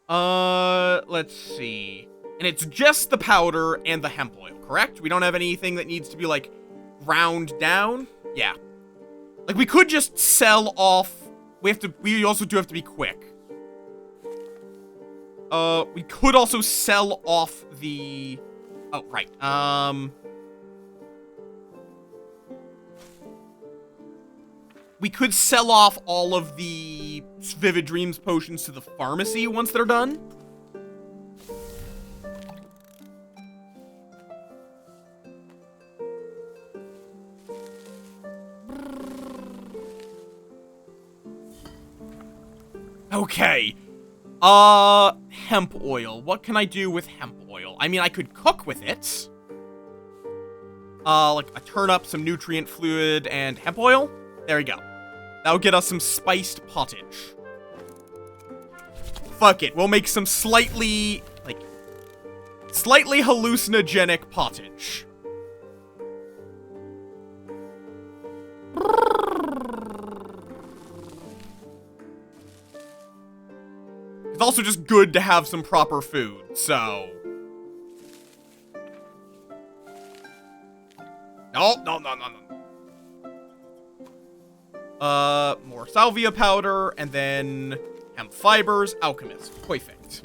Speaker 1: Let's see. And it's just the powder and the hemp oil, correct? We don't have anything that needs to be, like, ground down? Yeah. Like, we could just sell off... We also do have to be quick. We could also sell off the... Oh, right. We could sell off all of the Vivid Dreams potions to the pharmacy once they're done. Okay. Hemp oil. What can I do with hemp oil? I mean, I could cook with it. Like a turnip, some nutrient fluid, and hemp oil. There we go. That'll get us some spiced pottage. Fuck it. We'll make some slightly hallucinogenic pottage. It's also just good to have some proper food, so... No. More salvia powder, and then hemp fibers, alchemist. Perfect.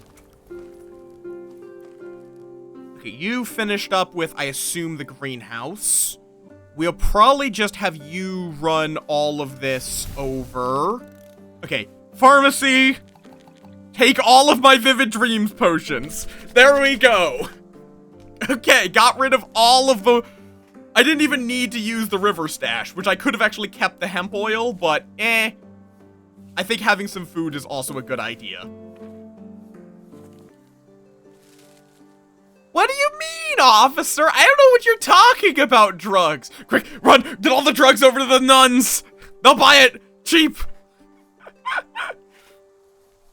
Speaker 1: Okay, you finished up with, I assume, the greenhouse. We'll probably just have you run all of this over. Okay, pharmacy! Take all of my Vivid Dreams potions. There we go. Okay, got rid of all of the... I didn't even need to use the river stash, which I could have actually kept the hemp oil, but I think having some food is also a good idea. What do you mean, officer? I don't know what you're talking about, drugs. Quick, run! Get all the drugs over to the nuns! They'll buy it! Cheap!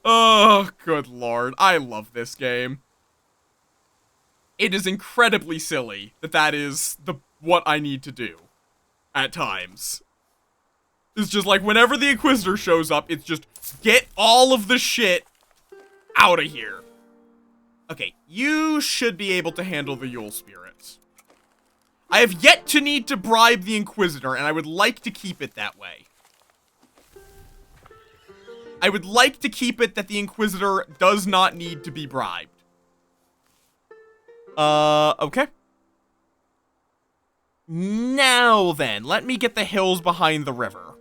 Speaker 1: Oh, good lord. I love this game. It is incredibly silly that is what I need to do. At times. It's just like, whenever the Inquisitor shows up, it's just, get all of the shit out of here. Okay, you should be able to handle the Yule Spirits. I have yet to need to bribe the Inquisitor, and I would like to keep it that way. I would like to keep it that the Inquisitor does not need to be bribed. Okay. Now then, let me get the hills behind the river.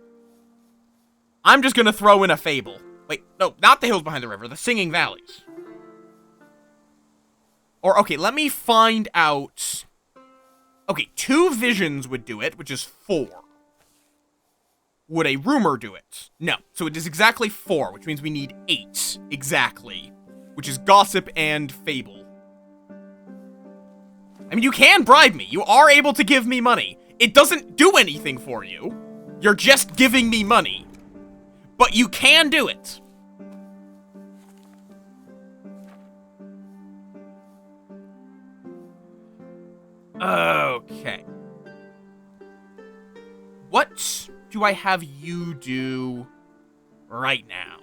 Speaker 1: I'm just gonna throw in a fable. Wait, no, not the hills behind the river, the Singing Valleys. Or, okay, let me find out... Okay, 2 visions would do it, which is 4. Would a rumor do it? No. So it is exactly 4, which means we need 8. Exactly. Which is gossip and fable. I mean, you can bribe me. You are able to give me money. It doesn't do anything for you. You're just giving me money. But you can do it. Okay. What do I have you do right now?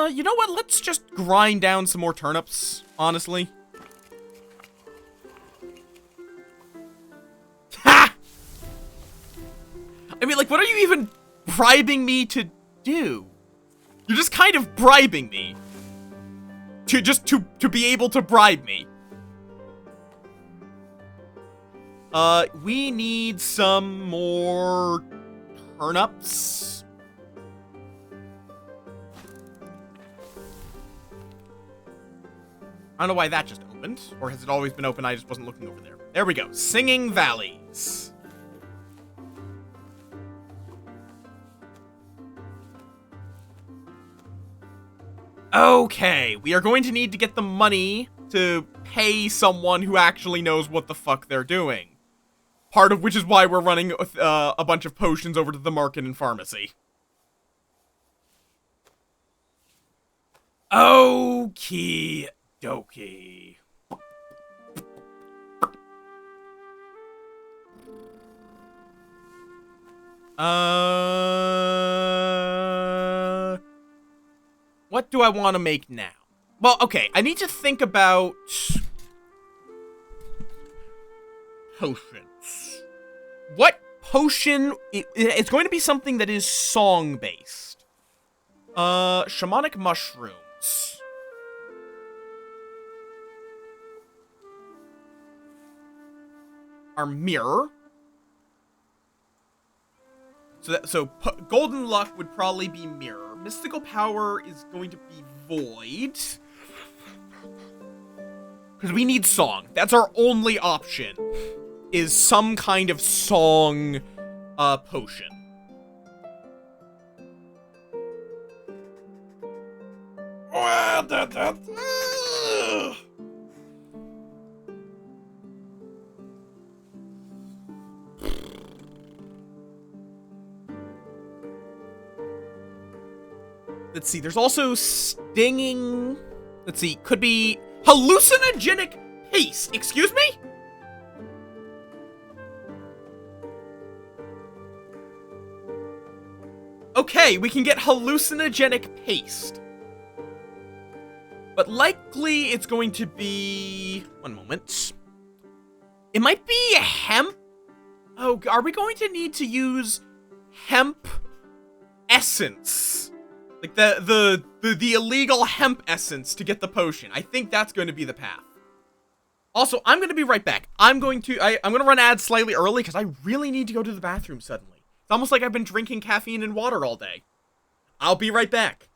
Speaker 1: You know what? Let's just grind down some more turnips, honestly. Ha! I mean, like, what are you even bribing me to do? You're just kind of bribing me. To be able to bribe me. We need some more turnips. I don't know why that just opened. Or has it always been open? I just wasn't looking over there. There we go. Singing Valleys. Okay, we are going to need to get the money to pay someone who actually knows what the fuck they're doing. Part of which is why we're running a bunch of potions over to the market and pharmacy. Okie dokie. What do I want to make now? Well, okay, I need to think about potions. What potion? It's going to be something that is song-based. Shamanic mushrooms. Our mirror. So golden luck would probably be mirror. Mystical power is going to be void. Because we need song. That's our only option. Is some kind of song potion. Let's see, there's also stinging. Let's see, could be hallucinogenic paste. Excuse me? Okay, we can get hallucinogenic paste. But likely it's going to be... One moment. It might be hemp. Oh, are we going to need to use hemp essence? Like the illegal hemp essence to get the potion. I think that's going to be the path. Also, I'm going to be right back. I'm going to run ads slightly early because I really need to go to the bathroom suddenly. It's almost like I've been drinking caffeine and water all day. I'll be right back.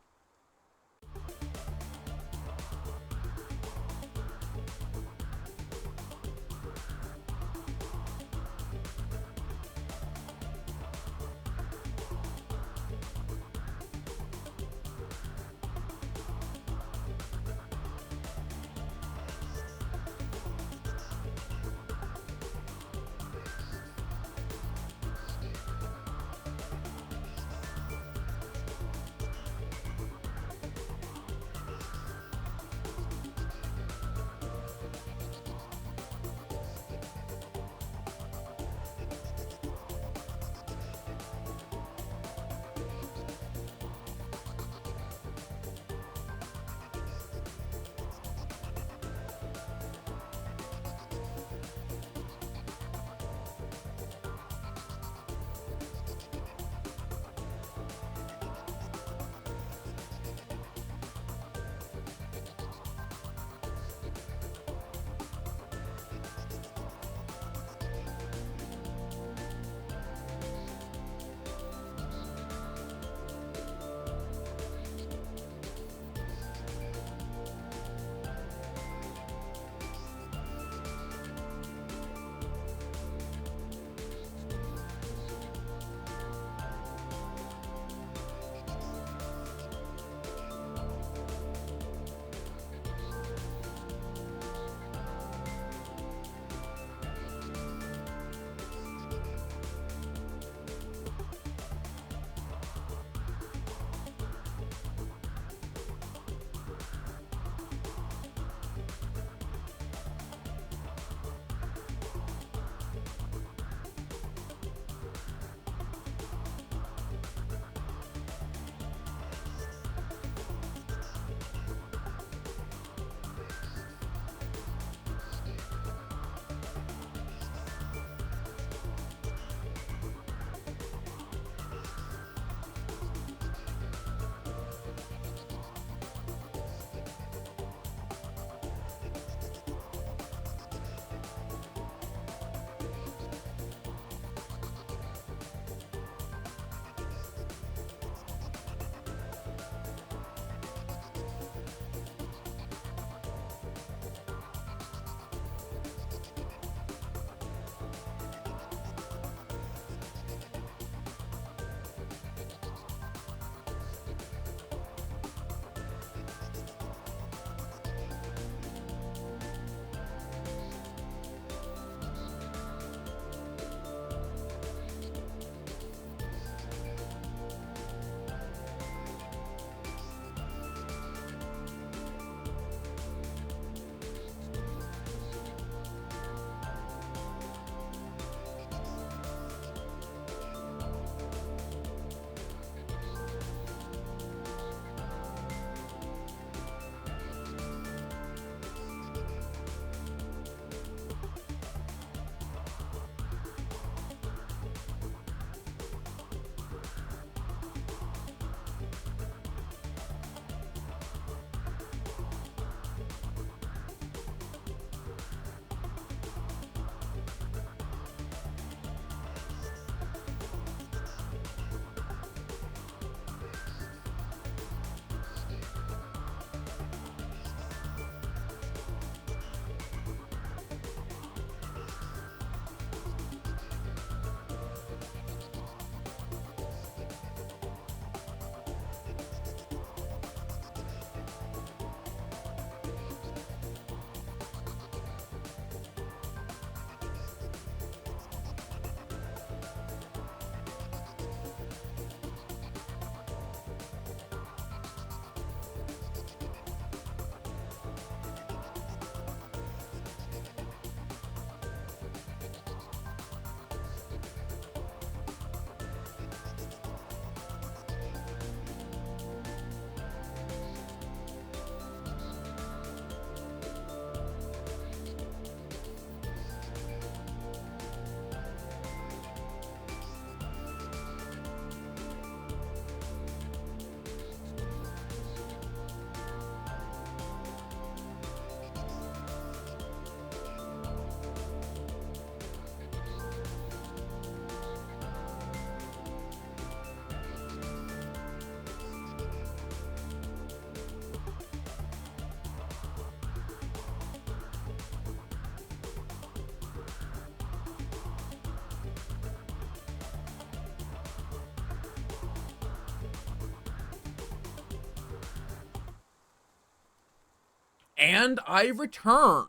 Speaker 1: And I return.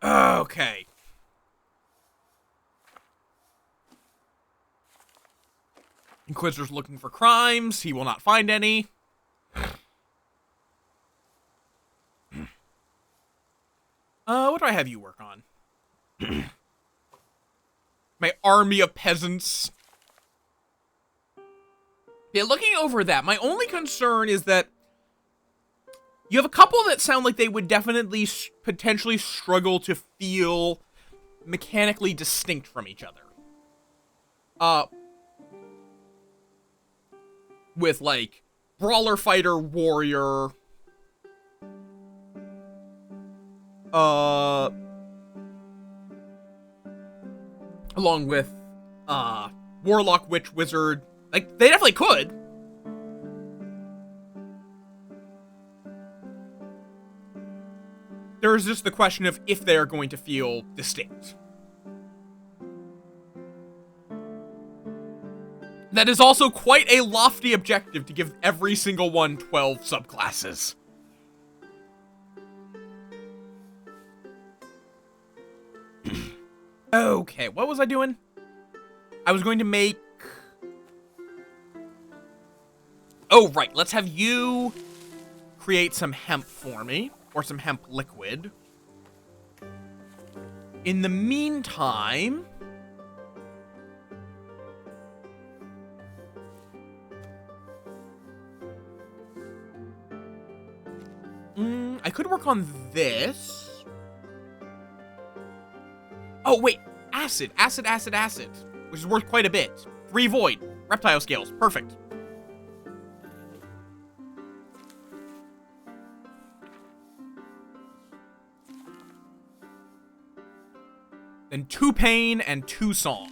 Speaker 1: Okay. Inquisitor's looking for crimes. He will not find any. What do I have you work on? My army of peasants. Yeah, looking over that, my only concern is that you have a couple that sound like they would definitely potentially struggle to feel mechanically distinct from each other. With, like, brawler, fighter, warrior. Along with, warlock, witch, wizard. Like, they definitely could. There's just the question of if they are going to feel distinct. That is also quite a lofty objective to give every single one 12 subclasses. Okay, what was I doing? I was going to make... Oh, right, let's have you create some hemp for me. Or some hemp liquid. In the meantime... I could work on this. Oh, wait. Acid. Which is worth quite a bit. 3 void. Reptile scales. Perfect. Then 2 pain and 2 song.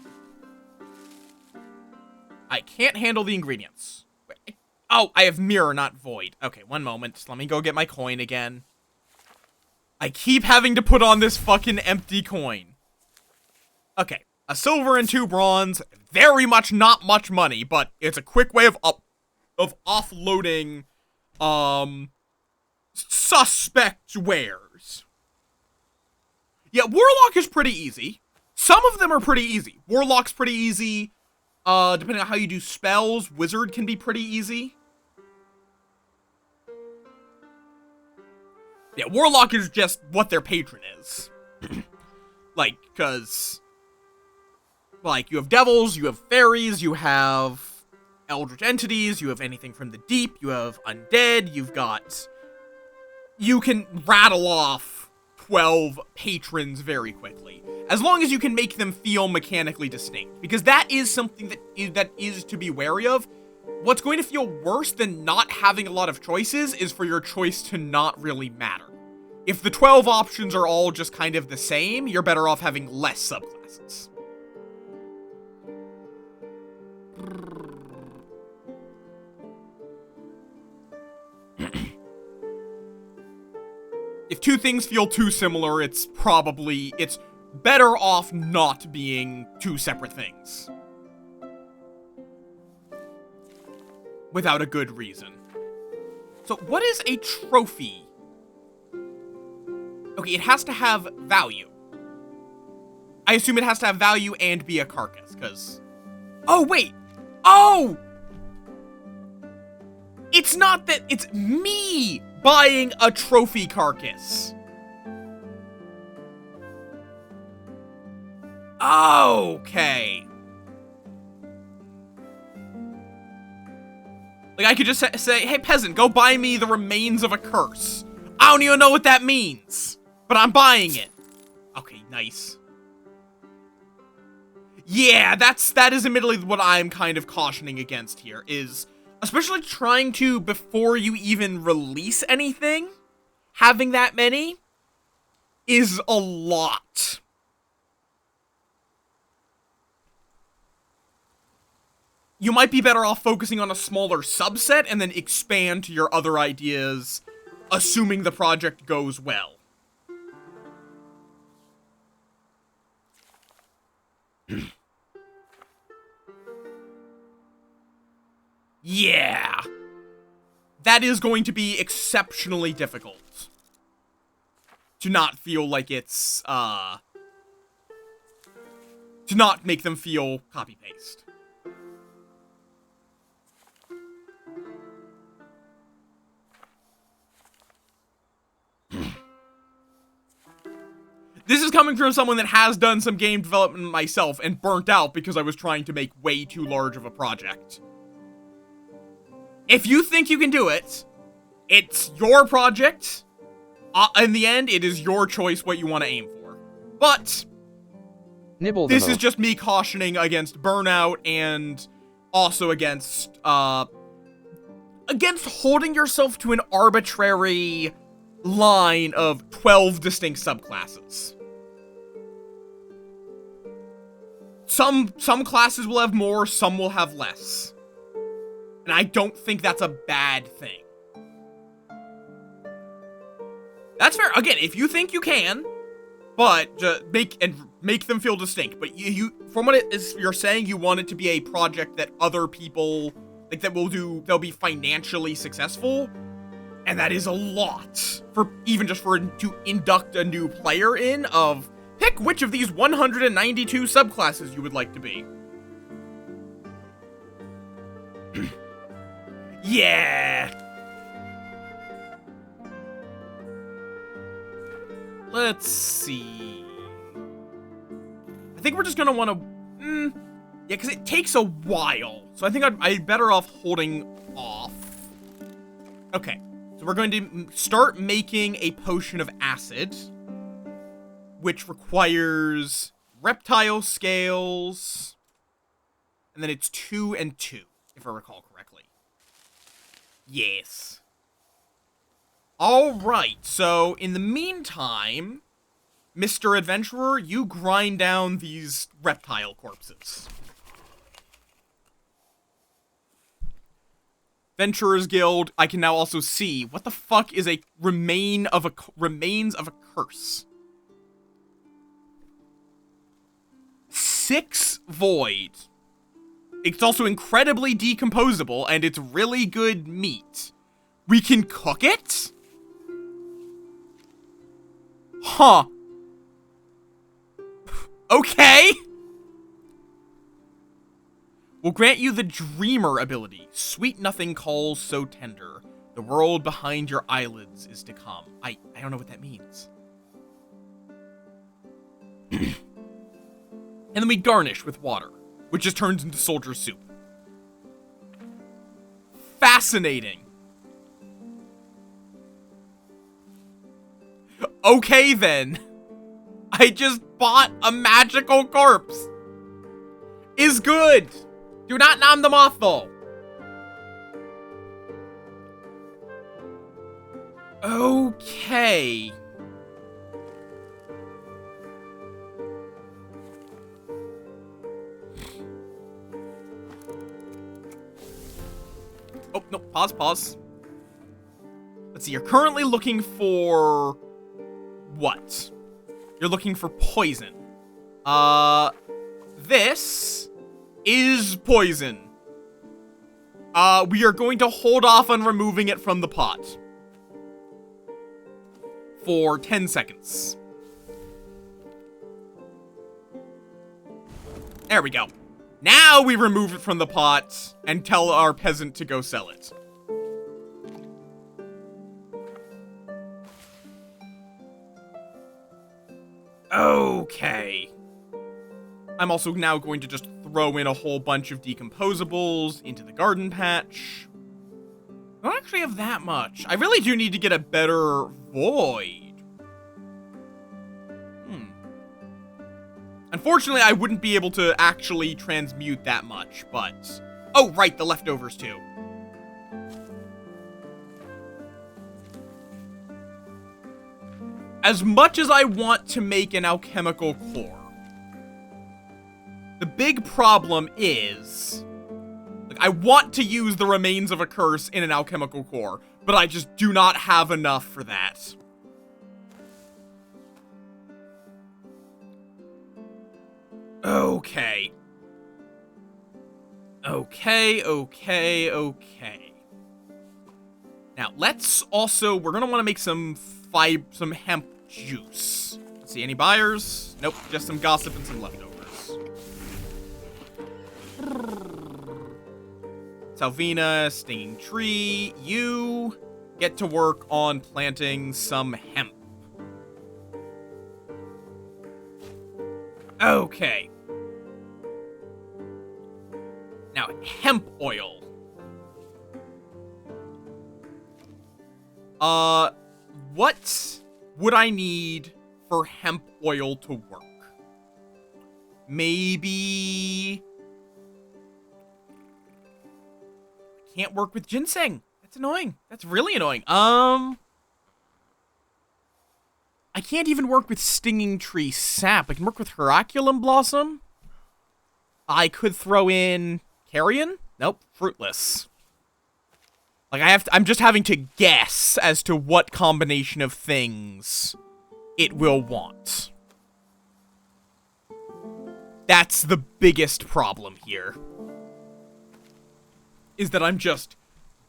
Speaker 1: I can't handle the ingredients. Wait, oh, I have mirror, not void. Okay, one moment. Just let me go get my coin again. I keep having to put on this fucking empty coin. Okay, a silver and 2 bronze. Very much not much money, but it's a quick way of offloading, suspect wares. Yeah, Warlock is pretty easy. Some of them are pretty easy. Warlock's pretty easy. Depending on how you do spells, Wizard can be pretty easy. Yeah, Warlock is just what their patron is. Like, because... Like, you have devils, you have fairies, you have eldritch entities, you have anything from the deep, you have undead, you've got... You can rattle off 12 patrons very quickly. As long as you can make them feel mechanically distinct. Because that is something that is to be wary of. What's going to feel worse than not having a lot of choices is for your choice to not really matter. If the 12 options are all just kind of the same, you're better off having less subclasses. If 2 things feel too similar, it's better off not being 2 separate things. Without a good reason. So, what is a trophy? Okay, it has to have value. I assume it has to have value and be a carcass, because... Oh, wait! Oh! It's not that, it's me buying a trophy carcass. Okay. Like, I could just say, hey, peasant, go buy me the remains of a curse. I don't even know what that means, but I'm buying it. Okay, nice. Yeah, that is admittedly what I'm kind of cautioning against here, is especially trying to, before you even release anything, having that many is a lot. You might be better off focusing on a smaller subset and then expand to your other ideas, assuming the project goes well. Yeah. that is going to be exceptionally difficult to not feel like it's, to not make them feel copy-paste. This is coming from someone that has done some game development myself and burnt out because I was trying to make way too large of a project. If you think you can do it, it's your project. In the end, it is your choice what you want to aim for. But this is just me cautioning against burnout and also against holding yourself to an arbitrary line of 12 distinct subclasses. Some classes will have more, some will have less. And I don't think that's a bad thing. That's fair. Again, if you think you can, but just make them feel distinct. But you from what it is you're saying, you want it to be a project that other people like they'll be financially successful. And that is a lot for to induct a new player in of pick which of these 192 subclasses you would like to be. Yeah. Let's see. I think we're just gonna want to, yeah, because it takes a while. So I think I'd better off holding off. Okay. So we're going to start making a potion of acid, which requires reptile scales, and then it's 2 and 2, if I recall correctly. Yes. Alright, so in the meantime, Mr. Adventurer, you grind down these reptile corpses. Adventurers Guild, I can now also see, what the fuck is a remains of a curse? 6 void. It's also incredibly decomposable, and it's really good meat. We can cook it? Huh. Okay. Will grant you the Dreamer ability. Sweet nothing calls so tender. The world behind your eyelids is to come. I don't know what that means. And then we garnish with water, which just turns into soldier soup. Fascinating. Okay then. I just bought a magical corpse. Is good. Do not nom them off, though. Okay. Oh, no, pause. Let's see, you're currently looking for... what? You're looking for poison. This is poison. We are going to hold off on removing it from the pot. For 10 seconds. There we go. Now we remove it from the pot and tell our peasant to go sell it. Okay. I'm also now going to just throw in a whole bunch of decomposables into the garden patch. I don't actually have that much. I really do need to get a better void. Unfortunately, I wouldn't be able to actually transmute that much, but... oh, right, the leftovers too. As much as I want to make an alchemical core, the big problem is, like, I want to use the remains of a curse in an alchemical core, but I just do not have enough for that. Okay. Okay. we're gonna want to make some hemp juice. Let's see, any buyers? Nope, just some gossip and some leftovers. Salvina, stinging tree, you get to work on planting some hemp. Okay. Now, hemp oil. What would I need for hemp oil to work? Maybe... Can't work with ginseng. That's annoying. That's really annoying. I can't even work with stinging tree sap. I can work with Herculum blossom. I could throw in carrion. Nope, fruitless. Like I'm just having to guess as to what combination of things it will want. That's the biggest problem here. Is that I'm just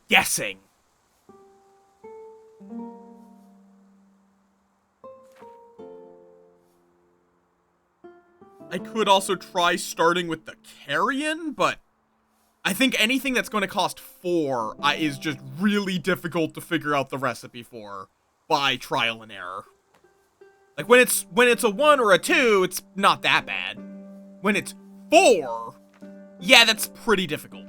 Speaker 1: guessing. I could also try starting with the carrion, but I think anything that's going to cost 4 is just really difficult to figure out the recipe for by trial and error. Like when it's a 1 or a 2, it's not that bad. When it's 4, yeah, that's pretty difficult.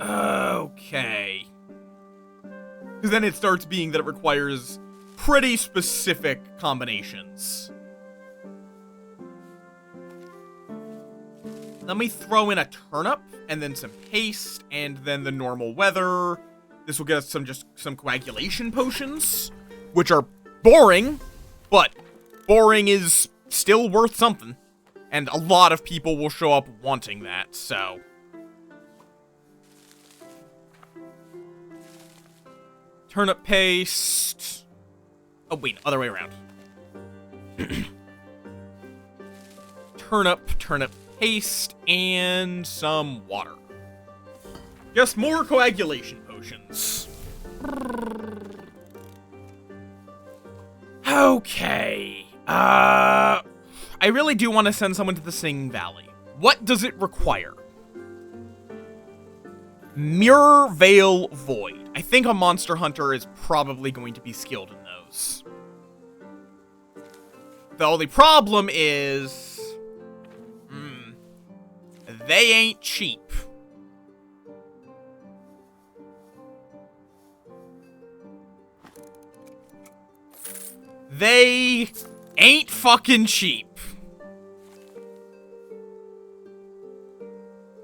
Speaker 1: Okay. Because then it starts being that it requires pretty specific combinations. Let me throw in a turnip, and then some paste, and then the normal weather. This will get us some coagulation potions, which are boring, but boring is still worth something. And a lot of people will show up wanting that, so... Turnip paste... Oh, wait, other way around. Turnip paste, and some water. Just more coagulation potions. Okay. I really do want to send someone to the Singing Valley. What does it require? Mirror Veil Void. I think a monster hunter is probably going to be skilled in those. The only problem is... they ain't cheap. They ain't fucking cheap.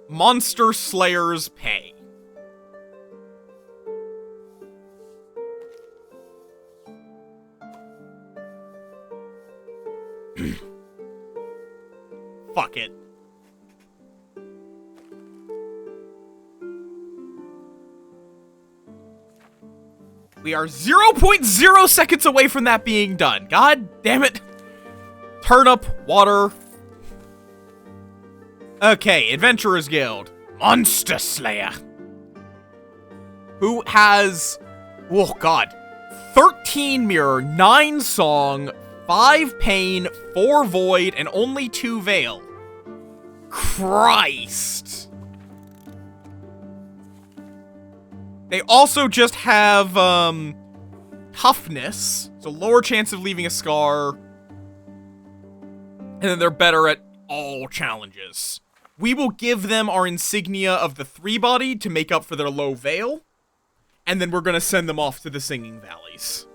Speaker 1: Monster Slayers pay. Fuck it. We are 0.0 seconds away from that being done. God damn it. Turnip, water. Okay, Adventurers Guild. Monster Slayer. Who has... Oh, God. 13 mirror, 9 song, 5 pain, 4 void, and only 2 veil. Christ. They also just have, toughness, so lower chance of leaving a scar. And then they're better at all challenges. We will give them our insignia of the 3-body to make up for their low veil. And then we're gonna send them off to the Singing Valleys.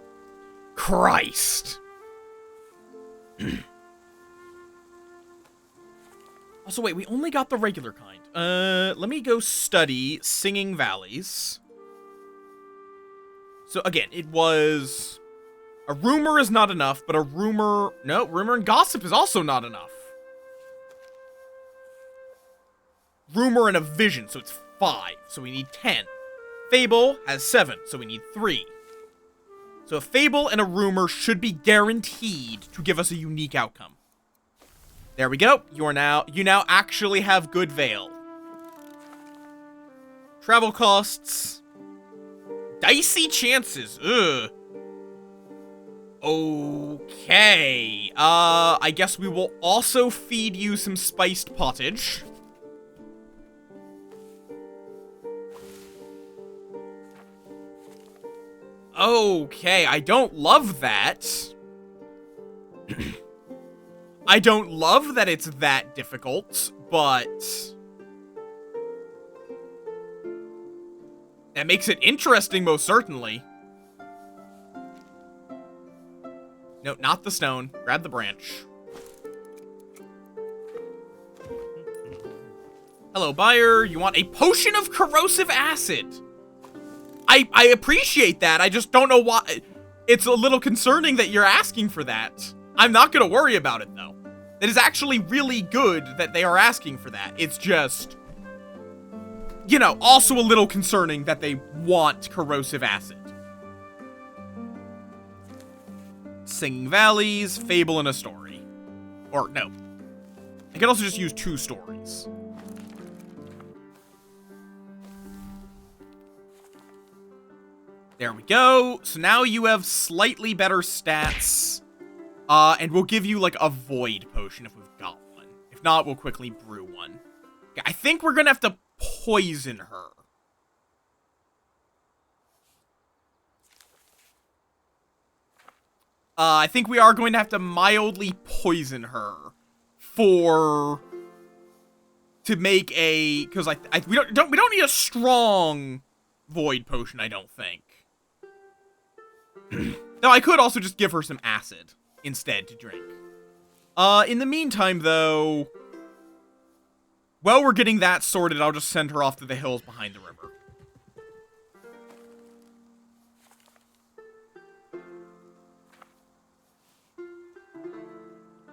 Speaker 1: Christ. Also, wait, we only got the regular kind. Let me go study Singing Valleys. So, again, it was... A rumor is not enough, but a rumor... No, rumor and gossip is also not enough. Rumor and a vision, so it's 5, so we need 10. Fable has 7, so we need 3. So a fable and a rumor should be guaranteed to give us a unique outcome. There we go. You now actually have good veil. Travel costs. Dicey chances. Ugh. Okay. I guess we will also feed you some spiced pottage. Okay, I don't love that. I don't love that it's that difficult, but that makes it interesting, most certainly. No, not the stone. Grab the branch. Hello, buyer. You want a potion of corrosive acid? I appreciate that. I just don't know why. It's a little concerning that you're asking for that. I'm not gonna worry about it, though. It is actually really good that they are asking for that. It's just, you know, also a little concerning that they want corrosive acid. Singing Valleys, Fable, and a Story. Or, no. I can also just use 2 stories. There we go. So now you have slightly better stats. And we'll give you, like, a Void Potion if we've got one. If not, we'll quickly brew one. Okay, I think we're gonna have to poison her. I think we are going to have to mildly poison her to make a, because we don't need a strong Void Potion, I don't think. No, I could also just give her some acid instead to drink. In the meantime, though, while we're getting that sorted, I'll just send her off to the hills behind the river.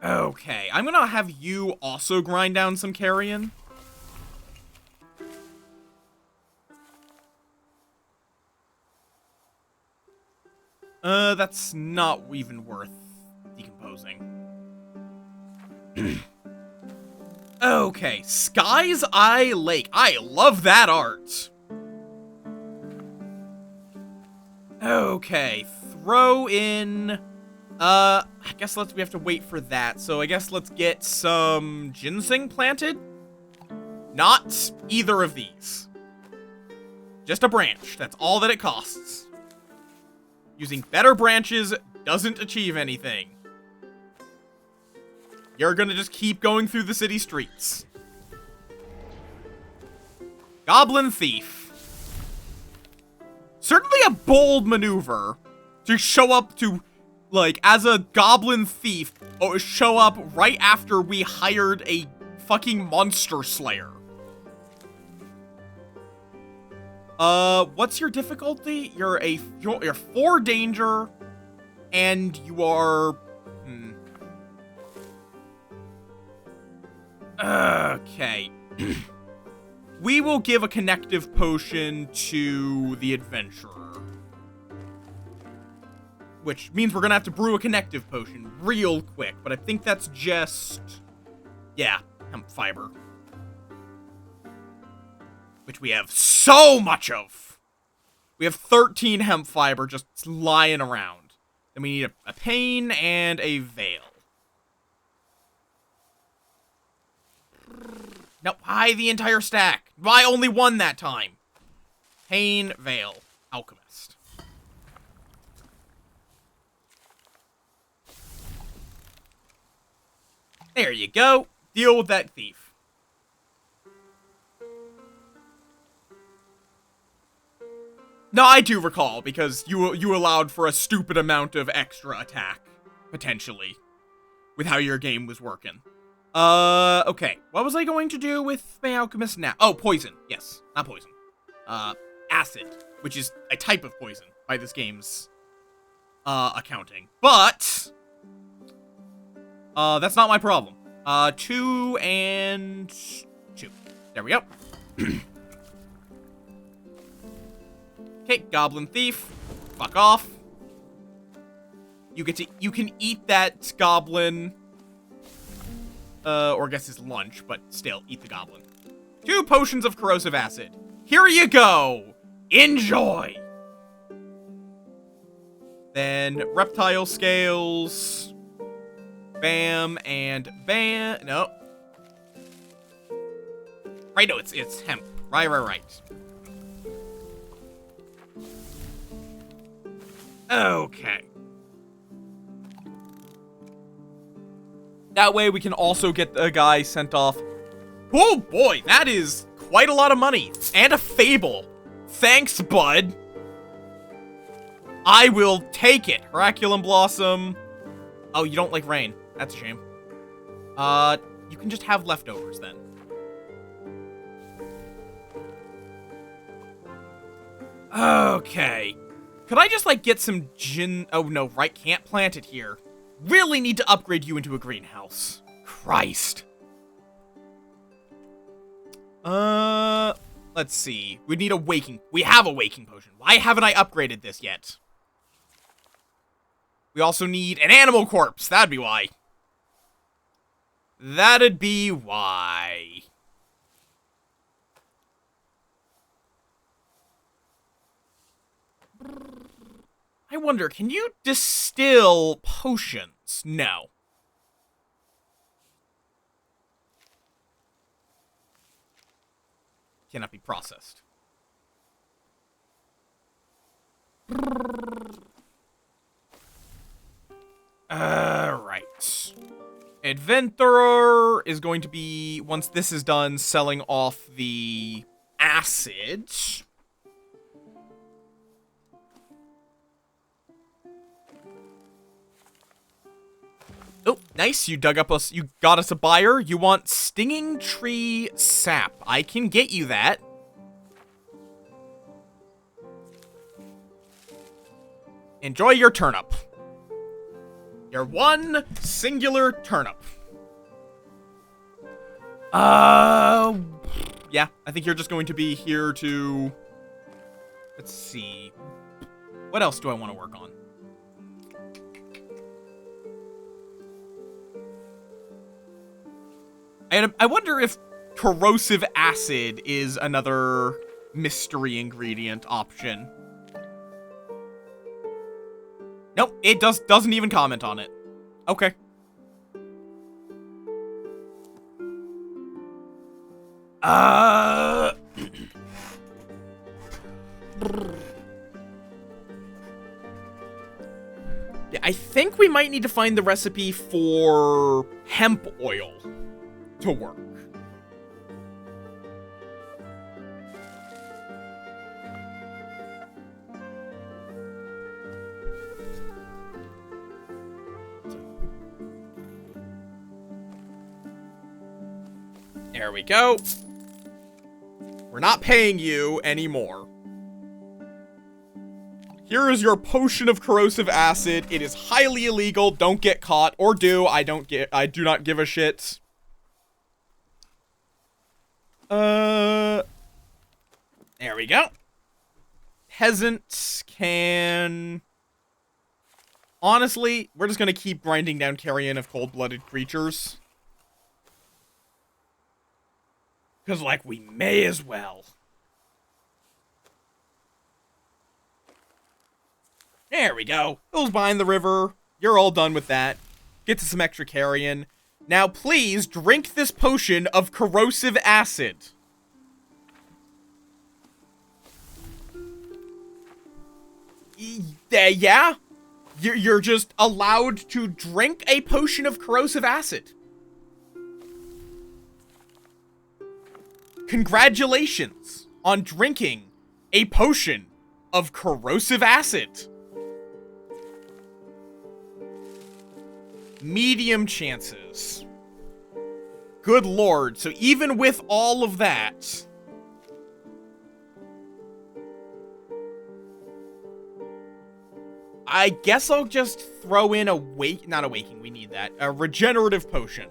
Speaker 1: Okay, I'm gonna have you also grind down some carrion. That's not even worth decomposing. Okay, Sky's Eye Lake. I love that art. Okay, throw in... I guess we have to wait for that. So I guess let's get some ginseng planted. Not either of these. Just a branch. That's all that it costs. Using better branches doesn't achieve anything. You're gonna just keep going through the city streets. Goblin Thief. Certainly a bold maneuver to show up to, like, as a goblin thief, show up right after we hired a fucking monster slayer. What's your difficulty? You're 4 danger, and you are, okay. We will give a connective potion to the adventurer. Which means we're gonna have to brew a connective potion real quick, but I think that's just, yeah, hemp fiber. Which we have so much of. We have 13 hemp fiber just lying around. Then we need a pane and a veil. No, why the entire stack? Why only one that time? Pane, veil, alchemist. There you go. Deal with that thief. No, I do recall, because you allowed for a stupid amount of extra attack, potentially, with how your game was working. Okay. What was I going to do with my alchemist now? Oh, poison. Yes, not poison. Acid, which is a type of poison by this game's, accounting. But, that's not my problem. 2 and 2. There we go. Okay, Goblin Thief. Fuck off. You can eat that goblin. Or I guess his lunch, but still, eat the goblin. 2 potions of corrosive acid. Here you go. Enjoy. Then reptile scales. Bam and bam. No. Right, no, it's hemp. Right. Okay. That way we can also get the guy sent off. Oh boy, that is quite a lot of money. And a fable. Thanks, bud. I will take it. Heraculum Blossom. Oh, you don't like rain. That's a shame. You can just have leftovers then. Okay. Could I just, like, get some gin... Oh, no, right, can't plant it here. Really need to upgrade you into a greenhouse. Christ. Let's see. We need a waking... We have a waking potion. Why haven't I upgraded this yet? We also need an animal corpse. That'd be why. That'd be why. I wonder, can you distill potions? No. Cannot be processed. Right. Adventurer is going to be, once this is done, selling off the acid. Oh, nice. You got us a buyer. You want stinging tree sap. I can get you that. Enjoy your turnip. Your one singular turnip. Yeah, I think you're just going to be here to... Let's see. What else do I want to work on? And I wonder if corrosive acid is another mystery ingredient option. Nope, it doesn't even comment on it. Okay. Yeah, I think we might need to find the recipe for hemp oil to work. There we go. We're not paying you anymore. Here is your potion of corrosive acid. It is highly illegal. Don't get caught, or do. I do not give a shit. There we go. Peasants can... Honestly, we're just gonna keep grinding down carrion of cold-blooded creatures. Because, like, we may as well. There we go. Those behind the river. You're all done with that. Get to some extra carrion. Now, please, drink this potion of corrosive acid. Yeah? You're just allowed to drink a potion of corrosive acid. Congratulations on drinking a potion of corrosive acid. Medium chances. Good lord. So even with all of that... I guess I'll just throw in not awakening, we need that. A regenerative potion.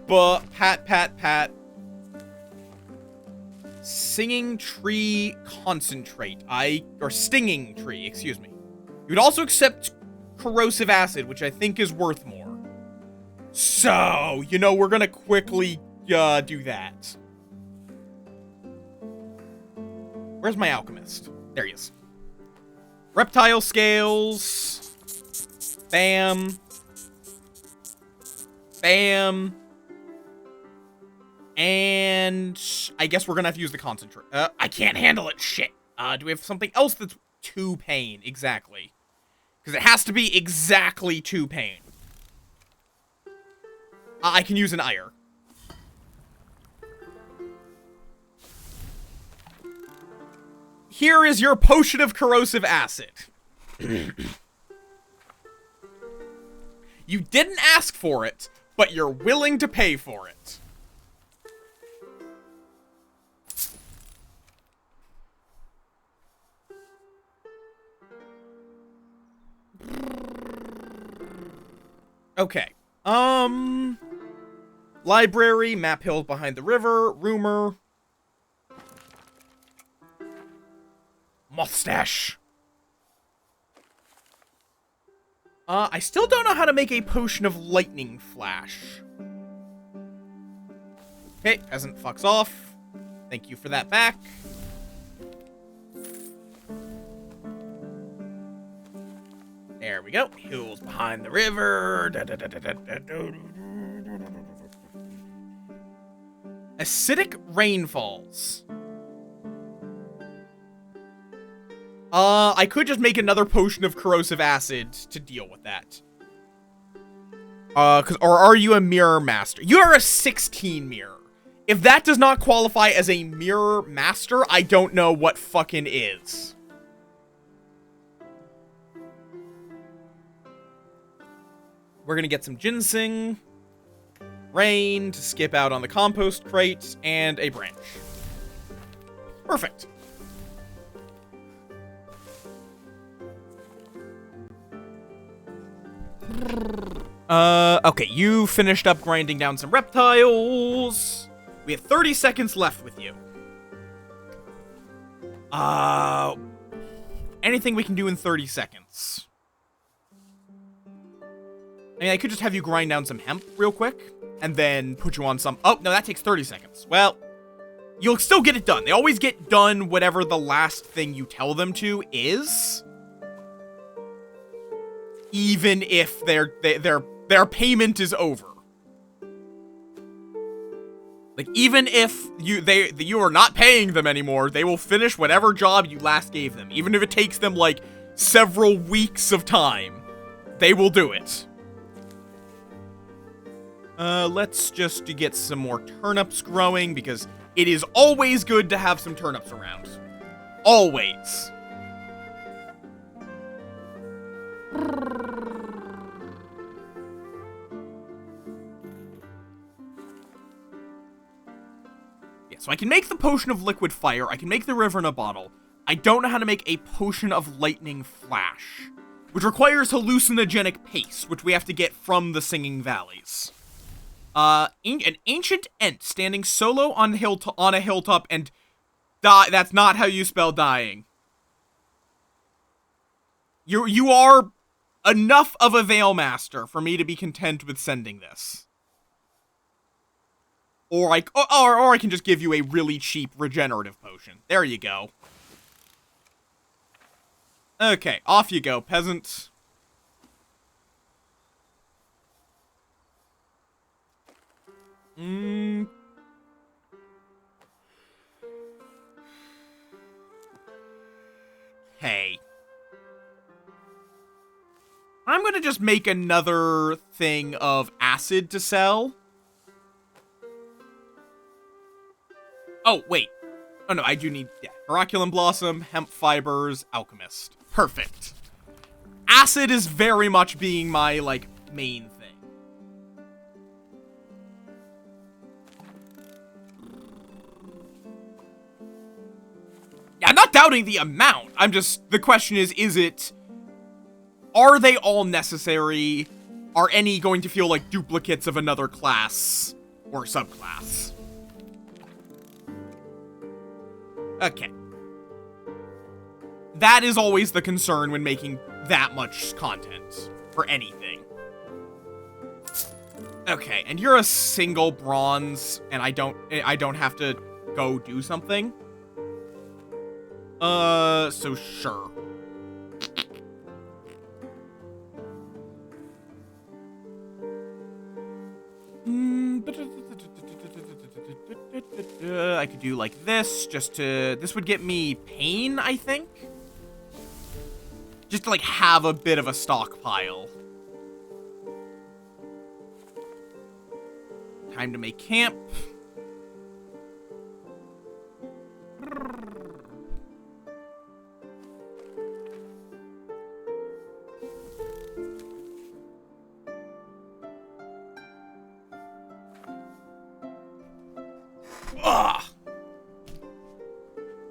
Speaker 1: But, pat. Singing tree concentrate. Or stinging tree, excuse me. You would also accept corrosive acid, which I think is worth more. So, you know, we're gonna quickly, do that. Where's my alchemist? There he is. Reptile scales. Bam. Bam. And I guess we're gonna have to use the concentrate. I can't handle it. Shit. Do we have something else that's 2 pain? Exactly. Because it has to be exactly 2 pain. I can use an ire. Here is your potion of corrosive acid. You didn't ask for it, but you're willing to pay for it. Okay. Library, map hills behind the river, rumor. Mustache. I still don't know how to make a potion of lightning flash. Okay, peasant fucks off. Thank you for that back. There we go. Hills behind the river. Acidic rainfalls. I could just make another potion of corrosive acid to deal with that. Or are you a mirror master? You are a 16 mirror. If that does not qualify as a mirror master, I don't know what fucking is. We're gonna get some ginseng, rain to skip out on the compost crate, and a branch. Perfect. Okay, you finished up grinding down some reptiles. We have 30 seconds left with you. Anything we can do in 30 seconds? I mean, I could just have you grind down some hemp real quick, and then put you on some... Oh, no, that takes 30 seconds. Well, you'll still get it done. They always get done whatever the last thing you tell them to is. Even if their payment is over. Like, even if you are not paying them anymore, they will finish whatever job you last gave them. Even if it takes them, like, several weeks of time, they will do it. Let's just get some more turnips growing, because it is always good to have some turnips around. Always. Yeah, so I can make the potion of liquid fire, I can make the river in a bottle. I don't know how to make a potion of lightning flash, which requires hallucinogenic paste, which we have to get from the Singing Valleys. An ancient ent standing solo on a hilltop and die. That's not how you spell dying. You are enough of a Veil Master for me to be content with sending this. Or I can just give you a really cheap regenerative potion. There you go. Okay, off you go, peasant. Hey. I'm gonna just make another thing of acid to sell. Oh, wait. Oh, no, I do need... Yeah. Oraculum Blossom, Hemp Fibers, Alchemist. Perfect. Acid is very much being my, like, main thing. Yeah, I'm not doubting the amount. I'm just... The question is it... Are they all necessary? Are any going to feel like duplicates of another class or subclass? Okay. That is always the concern when making that much content for anything. Okay, and you're a single bronze, and I don't have to go do something. So sure. I could do like this, this would get me pain, I think? Just to, like, have a bit of a stockpile. Time to make camp. Ugh.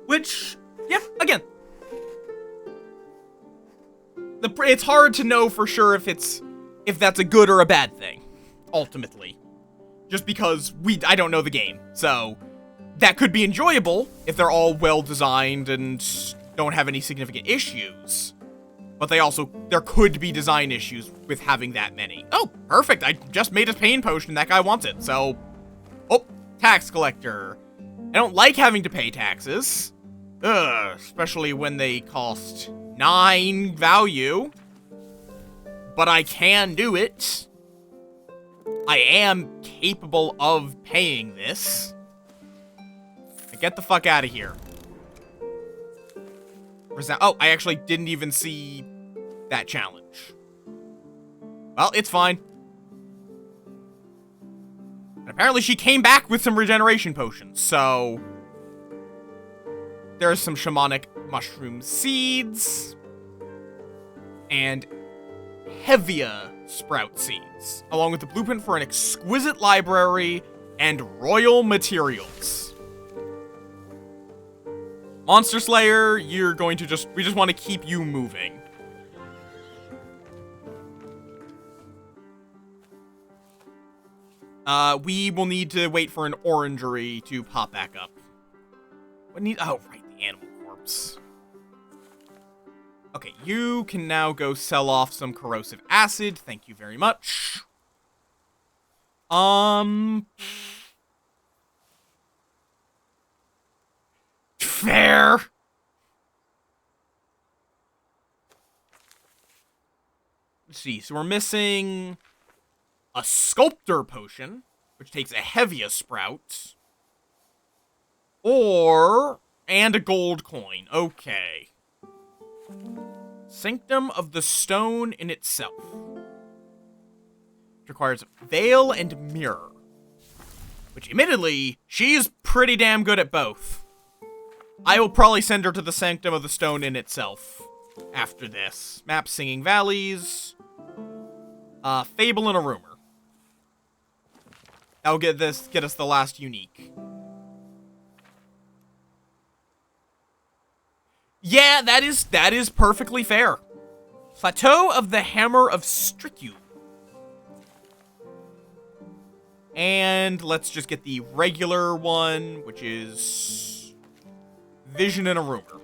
Speaker 1: Which, yeah, again. It's hard to know for sure if that's a good or a bad thing, ultimately. Just because I don't know the game, so that could be enjoyable if they're all well designed and don't have any significant issues. But there could be design issues with having that many. Oh, perfect, I just made a pain potion, that guy wants it, so... Oh, tax collector. I don't like having to pay taxes. Ugh, especially when they cost 9 value. But I can do it. I am capable of paying this. Now get the fuck out of here. Oh, I actually didn't even see that challenge. Well, it's fine. And apparently she came back with some regeneration potions, so... There's some shamanic mushroom seeds. And Hevia sprout seeds, along with the blueprint for an exquisite library and royal materials. Monster Slayer, you're going to we just want to keep you moving. We will need to wait for an orangery to pop back up. Oh, right, the animal corpse. Okay, you can now go sell off some corrosive acid. Thank you very much. Fair. Let's see, so we're missing a sculptor potion, which takes a Hevia sprout. And a gold coin. Okay. Sanctum of the Stone in itself. Which requires Veil and Mirror. Which, admittedly, she's pretty damn good at both. I will probably send her to the Sanctum of the Stone in itself after this. Map Singing Valleys. Fable and a Rumor. That'll get us the last unique. Yeah, that is perfectly fair. Plateau of the Hammer of Striku. And let's just get the regular one, which is Vision and a Rumor.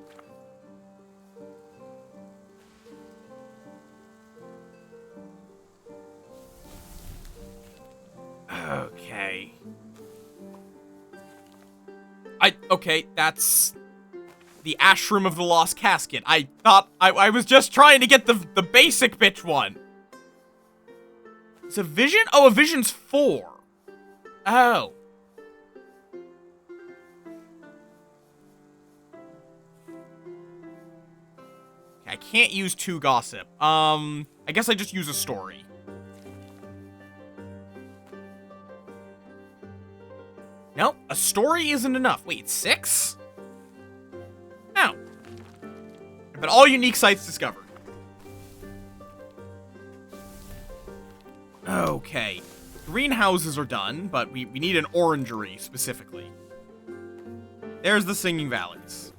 Speaker 1: Okay. Okay, that's the Ashroom of the Lost Casket. I thought I was just trying to get the basic bitch one. It's a Vision? Oh, a Vision's 4. Oh. I can't use 2 gossip. I guess I just use a story. No, a story isn't enough. Wait, 6? No. But all unique sites discovered. Okay. Greenhouses are done, but we need an orangery specifically. There's the Singing Valleys.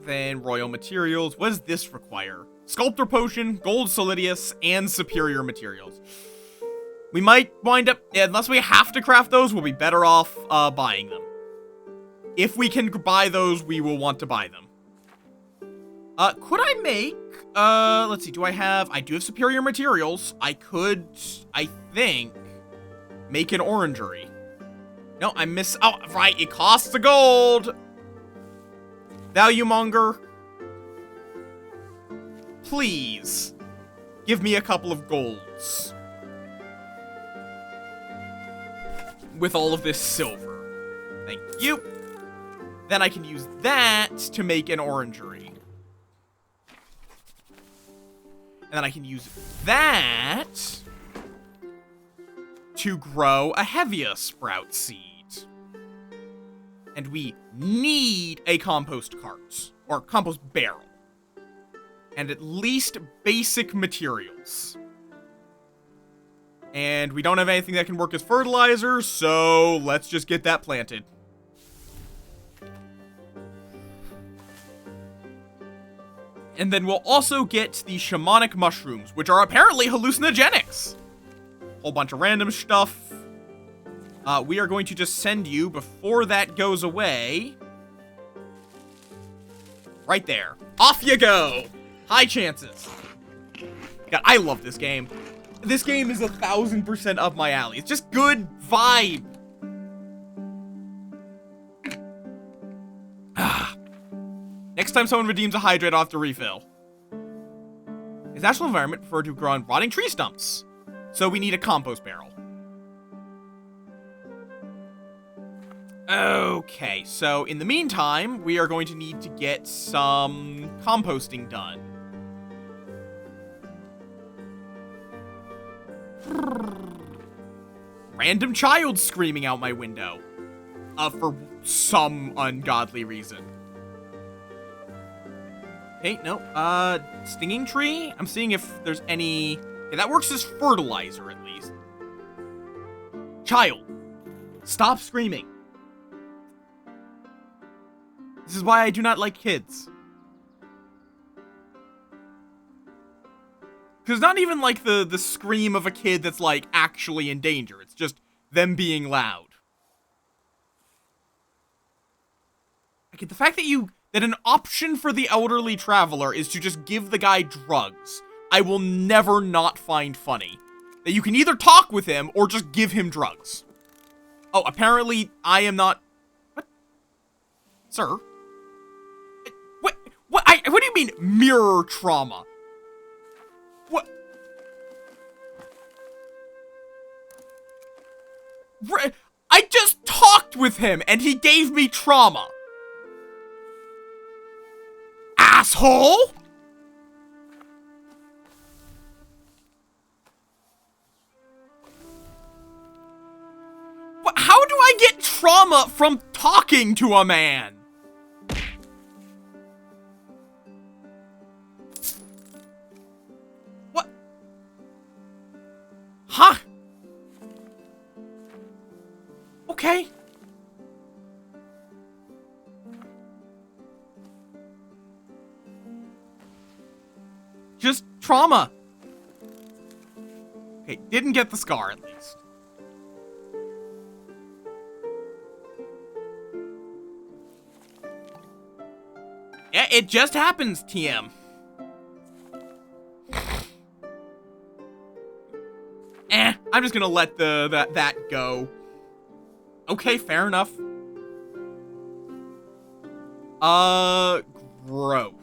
Speaker 1: Then royal materials. What does this require? Sculptor Potion, Gold Solidius, and Superior Materials. We might wind up, unless we have to craft those, we'll be better off buying them. If we can buy those, we will want to buy them. Could I make let's see. I do have superior materials. I could, I think, make an orangery. No, oh, right, it costs a gold. Value monger. Please, give me a couple of golds. With all of this silver. Thank you. Then I can use that to make an orangery. And then I can use that to grow a Hevia sprout seed. And we need a compost cart, or compost barrel. And at least basic materials. And we don't have anything that can work as fertilizer, so let's just get that planted. And then we'll also get the shamanic mushrooms, which are apparently hallucinogenics. Whole bunch of random stuff. We are going to just send you, before that goes away, right there. Off you go. High chances. God, I love this game. This game is 1000% up my alley. It's just good vibe. Next time someone redeems a hydrate, I'll have to refill. His natural environment preferred to grow on rotting tree stumps. So we need a compost barrel. Okay, so in the meantime, we are going to need to get some composting done. Random child screaming out my window. For some ungodly reason. Okay, no, stinging tree? I'm seeing if there's any... Okay, that works as fertilizer, at least. Child, stop screaming. This is why I do not like kids. Because not even, like, the scream of a kid that's, like, actually in danger. It's just them being loud. Okay, the fact that an option for the elderly traveler is to just give the guy drugs, I will never not find funny. That you can either talk with him or just give him drugs. Oh, apparently I am not... What? Sir? What do you mean, mirror trauma? What? I just talked with him and he gave me trauma. Asshole! How do I get trauma from talking to a man? What? Huh? Okay. Just trauma. Okay, didn't get the scar at least. Yeah, it just happens, TM. I'm just gonna let that go. Okay, fair enough. Growth.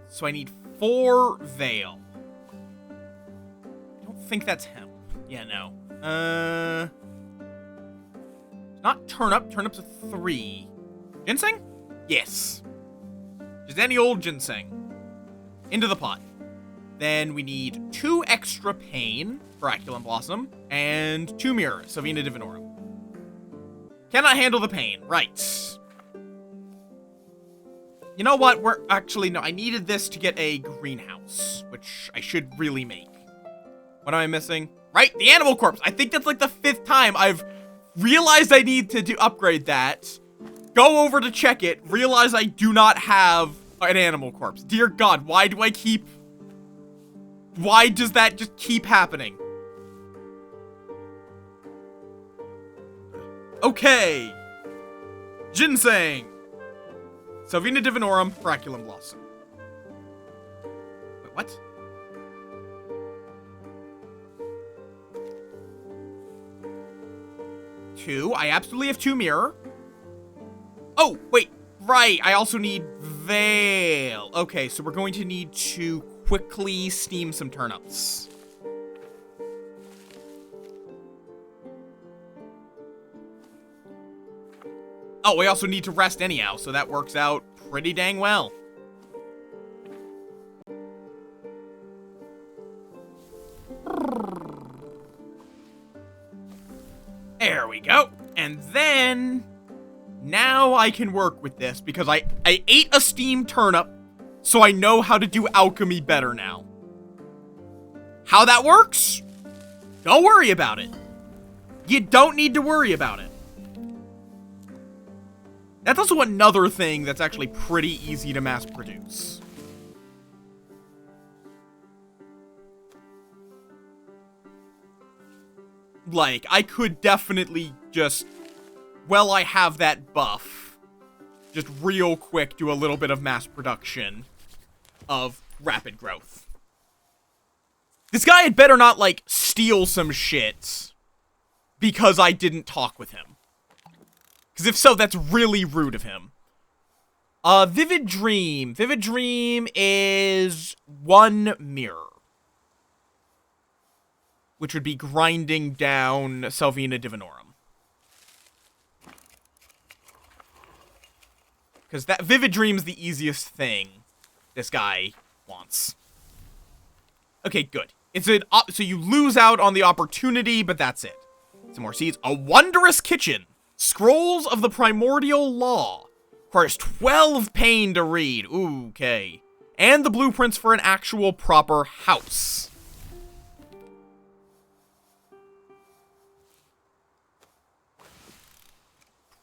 Speaker 1: So I need 4 veil. I don't think that's hemp. Yeah, no. Not turnip. Turnip's a 3. Ginseng? Yes. Just any old ginseng. Into the pot. Then we need 2 extra pain for Aculum Blossom, and 2 mirrors, Savina Divinorum. Cannot handle the pain. Right. You know what? No, I needed this to get a greenhouse, which I should really make. What am I missing? Right, the animal corpse. I think that's like the 5th time I've realized I need to upgrade that. Go over to check it, realize I do not have an animal corpse. Dear God, why does that just keep happening? Okay. Ginseng. Salvina Divinorum, Braculum Blossom. what? Two. I absolutely have 2 mirror. Oh, wait. Right. I also need Veil. Okay, so we're going to need to quickly steam some turnips. Oh, we also need to rest anyhow, so that works out pretty dang well. There we go. And then, now I can work with this, because I ate a steamed turnip, so I know how to do alchemy better now. How that works? Don't worry about it. You don't need to worry about it. That's also another thing that's actually pretty easy to mass produce. Like, I could definitely just, well, I have that buff, just real quick do a little bit of mass production of rapid growth. This guy had better not, like, steal some shit because I didn't talk with him. Because if so, that's really rude of him. Vivid Dream. Vivid Dream is 1 mirror. Which would be grinding down Salvina Divinorum. Because that Vivid Dream's the easiest thing this guy wants. Okay, good. It's an so you lose out on the opportunity, but that's it. Some more seeds. A Wondrous Kitchen. Scrolls of the Primordial Law. Requires 12 pain to read. Ooh, okay. And the blueprints for an actual proper house.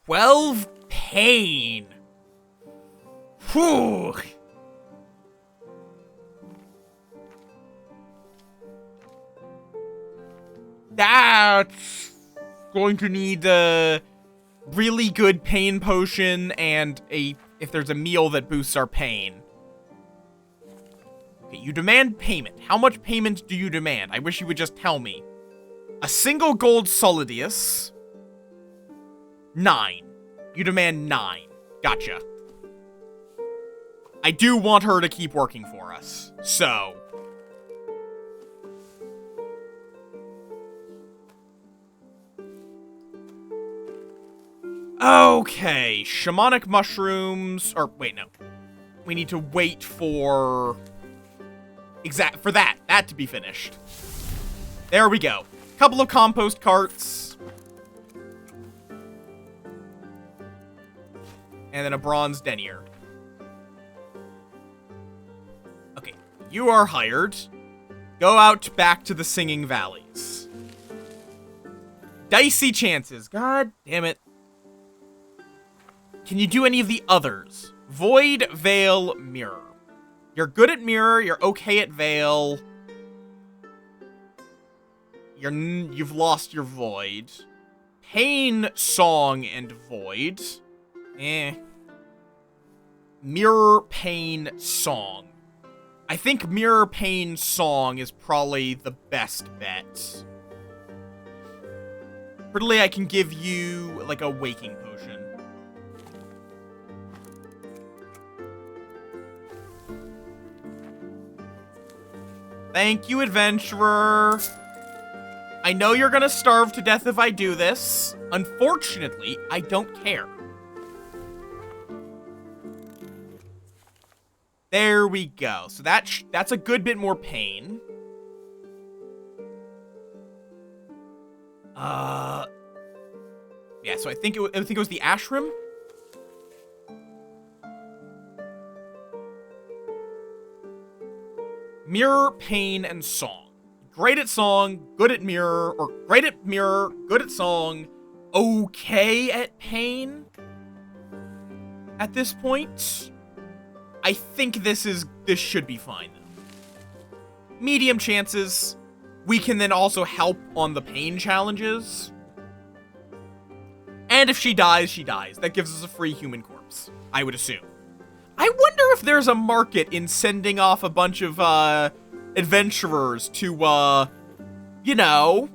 Speaker 1: "12 pain." Whew. That's going to need a really good pain potion and if there's a meal that boosts our pain. Okay, you demand payment. How much payment do you demand? I wish you would just tell me. A single gold solidius. 9. You demand 9. Gotcha. I do want her to keep working for us, so. Okay, shamanic mushrooms, or wait, no. We need to wait for that to be finished. There we go. Couple of compost carts. And then a bronze denier. Okay, you are hired. Go out back to the Singing Valleys. Dicey chances. God damn it. Can you do any of the others? Void, Veil, Mirror. You're good at Mirror. You're okay at Veil. You've lost your Void. Pain, Song, and Void. Mirror, Pain, Song. I think Mirror, Pain, Song is probably the best bet. Pretty, I can give you, like, a waking potion. Thank you, adventurer. I know you're gonna starve to death if I do this. Unfortunately, I don't care. There we go. So that's a good bit more pain. Yeah, so I think it was the ashram. Mirror, Pain, and Song. Great at Song, good at Mirror, or great at Mirror, good at Song, okay at Pain. At this point, I think this should be fine though. Medium chances. We can then also help on the pain challenges. And if she dies, she dies. That gives us a free human corpse, I would assume. I wonder if there's a market in sending off a bunch of, adventurers to, you know,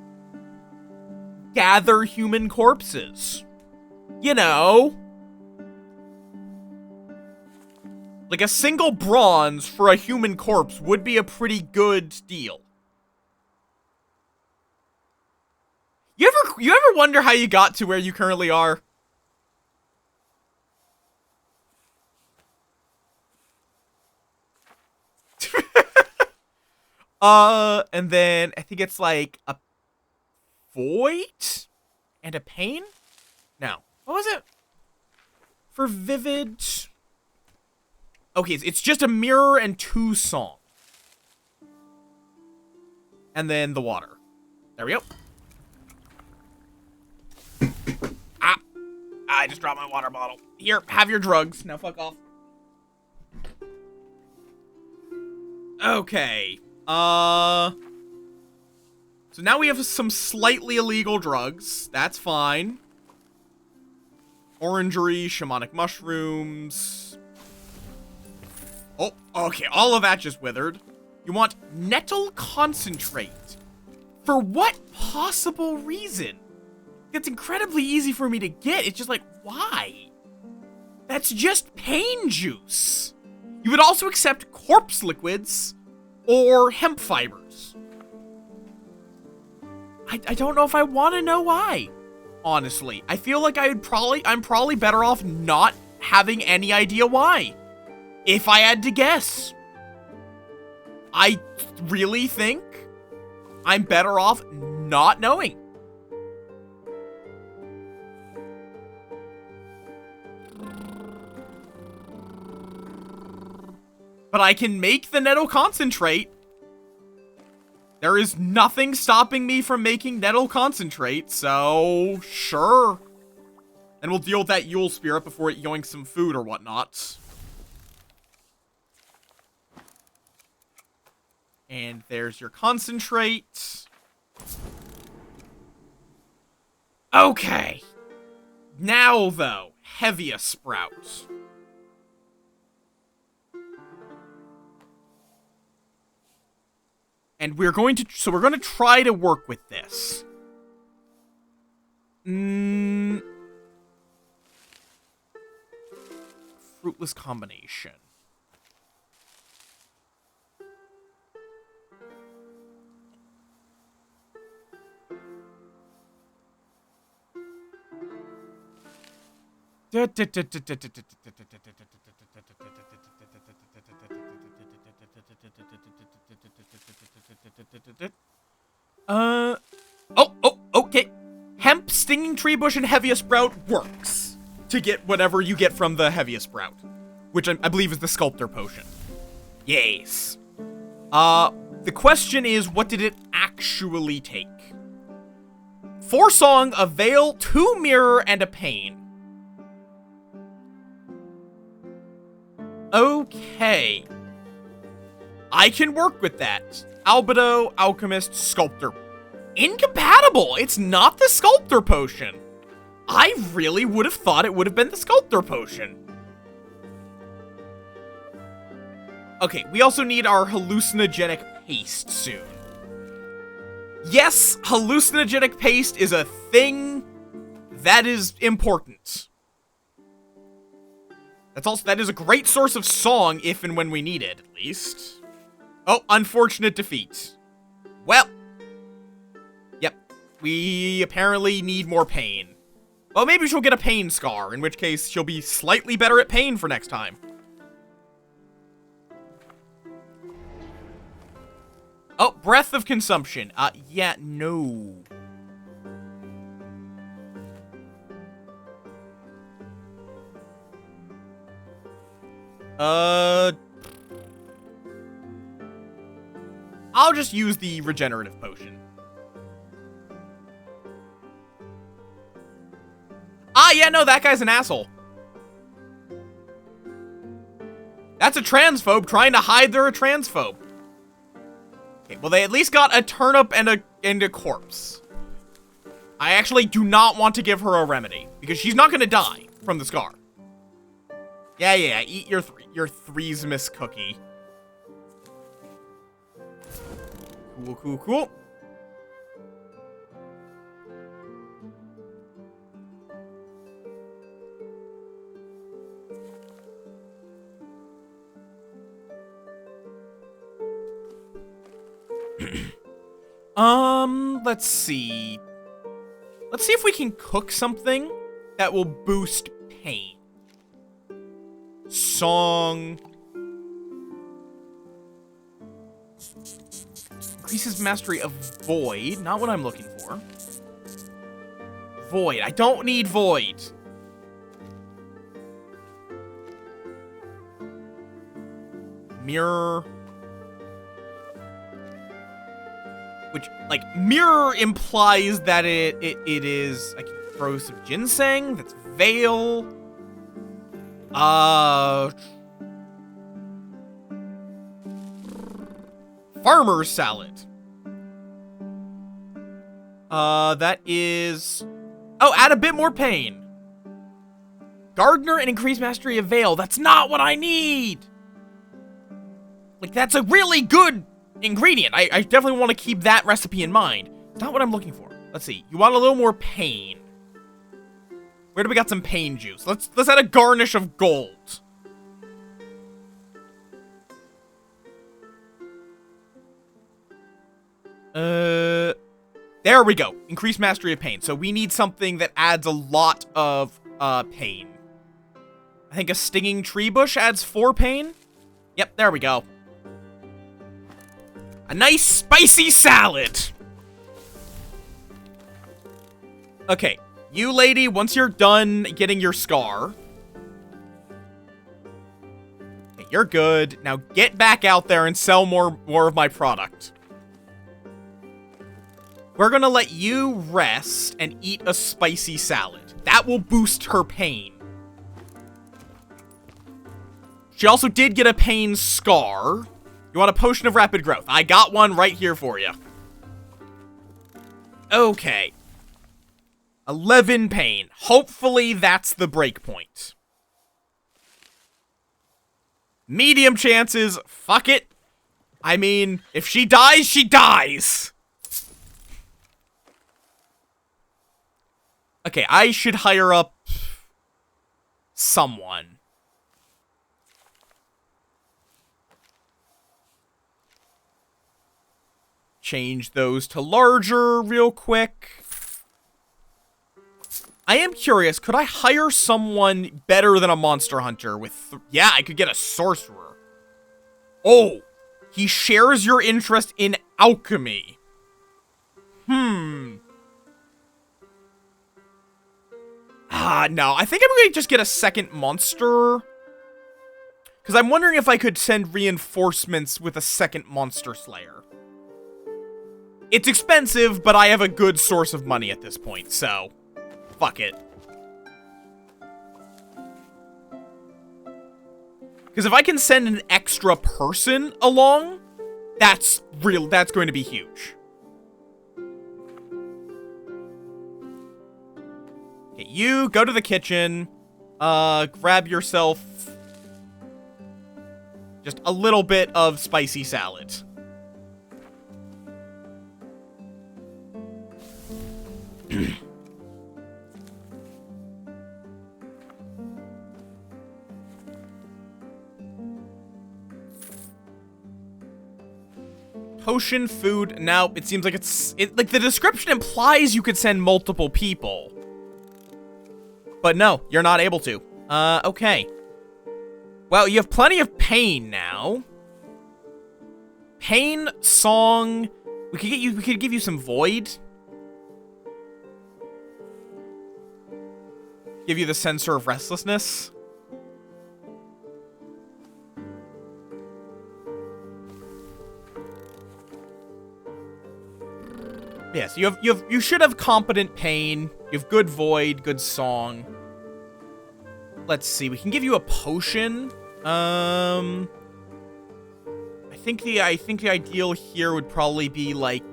Speaker 1: gather human corpses. You know. Like, a single bronze for a human corpse would be a pretty good deal. You ever wonder how you got to where you currently are? And then I think it's like a void and a pain? No. What was it? For vivid. Okay, it's just a mirror and 2 song. And then the water. There we go. I just dropped my water bottle. Here, have your drugs. Now fuck off. Okay. So now we have some slightly illegal drugs. That's fine. Orangery, shamanic mushrooms. Oh, okay. All of that just withered. You want nettle concentrate. For what possible reason? It's incredibly easy for me to get. It's just like, why? That's just pain juice. You would also accept corpse liquids or hemp fibers. I don't know if I want to know why. Honestly, I feel like I'm probably better off not having any idea why. If I had to guess. I really think I'm better off not knowing. But I can make the nettle concentrate. There is nothing stopping me from making nettle concentrate, so sure. And we'll deal with that Yule spirit before it yoinks some food or whatnot. And there's your concentrate. Okay. Now, though, Heavia Sprout. And we're going to try to work with this. Fruitless combination. Okay. Hemp, stinging tree bush, and Heavia Sprout works to get whatever you get from the Heavia Sprout, which I believe is the Sculptor Potion. Yes. The question is, what did it actually take? 4 song, a veil, 2 mirror, and a pain. Okay. I can work with that. Albedo, Alchemist, Sculptor. Incompatible! It's not the Sculptor Potion. I really would have thought it would have been the Sculptor Potion. Okay, we also need our hallucinogenic paste soon. Yes, hallucinogenic paste is a thing that is important. That is a great source of song if and when we need it, at least. Oh, unfortunate defeat. Well. Yep. We apparently need more pain. Well, maybe she'll get a pain scar, in which case she'll be slightly better at pain for next time. Oh, breath of consumption. Yeah, no. I'll just use the regenerative potion. Yeah, no, that guy's an asshole. That's a transphobe trying to hide they're a transphobe. Okay, well, they at least got a turnip and a corpse. I actually do not want to give her a remedy, because she's not going to die from the scar. Yeah. Eat your Threesmas cookie. Cool. Let's see. Let's see if we can cook something that will boost pain. Song. Increases mastery of Void. Not what I'm looking for. Void. I don't need Void. Mirror. Which, like, mirror implies that it is... I can throw some ginseng. That's Veil. Farmer's salad. That is... Oh, add a bit more pain. Gardener and increased mastery of Veil. That's not what I need! Like, that's a really good ingredient. I definitely want to keep that recipe in mind. It's not what I'm looking for. Let's see. You want a little more pain. Where do we got some pain juice? Let's add a garnish of gold. There we go. Increased mastery of pain. So we need something that adds a lot of pain. I think a stinging tree bush adds 4 pain. Yep, there we go. A nice spicy salad. Okay, you lady, once you're done getting your scar. Okay, you're good. Now get back out there and sell more of my product. We're gonna let you rest and eat a spicy salad. That will boost her pain. She also did get a pain scar. You want a potion of rapid growth? I got one right here for you. Okay. 11 pain. Hopefully that's the break point. Medium chances. Fuck it. I mean, if she dies, she dies. Okay, I should hire up someone. Change those to larger real quick. I am curious, could I hire someone better than a monster hunter with... Yeah, I could get a sorcerer. Oh, he shares your interest in alchemy. No, I think I'm going to just get a second monster. Because I'm wondering if I could send reinforcements with a second monster slayer. It's expensive, but I have a good source of money at this point, so... Fuck it. Because if I can send an extra person along, that's going to be huge. Okay, you go to the kitchen, grab yourself just a little bit of spicy salad. Potion, food. Now, it seems like like, the description implies you could send multiple people. But no, you're not able to. Okay. Well, you have plenty of pain now. Pain, song. We could give you some void. Give you the sensor of restlessness. Yes, you should have competent pain. You have good void, good song. Let's see. We can give you a potion. I think the ideal here would probably be like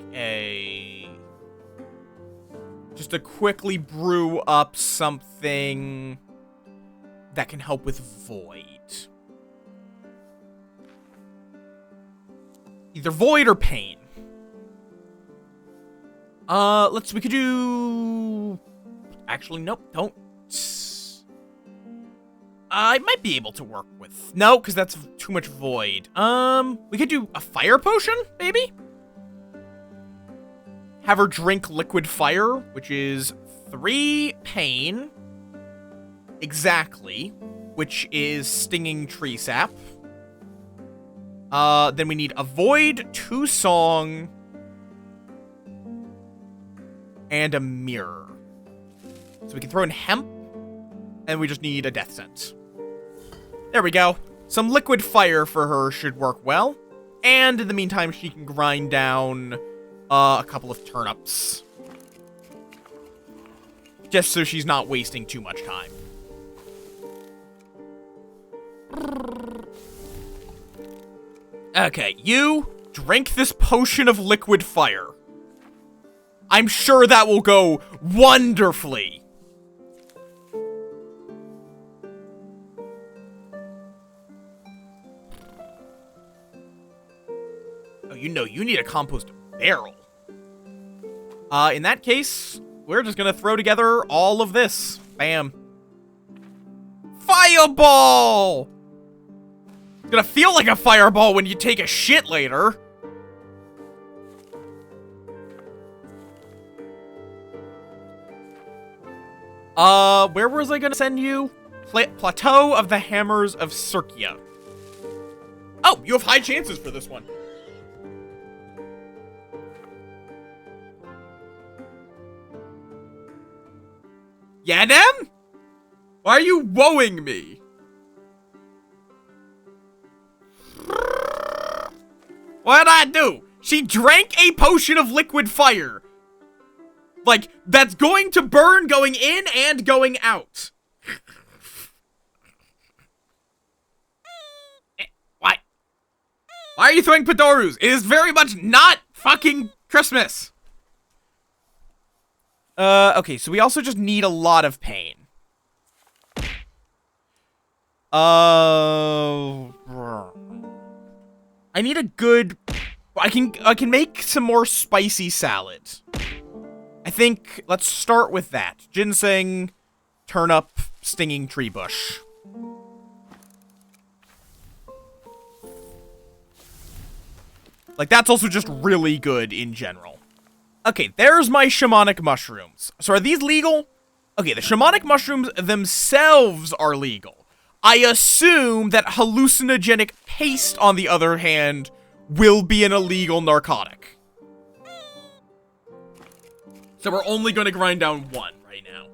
Speaker 1: just to quickly brew up something that can help with void. Either void or pain. We could do... Actually, nope, don't. I might be able to work with... No, because that's too much void. We could do a fire potion, maybe? Have her drink liquid fire, which is 3 pain. Exactly. Which is stinging tree sap. Then we need a void, 2 song, and a mirror. So we can throw in hemp, and we just need a death sense. There we go. Some liquid fire for her should work well. And in the meantime, she can grind down a couple of turnips. Just so she's not wasting too much time. Okay, you drink this potion of liquid fire. I'm sure that will go wonderfully. Oh, you know, you need to compost a barrel. In that case, we're just gonna throw together all of this. Bam. Fireball! It's gonna feel like a fireball when you take a shit later. Where was I gonna send you? Plateau of the Hammers of Circia. Oh, you have high chances for this one. Yanem? Why are you woeing me? What did I do? She drank a potion of liquid fire. Like, that's going to burn going in and going out. Why? Why are you throwing Padorus? It is very much not fucking Christmas. Okay, so we also just need a lot of pain. I need a good... I can make some more spicy salad. I think, let's start with that. Ginseng, turnip, stinging tree bush. Like, that's also just really good in general. Okay, there's my shamanic mushrooms. So are these legal? Okay, the shamanic mushrooms themselves are legal. I assume that hallucinogenic paste, on the other hand, will be an illegal narcotic. So we're only going to grind down 1 right now.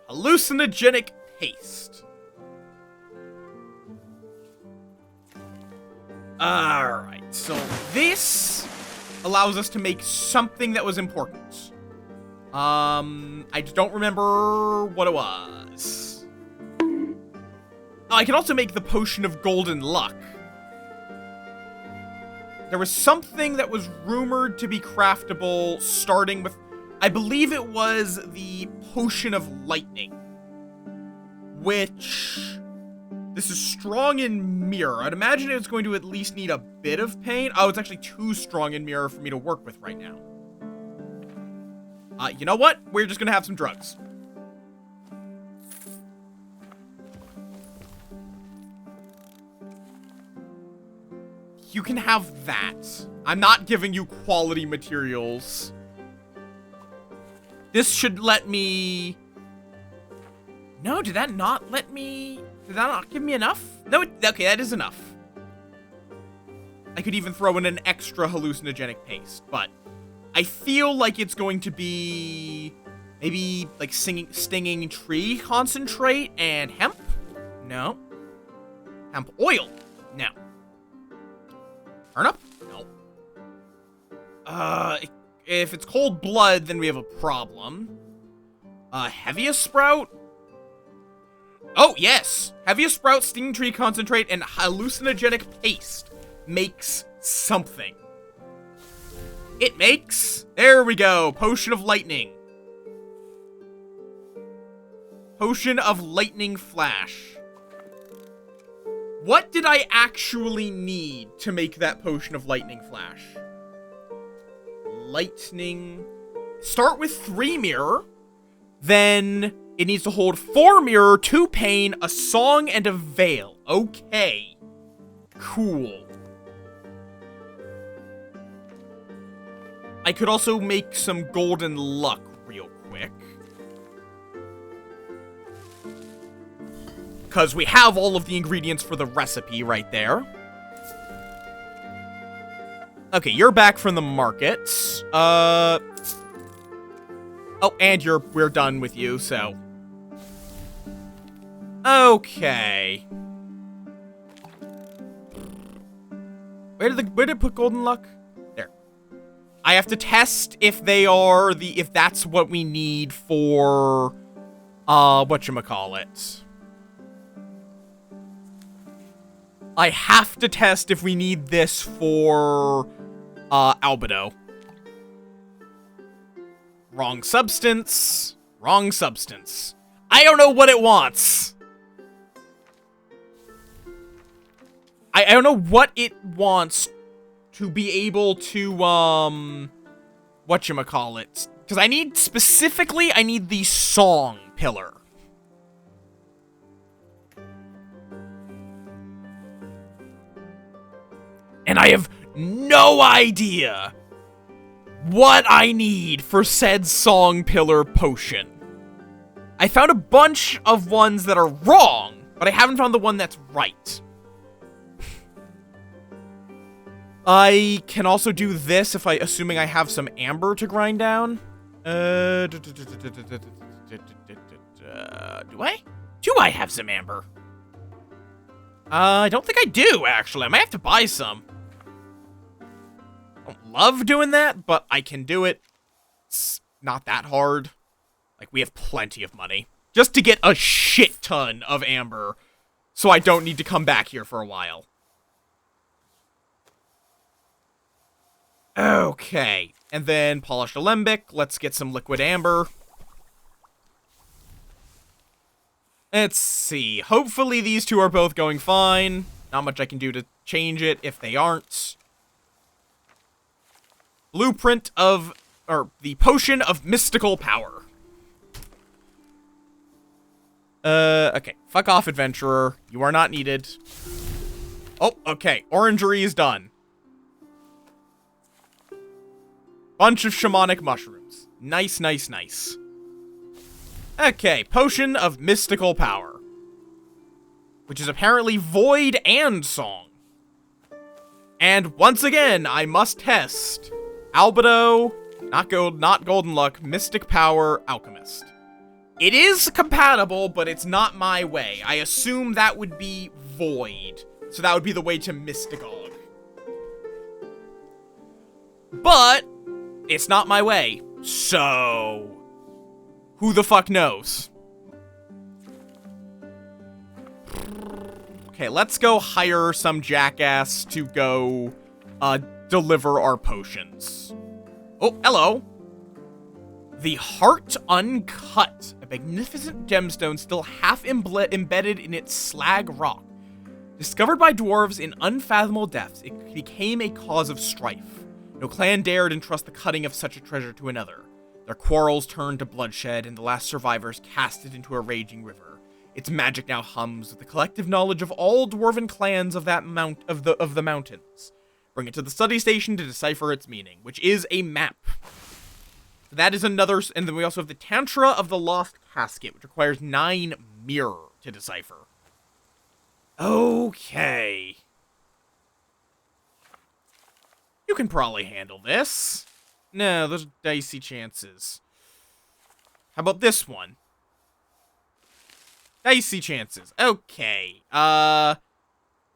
Speaker 1: Hallucinogenic paste. Alright, so this allows us to make something that was important. I just don't remember what it was. Oh, I can also make the potion of golden luck. There was something that was rumored to be craftable, starting with, I believe it was the potion of lightning, which... This is strong in mirror. I'd imagine it's going to at least need a bit of pain. Oh, it's actually too strong in mirror for me to work with right now. You know what? We're just gonna have some drugs. You can have that. I'm not giving you quality materials. This should let me... No, did that not let me... Did that not give me enough? No, okay, that is enough. I could even throw in an extra hallucinogenic paste, but I feel like it's going to be maybe like stinging tree concentrate and hemp? No. Hemp oil? No. Turnip? No. If it's cold blood, then we have a problem. Heaviest sprout? Oh, yes! Heaviest sprout, stinging tree concentrate, and hallucinogenic paste makes something. It makes... There we go. Potion of lightning. Potion of lightning flash. What did I actually need to make that potion of lightning flash? Lightning... Start with 3 mirror. Then it needs to hold 4 mirror, 2 pain, a song, and a veil. Okay. Cool. I could also make some golden luck real quick. Because we have all of the ingredients for the recipe right there. Okay, you're back from the market. Oh, and we're done with you, so. Okay. Where did it put golden luck? There. I have to test if if that's what we need for, whatchamacallit. I have to test if we need this for, albedo. Wrong substance. Wrong substance. I don't know what it wants. I don't know what it wants to be able to, whatchamacallit. Because I need the song pillar. And I have no idea what I need for said song pillar potion. I found a bunch of ones that are wrong, but I haven't found the one that's right. I can also do this assuming I have some amber to grind down. Do I? Do I have some amber? I don't think I do, actually. I might have to buy some. I don't love doing that, but I can do it. It's not that hard. Like, we have plenty of money. Just to get a shit ton of amber, so I don't need to come back here for a while. Okay, and then polished alembic. Let's get some liquid amber. Let's see. Hopefully these two are both going fine. Not much I can do to change it if they aren't. Blueprint of... or the potion of mystical power. Okay. Fuck off, adventurer. You are not needed. Oh, okay. Orangery is done. Bunch of shamanic mushrooms. Nice, nice, nice. Okay, potion of mystical power. Which is apparently void and song. And once again, I must test albedo, not golden luck, mystic power, alchemist. It is compatible, but it's not my way. I assume that would be void. So that would be the way to mysticog. But it's not my way, so who the fuck knows? Okay, let's go hire some jackass to go, deliver our potions. Oh, hello. The Heart Uncut, a magnificent gemstone still half embedded in its slag rock. Discovered by dwarves in unfathomable depths, it became a cause of strife. No clan dared entrust the cutting of such a treasure to another. Their quarrels turned to bloodshed, and the last survivors cast it into a raging river. Its magic now hums with the collective knowledge of all dwarven clans of the mountains. Bring it to the study station to decipher its meaning, which is a map. That is another, and then we also have the Tantra of the Lost Casket, which requires 9 mirror to decipher. Okay. You can probably handle this. No, those are dicey chances. How about this one? Dicey chances. Okay.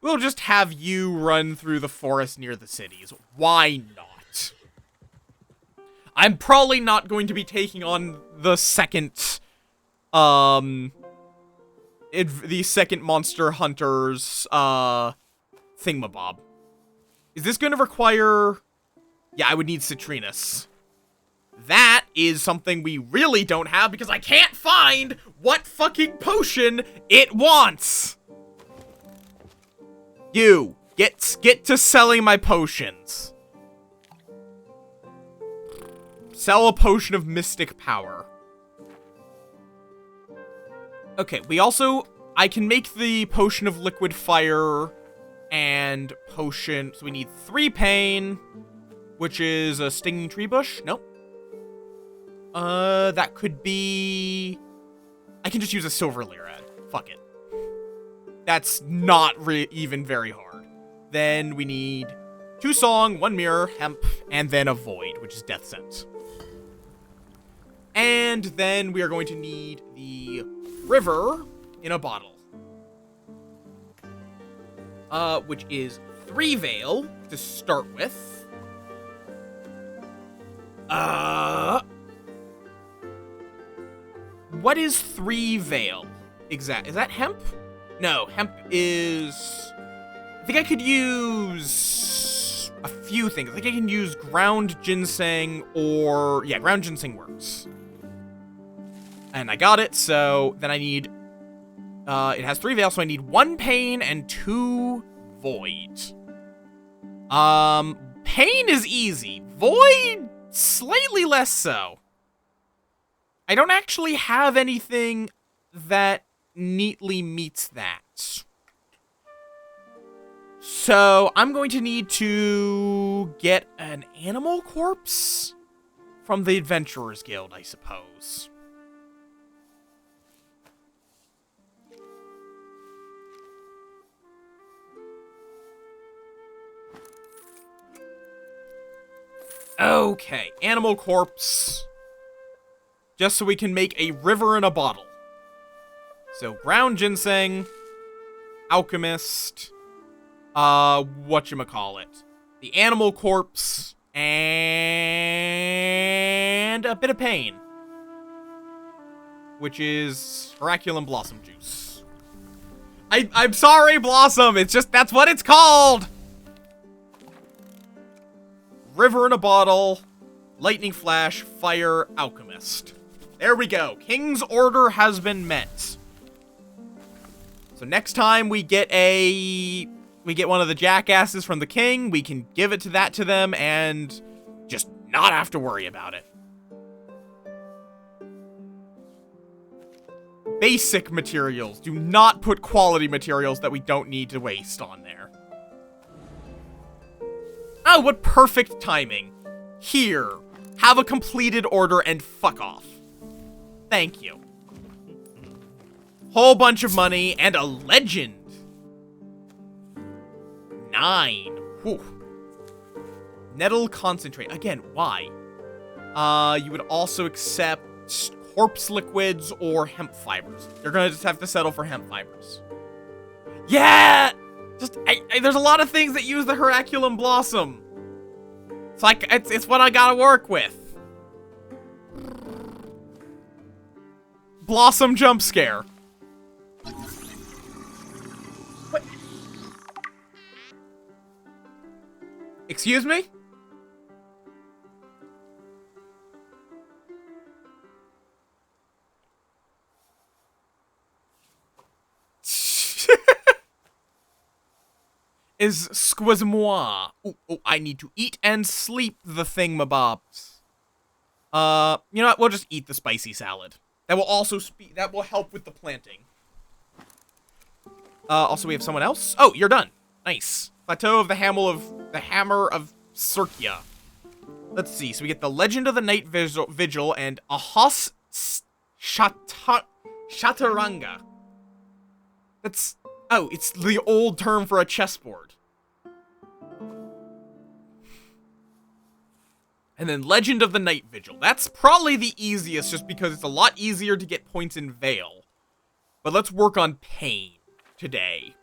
Speaker 1: We'll just have you run through the forest near the cities. Why not? I'm probably not going to be taking on the second, the second Monster Hunters, thingamabob. Is this going to require... Yeah, I would need Citrinus. That is something we really don't have because I can't find what fucking potion it wants. You, get to selling my potions. Sell a potion of mystic power. Okay, I can make the potion of liquid fire and potion, so we need 3 pain, which is a stinging tree bush. Nope. That could be... I can just use a silver lyrad. Fuck it. That's not even very hard. Then we need 2 song, 1 mirror, hemp, and then a void, which is death sense. And then we are going to need the river in a bottle. Which is 3 veil to start with. What is 3 veil? Is that hemp? No, hemp is... I think I could use a few things. I think I can use ground ginseng or... Yeah, ground ginseng works. And I got it, so then I need... it has 3 veil, so I need 1 pain and 2 void. Pain is easy. Void, slightly less so. I don't actually have anything that neatly meets that. So, I'm going to need to get an animal corpse from the Adventurers Guild, I suppose. Okay, animal corpse. Just so we can make a river in a bottle. So, ground ginseng, alchemist, whatchamacallit, the animal corpse, and a bit of pain. Which is Oraculum Blossom Juice. I'm sorry, Blossom, it's just, that's what it's called! River in a bottle, lightning flash, fire, alchemist. There we go. King's order has been met. So next time we get one of the jackasses from the king, we can give it to them and just not have to worry about it. Basic materials. Do not put quality materials that we don't need to waste on there. Oh, what perfect timing. Here, have a completed order and fuck off. Thank you. Whole bunch of money and a legend. 9. Whew. Nettle concentrate. Again, why? You would also accept corpse liquids or hemp fibers. You're gonna just have to settle for hemp fibers. Yeah! There's a lot of things that use the Oraculum Blossom. It's like, it's what I gotta work with. Blossom jump scare. What? Excuse me? Is squizmois. Oh, I need to eat and sleep the thingamabobs. You know what? We'll just eat the spicy salad. That will also that will help with the planting. Also, we have someone else. Oh, you're done. Nice. Plateau of the Hammer of Circia. Let's see. So we get the Legend of the Night Vigil and Ahas Chaturanga. That's... Oh, it's the old term for a chessboard. And then Legend of the Night Vigil. That's probably the easiest just because it's a lot easier to get points in Veil. But let's work on Pain today.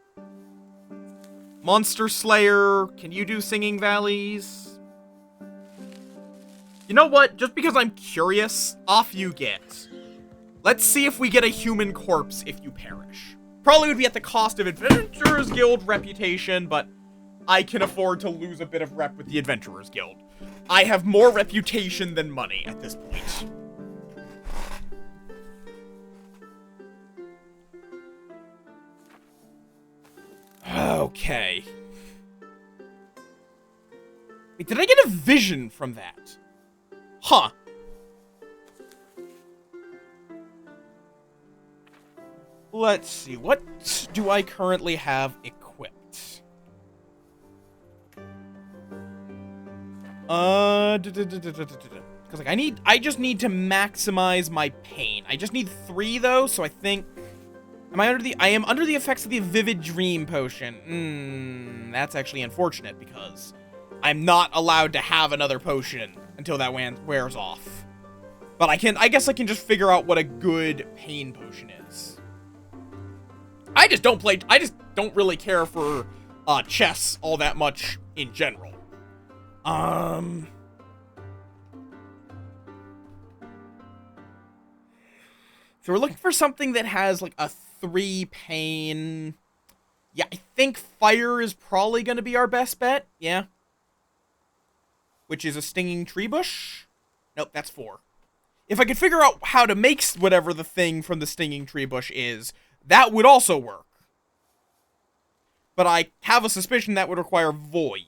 Speaker 1: Monster Slayer, can you do Singing Valleys? You know what? Just because I'm curious, off you get. Let's see if we get a human corpse if you perish. Probably would be at the cost of Adventurers Guild reputation, but I can afford to lose a bit of rep with the Adventurers Guild. I have more reputation than money at this point. Okay. Wait, did I get a vision from that? Huh. Let's see, what do I currently have equipped? Because like I just need to maximize my pain. I just need 3 though, so I think I am under the effects of the Vivid Dream potion. That's actually unfortunate because I'm not allowed to have another potion until that wears off. But I guess I can just figure out what a good pain potion is. I just don't really care for chess all that much in general. So we're looking for something that has like a 3 pain. Yeah, I think fire is probably going to be our best bet. Yeah. Which is a stinging tree bush. Nope, that's 4. If I could figure out how to make whatever the thing from the stinging tree bush is, that would also work. But I have a suspicion that would require void.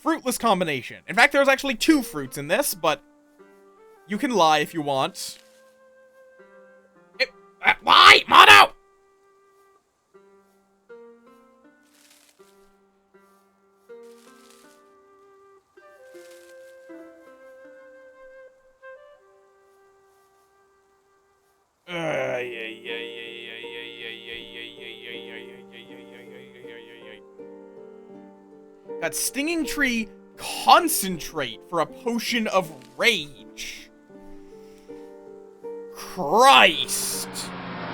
Speaker 1: Fruitless combination. In fact, there's actually 2 fruits in this, but you can lie if you want. Lie! Mono! Got Stinging Tree Concentrate for a potion of rage. Christ.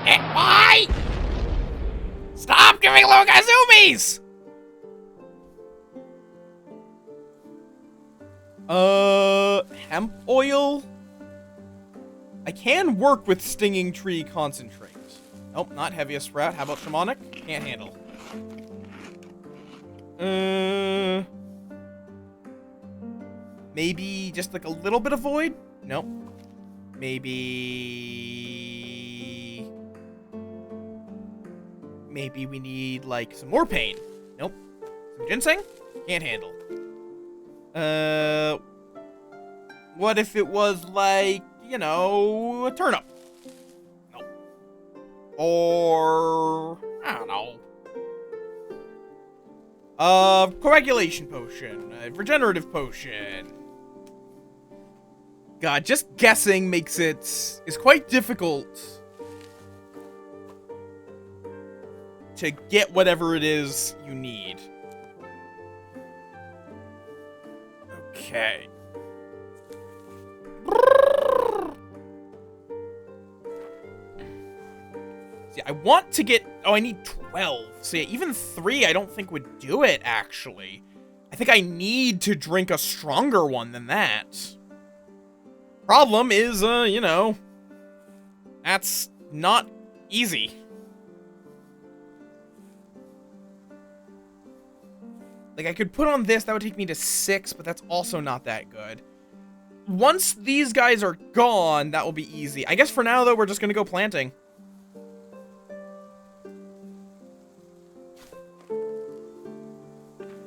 Speaker 1: Why? Stop giving Luke Azumis! Hemp oil? I can work with Stinging Tree Concentrate. Nope, not Heaviest Sprout. How about Shamanic? Can't handle. Maybe just like a little bit of Void? Nope. Maybe we need like some more pain. Nope. Some ginseng? Can't handle. What if it was like, you know, a turnip? Nope. Or I don't know. Coagulation potion, regenerative potion. God, just guessing is quite difficult to get whatever it is you need. Okay. See, I want to get... Oh, I need 12. So yeah, even 3 I don't think would do it, actually. I think I need to drink a stronger one than that. Problem is, you know, that's not easy. Like, I could put on this, that would take me to 6, but that's also not that good. Once these guys are gone, that will be easy. I guess for now, though, we're just gonna go planting.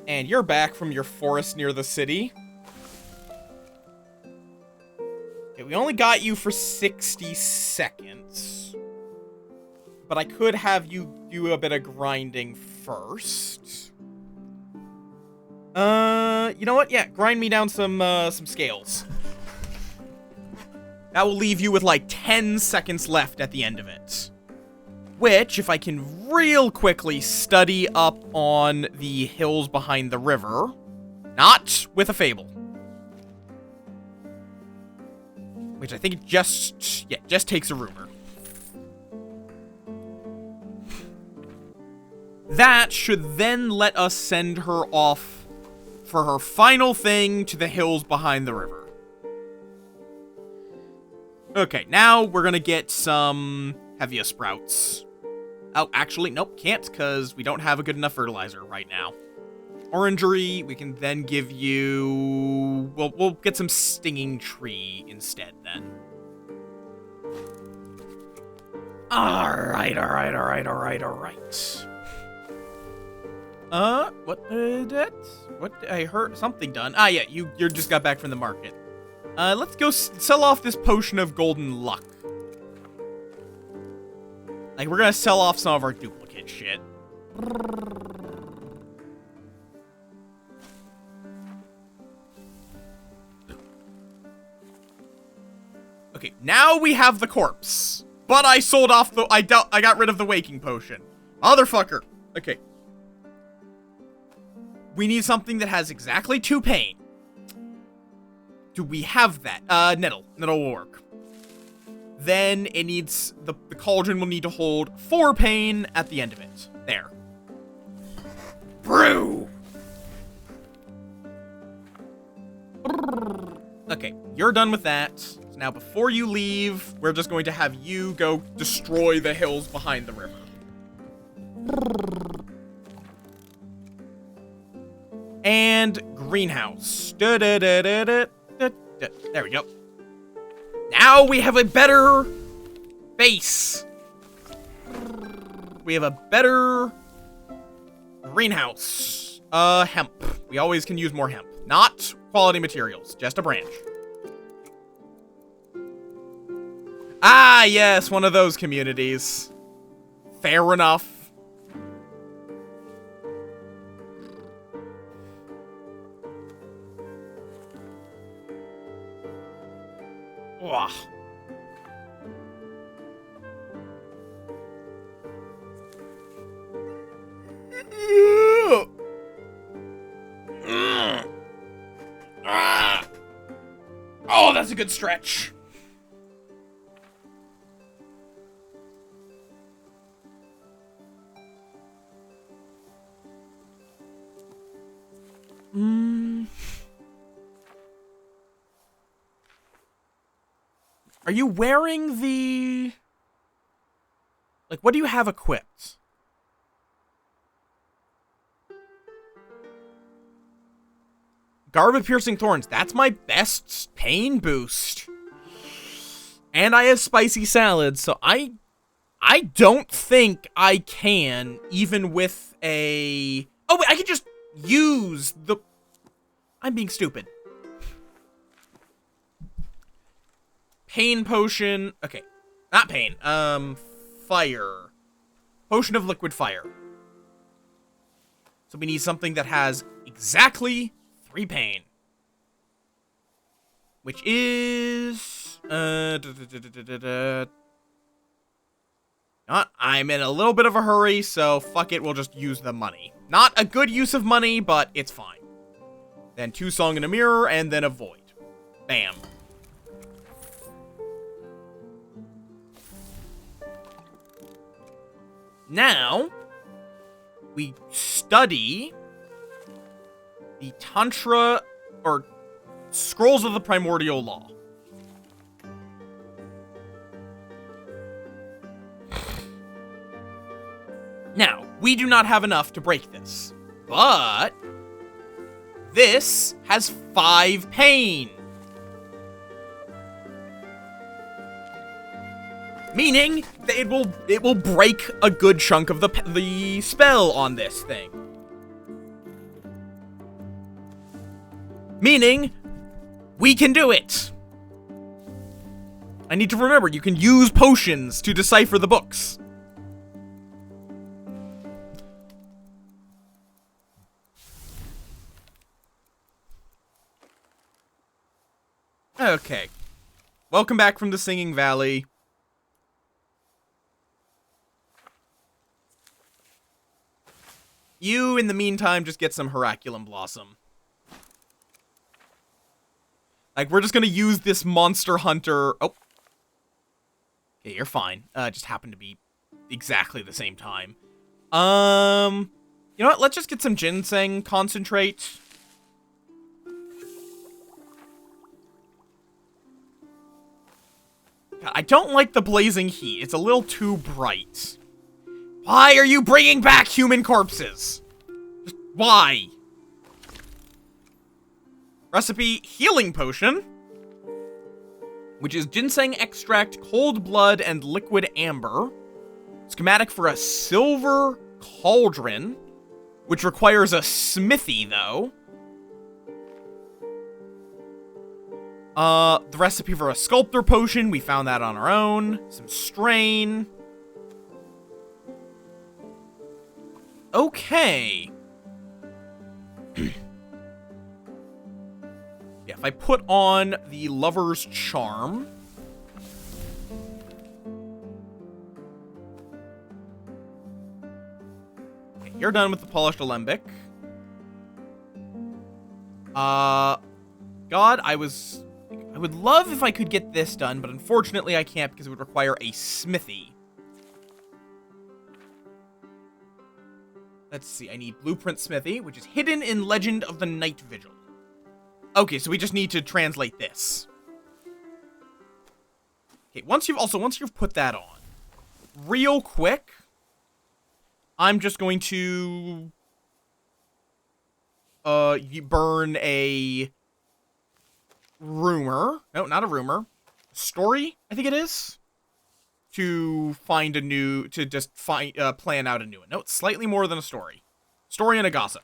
Speaker 1: And you're back from your forest near the city. Okay, we only got you for 60 seconds. But I could have you do a bit of grinding first. You know what? Yeah, grind me down some scales. That will leave you with like 10 seconds left at the end of it. Which, if I can real quickly study up on the hills behind the river, not with a fable. Which I think it just takes a rumor. That should then let us send her off for her final thing to the hills behind the river. Okay, now we're gonna get some Hevia sprouts. Oh, actually, nope, can't, because we don't have a good enough fertilizer right now. Orangery, we can then give you... We'll get some stinging tree instead, then. Alright. What? I heard something done. Ah, yeah, you just got back from the market. Let's go sell off this potion of golden luck. Like, we're gonna sell off some of our duplicate shit. Okay, now we have the corpse. But I sold off the... I got rid of the waking potion. Motherfucker. Okay. We need something that has exactly 2 pain. Do we have that? Nettle. Nettle will work. Then it needs... The cauldron will need to hold 4 pain at the end of it. There. Brew! Okay, you're done with that. So now, before you leave, we're just going to have you go destroy the hills behind the river. And greenhouse. There we go. Now we have a better base. We have a better greenhouse. Hemp. We always can use more hemp. Not quality materials, just a branch. Ah, yes, one of those communities. Fair enough. Ugh. Oh, that's a good stretch. Are you wearing the... Like, what do you have equipped? Garb of Piercing Thorns. That's my best pain boost. And I have spicy salad, so I don't think I can, even with a... Oh, wait, I can just use the... I'm being stupid. Pain potion. Okay. Not pain. Fire. Potion of liquid fire. So we need something that has exactly 3 pain. Which is... I'm in a little bit of a hurry, so fuck it, we'll just use the money. Not a good use of money, but it's fine. Then 2 Song in a Mirror, and then a Void. Bam. Now, we study the Tantra, or Scrolls of the Primordial Law. Now, we do not have enough to break this, but this has 5 pain. Meaning that it will break a good chunk of the spell on this thing. Meaning we can do it. I need to remember, you can use potions to decipher the books. Okay. Welcome back from the Singing Valley. You, in the meantime, just get some Heraculum Blossom. Like, we're just gonna use this Monster Hunter... Oh. Okay, you're fine. Just happened to be exactly the same time. You know what? Let's just get some Ginseng Concentrate. God, I don't like the blazing heat. It's a little too bright. Why are you bringing back human corpses? Just why? Recipe, healing potion. Which is ginseng extract, cold blood, and liquid amber. Schematic for a silver cauldron. Which requires a smithy, though. The recipe for a sculptor potion, we found that on our own. Some strain. Okay. Yeah, if I put on the Lover's Charm. Okay, you're done with the Polished Alembic. God, I would love if I could get this done, but unfortunately I can't because it would require a smithy. Let's see, I need Blueprint Smithy, which is hidden in Legend of the Night Vigil. Okay, so we just need to translate this. Okay, once you've put that on, real quick, I'm just going to burn a rumor. No, not a rumor. Story, I think it is. To find a new, to just plan out a new one. No, it's slightly more than a story. Story and a gossip.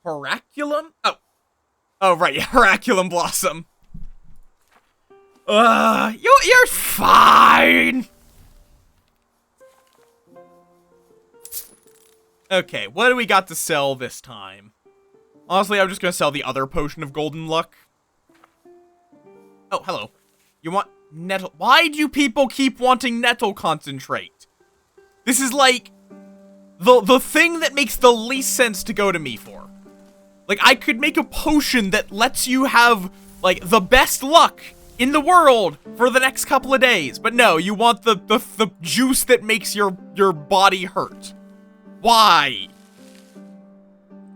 Speaker 1: Horaculum? Oh, right, Horaculum Blossom. You're fine! Okay, what do we got to sell this time? Honestly, I'm just gonna sell the other potion of golden luck. Oh, hello. You want nettle? Why do people keep wanting nettle concentrate? This is like the thing that makes the least sense to go to me for. Like, I could make a potion that lets you have, like, the best luck in the world for the next couple of days. But no, you want the juice that makes your body hurt. Why?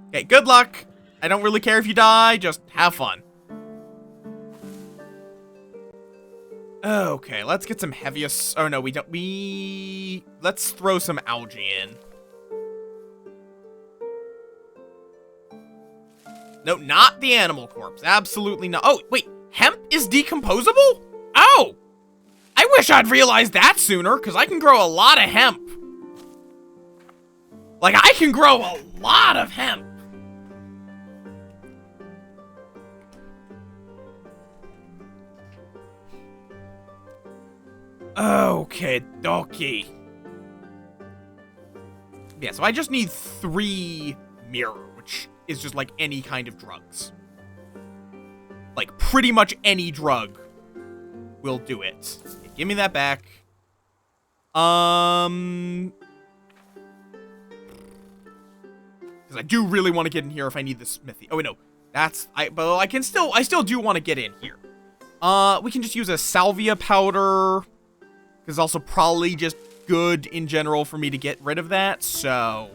Speaker 1: Okay, good luck. I don't really care if you die, just have fun. Okay, let's get some heaviest... Oh, no, we don't... Let's throw some algae in. No, not the animal corpse. Absolutely not. Oh, wait. Hemp is decomposable? Oh! I wish I'd realized that sooner, because I can grow a lot of hemp. Like, I can grow a lot of hemp. Okay, dokie. Yeah, so I just need 3 mirror, which is just like any kind of drugs. Like, pretty much any drug will do it. Okay, give me that back. Because I do really want to get in here if I need the smithy. Oh, wait, no. But I still do want to get in here. We can just use a salvia powder. Because it's also probably just good in general for me to get rid of that, so...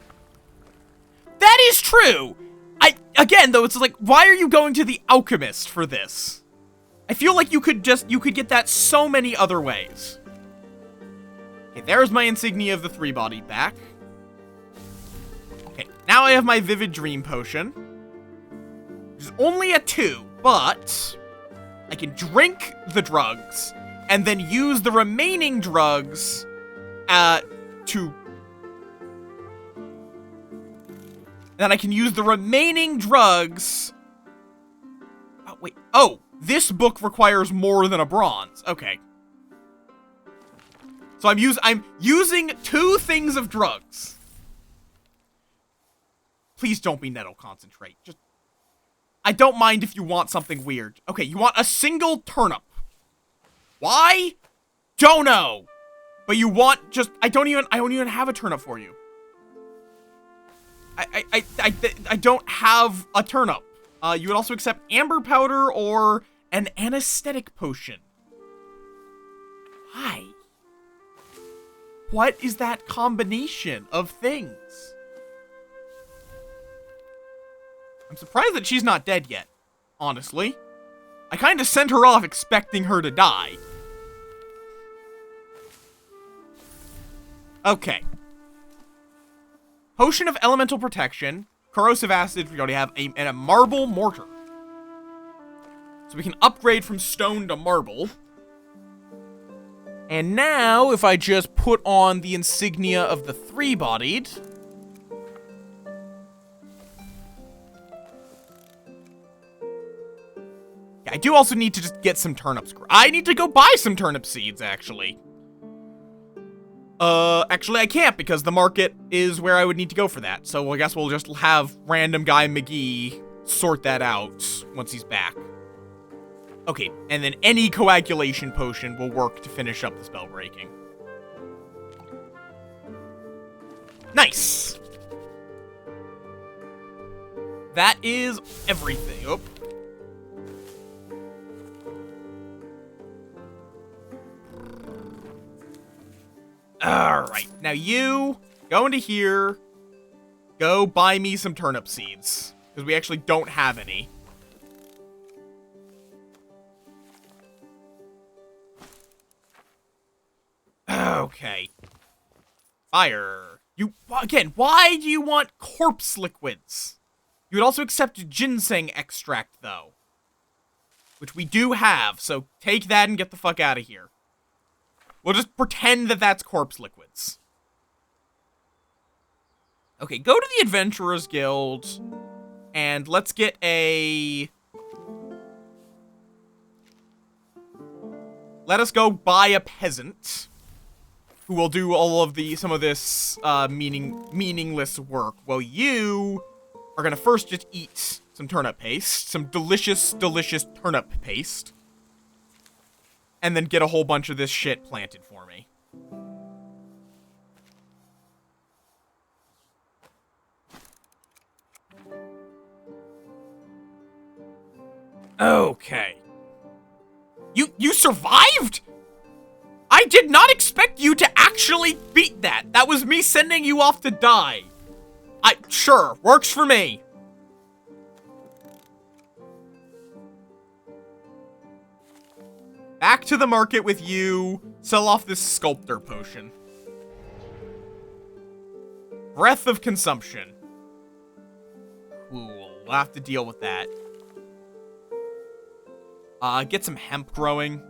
Speaker 1: That is true! Again, though, it's like, why are you going to the alchemist for this? I feel like you could get that so many other ways. Okay, there's my insignia of the 3-bodied back. Okay, now I have my Vivid Dream Potion. Which is only a 2, but... I can drink the drugs... and then use the remaining drugs, then I can use the remaining drugs... Oh, wait. Oh, this book requires more than a bronze. Okay. So I'm using 2 things of drugs. Please don't be nettle concentrate. Just... I don't mind if you want something weird. Okay, you want a single turnip. Why? Don't know. But you want just... I don't even have a turnip for you. I don't have a turnip. You would also accept amber powder or an anesthetic potion. Why? What is that combination of things? I'm surprised that she's not dead yet, honestly. I kind of sent her off expecting her to die. Okay. Potion of Elemental Protection, Corrosive Acid, we already have, and a Marble Mortar. So we can upgrade from stone to marble. And now, if I just put on the insignia of the three-bodied... I do also need to just get some turnips. I need to go buy some turnip seeds, actually. Actually I can't because the market is where I would need to go for that. So I guess we'll just have random guy McGee sort that out once he's back. Okay, and then any coagulation potion will work to finish up the spell breaking. Nice! That is everything. Oh. Alright, now you go into here, go buy me some turnip seeds, because we actually don't have any. Okay. Fire. Again, why do you want corpse liquids? You would also accept ginseng extract, though. Which we do have, so take that and get the fuck out of here. We'll just pretend that that's corpse liquids. Okay, go to the Adventurers Guild, and let's get a... Let us go buy a peasant, who will do all of some of this, meaningless work, while you are gonna first just eat some turnip paste, some delicious, delicious turnip paste. And then get a whole bunch of this shit planted for me. Okay. You survived? I did not expect you to actually beat that. That was me sending you off to die. Sure, works for me. Back to the market with you. Sell off this sculptor potion. Breath of consumption. Cool. We'll have to deal with that. Get some hemp growing.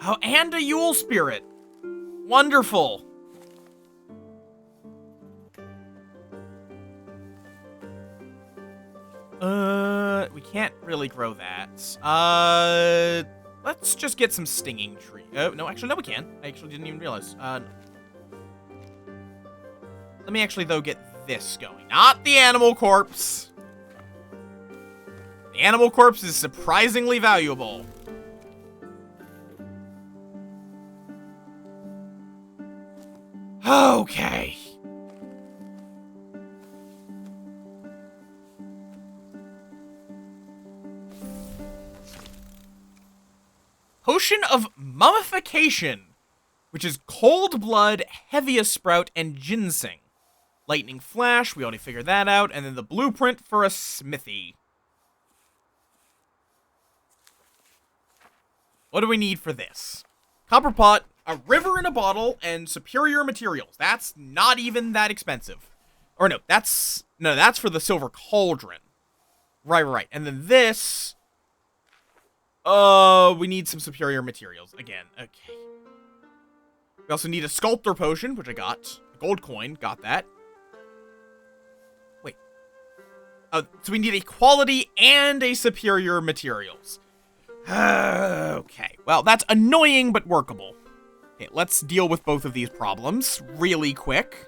Speaker 1: Oh, and a Yule Spirit. Wonderful. We can't really grow that. Let's just get some stinging tree. Oh, no, actually, no, we can. I actually didn't even realize. Let me actually, though, get this going. Not the animal corpse. The animal corpse is surprisingly valuable. Okay. Potion of Mummification, which is cold blood, heaviest sprout, and ginseng. Lightning flash, we already figured that out, and then the blueprint for a smithy. What do we need for this? Copper pot, a river in a bottle, and superior materials. That's not even that expensive. Or no, that's for the silver cauldron. Right. And then this... we need some superior materials again. Okay. We also need a sculptor potion, which I got. A gold coin, got that. Wait. So we need a quality and a superior materials. Okay. Well, that's annoying, but workable. Okay, let's deal with both of these problems really quick.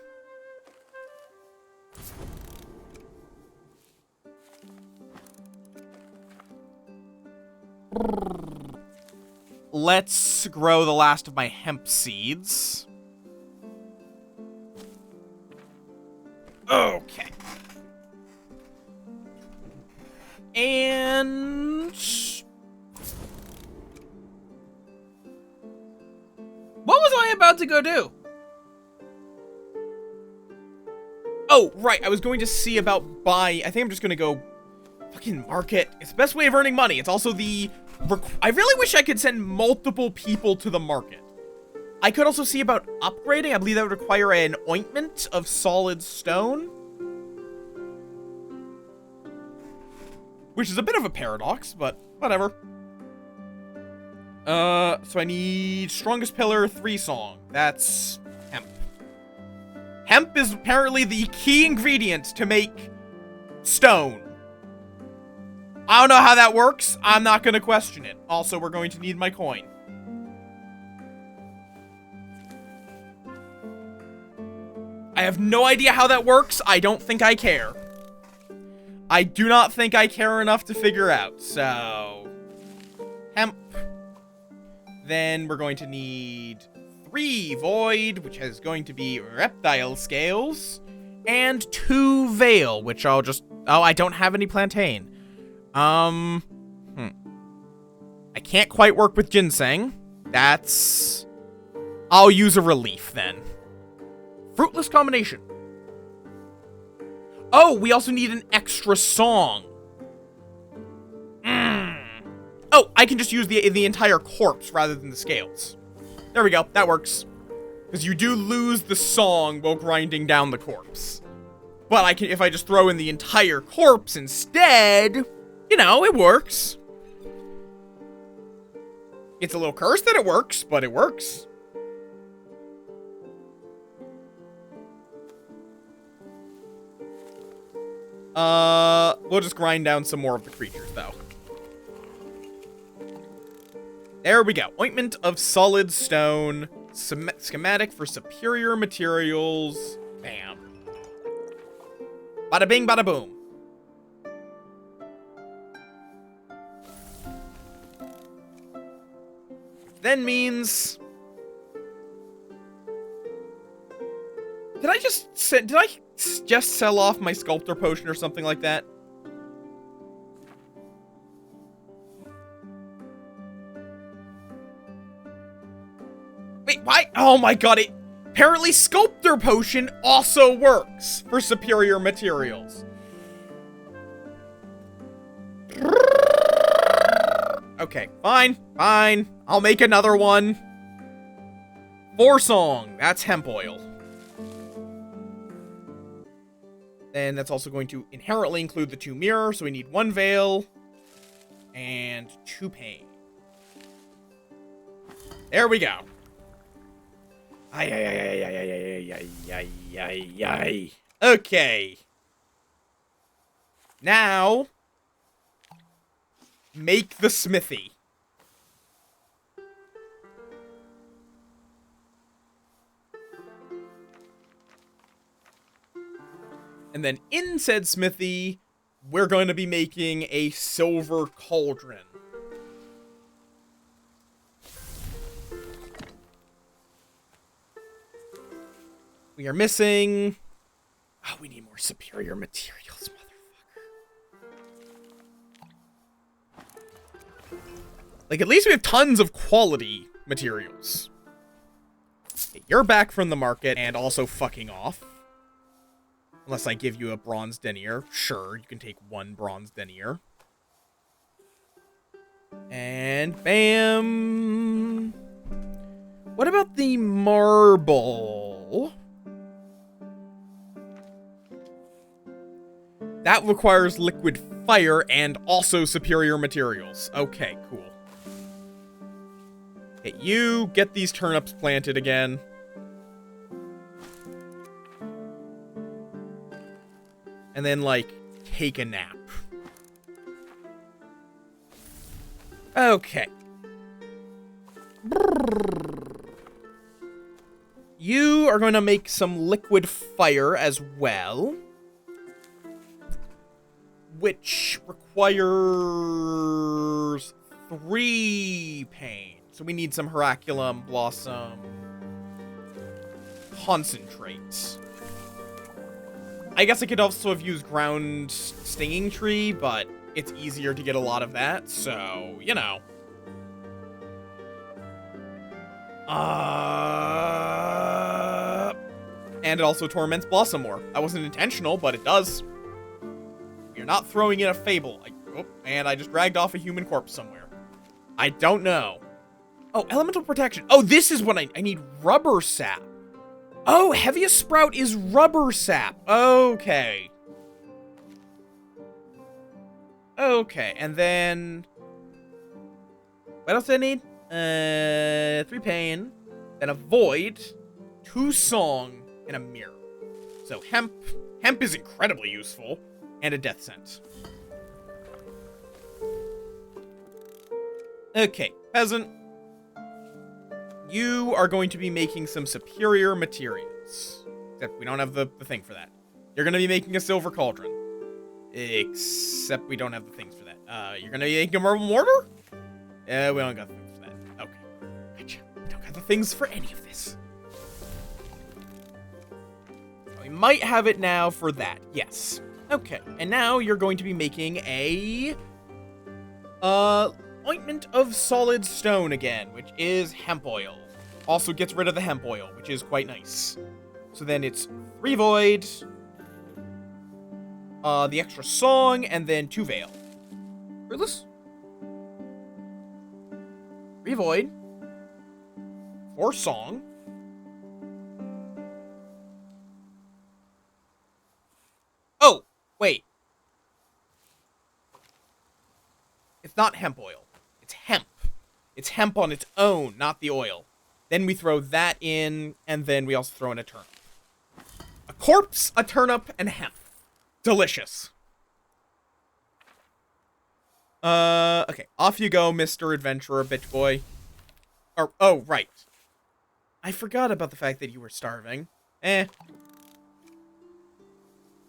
Speaker 1: Let's grow the last of my hemp seeds. Okay. And... what was I about to go do? Oh, right, I was going to see about buying... I think I'm just gonna go... Fucking market. It's the best way of earning money. It's also the... I really wish I could send multiple people to the market. I could also see about upgrading. I believe that would require an ointment of solid stone. Which is a bit of a paradox, but whatever. So I need strongest pillar, 3 song. That's hemp. Hemp is apparently the key ingredient to make stone. I don't know how that works. I'm not going to question it. Also, we're going to need my coin. I have no idea how that works. I don't think I care. I do not think I care enough to figure out. So, hemp. Then we're going to need 3 void, which is going to be reptile scales, and 2 veil, which I'll just... Oh, I don't have any plantain. I can't quite work with ginseng. That's... I'll use a relief, then. Fruitless combination. Oh, we also need an extra song. Oh, I can just use the entire corpse rather than the scales. There we go. That works. Because you do lose the song while grinding down the corpse. But I can, if I just throw in the entire corpse instead, you know, it works. It's a little cursed that it works, but it works. We'll just grind down some more of the creatures, though. There we go. Ointment of solid stone. Schematic for superior materials. Bam. Bada bing, bada boom. Then means... Did I just sell off my sculptor potion or something like that? Wait, why? Oh my god, apparently sculptor potion also works for superior materials. Okay, fine. I'll make another one. 4 song, that's hemp oil. Then that's also going to inherently include the 2 mirror, so we need 1 veil and 2 pain. There we go. Okay. Now, make the smithy. And then in said smithy, we're going to be making a silver cauldron. We are missing... Oh, we need more superior materials, motherfucker. Like, at least we have tons of quality materials. Okay, you're back from the market and also fucking off. Unless I give you a bronze denier. Sure, you can take 1 bronze denier. And bam! What about the marble? That requires liquid fire and also superior materials. Okay, cool. Okay, you get these turnips planted again. And then, like, take a nap. Okay. You are going to make some liquid fire as well. Which requires 3 pain. So we need some Heraculum Blossom concentrates. I guess I could also have used ground stinging tree, but it's easier to get a lot of that, so, you know. And it also torments Blossom more. That wasn't intentional, but it does. You're not throwing in a fable. And I just dragged off a human corpse somewhere. I don't know. Oh, elemental protection. Oh, this is what I need. Rubber sap. Oh, heaviest sprout is rubber sap. Okay. Okay, and then... what else do I need? 3 pain, then a void, 2 song, and a mirror. So hemp. Hemp is incredibly useful. And a death scent. Okay, peasant. You are going to be making some superior materials. Except we don't have the thing for that. You're going to be making a silver cauldron. Except we don't have the things for that. You're going to be making a marble mortar? We don't got the things for that. Okay. Gotcha. We don't got the things for any of this. We might have it now for that. Yes. Okay. And now you're going to be making a... ointment of solid stone again, which is hemp oil. Also gets rid of the hemp oil, which is quite nice. So then it's 3 void, the extra song, and then 2 veil. Fruitless? 3 void, 4 song. Oh, wait. It's not hemp oil. It's hemp. It's hemp on its own, not the oil. Then we throw that in, and then we also throw in a turnip. A corpse, a turnip, and hemp. Delicious. Okay. Off you go, Mr. Adventurer, bitch boy. Or, oh, right. I forgot about the fact that you were starving.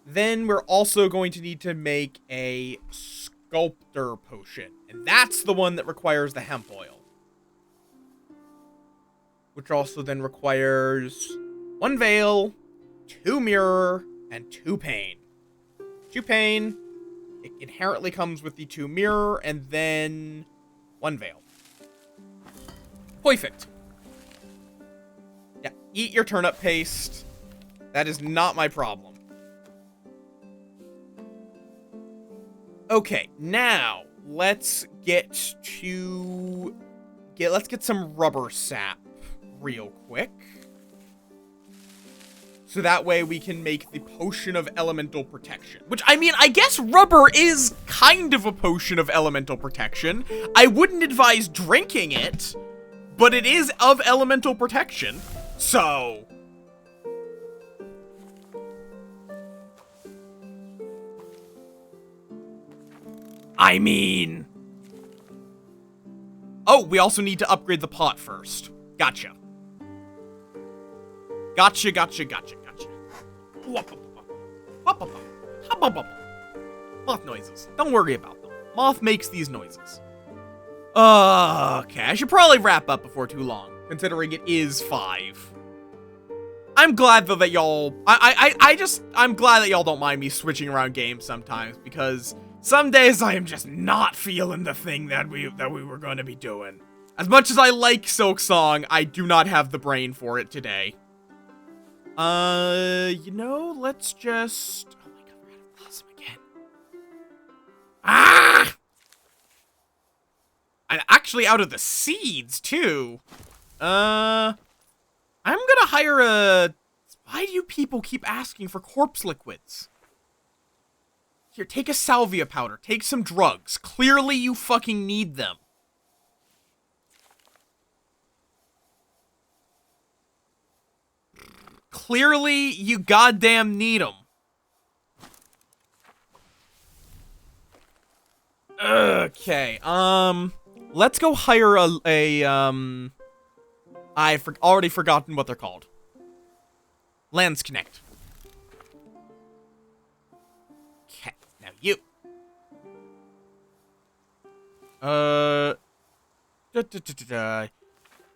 Speaker 1: Then we're also going to need to make a sculptor potion. And that's the one that requires the hemp oil. Which also then requires 1 veil, 2 mirror, and 2 pain. 2 pain. It inherently comes with the 2 mirror, and then 1 veil. Perfect. Yeah, eat your turnip paste. That is not my problem. Okay, now let's get some rubber sap real quick. So that way we can make the potion of elemental protection. Which, I mean, I guess rubber is kind of a potion of elemental protection. I wouldn't advise drinking it, but it is of elemental protection. So... I mean... oh, we also need to upgrade the pot first. Gotcha. Gotcha. Moth noises. Don't worry about them. Moth makes these noises. Okay, I should probably wrap up before too long, considering it is 5. I'm glad though that y'all... I'm glad that y'all don't mind me switching around games sometimes, because some days I am just not feeling the thing that we were going to be doing. As much as I like Silksong, I do not have the brain for it today. You know, let's just... oh my god, we're out of Blossom again. Ah! I'm actually out of the seeds, too. I'm gonna hire a... why do you people keep asking for corpse liquids? Here, take a salvia powder. Take some drugs. Clearly you fucking need them. Clearly, you goddamn need them. Okay, let's go hire I've already forgotten what they're called. Lens Connect. Okay, now you.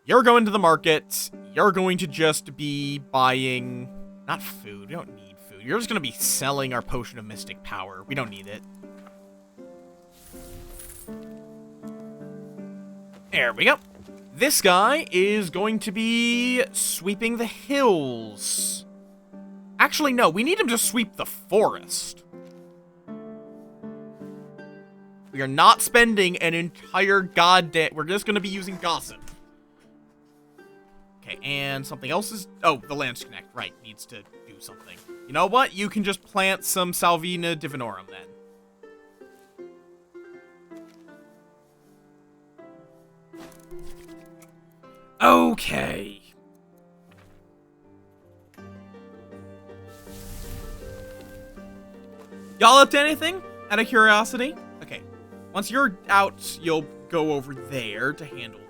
Speaker 1: You're going to the market. You're going to just be buying... not food. We don't need food. You're just going to be selling our potion of mystic power. We don't need it. There we go. This guy is going to be sweeping the hills. Actually, no, we need him to sweep the forest. We are not spending an entire goddamn... We're just going to be using gossip. Okay, and something else is... Oh, the Lance Connect, right, needs to do something. You know what? You can just plant some Salvina Divinorum, then. Okay. Y'all up to anything? Out of curiosity? Okay. Once you're out, you'll go over there to handle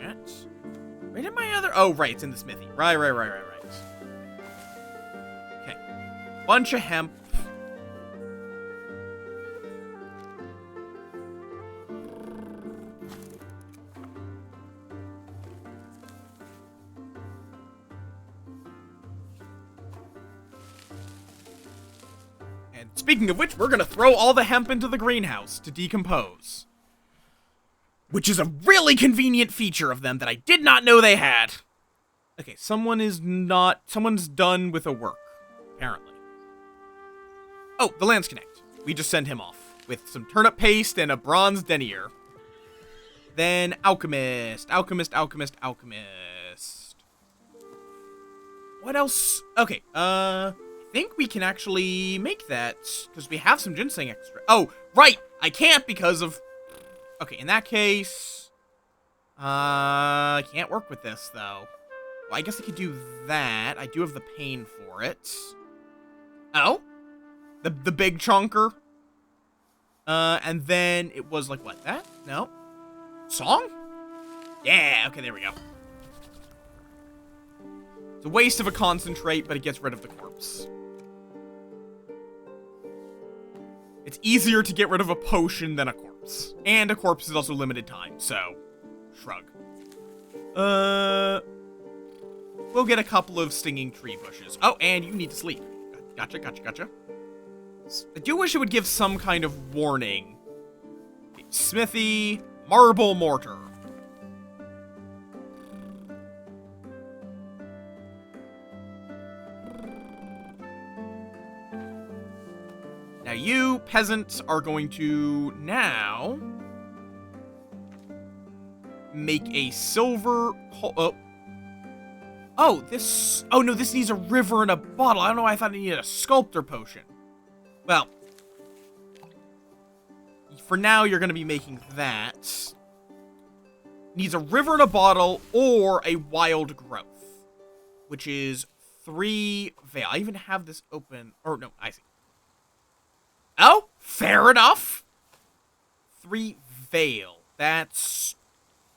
Speaker 1: that. Where did my other... Oh, right, it's in the smithy. Right. Okay. Bunch of hemp. And speaking of which, we're gonna throw all the hemp into the greenhouse to decompose. Which is a really convenient feature of them that I did not know they had. Okay, someone's done with a work, apparently. Oh, the Lance Connect. We just send him off with some turnip paste and a bronze denier. Then alchemist. What else? Okay, I think we can actually make that because we have some ginseng extra. Oh, right, I can't because of... Okay, in that case, I can't work with this, though. Well, I guess I could do that. I do have the pain for it. Oh? The big chunker? And then it was like, what, that? No? Song? Yeah, okay, there we go. It's a waste of a concentrate, but it gets rid of the corpse. It's easier to get rid of a potion than a corpse. And a corpse is also limited time, so... Shrug. We'll get a couple of stinging tree bushes. Oh, and you need to sleep. Gotcha. I do wish it would give some kind of warning. Smithy, marble mortar. Now you, peasants, are going to now make a silver... Oh, this... Oh, no, this needs a river and a bottle. I don't know why I thought it needed a sculptor potion. Well, for now, you're going to be making that. Needs a river and a bottle or a wild growth, which is 3 veil. I even have this open... Or, no, I see. Oh, fair enough. 3 veil. That's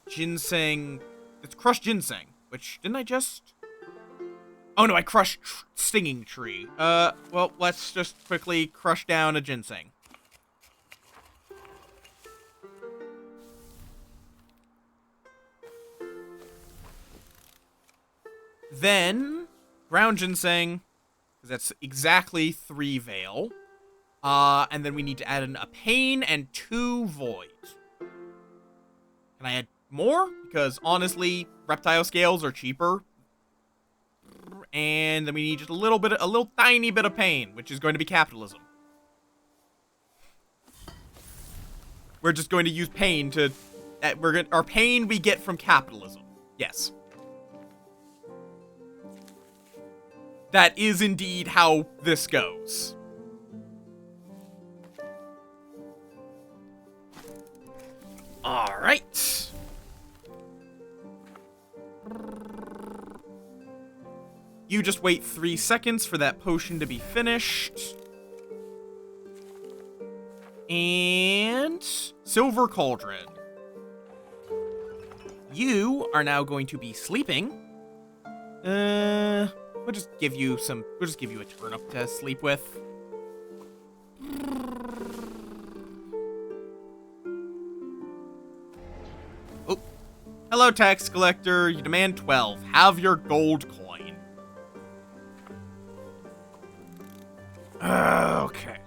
Speaker 1: ginseng. It's crushed ginseng, which didn't I just... Oh no, I crushed stinging tree. Well, let's just quickly crush down a ginseng. Then, ground ginseng, because that's exactly 3 veil. And then we need to add in a pain and 2 void. Can I add more? Because honestly, reptile scales are cheaper. And then we need just a little tiny bit of pain, which is going to be capitalism. We're just going to use pain to... our pain we get from capitalism. Yes. That is indeed how this goes. Alright. You just wait 3 seconds for that potion to be finished. And... Silver Cauldron. You are now going to be sleeping. We'll just give you a turnip to sleep with. Oh. Hello, tax collector. You demand 12. Have your gold coin. Okay.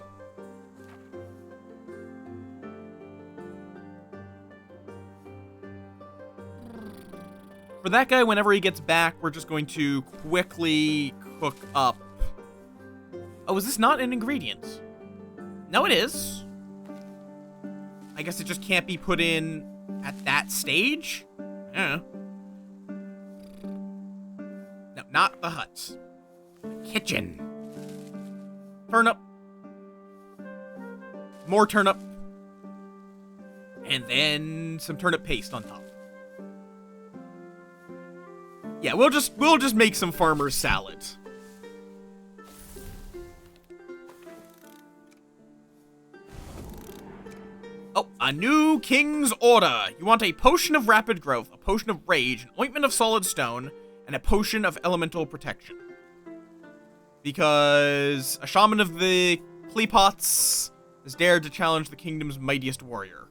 Speaker 1: For that guy, whenever he gets back, we're just going to quickly cook up Oh, is this not an ingredient? No, it is. I guess it just can't be put in at that stage? I don't know. No, not the hut. The kitchen. Turnip. More turnip. And then some turnip paste on top. Yeah, we'll just make some farmer's salad. Oh, a new king's order. You want a potion of rapid growth, a potion of rage, an ointment of solid stone, and a potion of elemental protection. Because a shaman of the Klepots has dared to challenge the kingdom's mightiest warrior.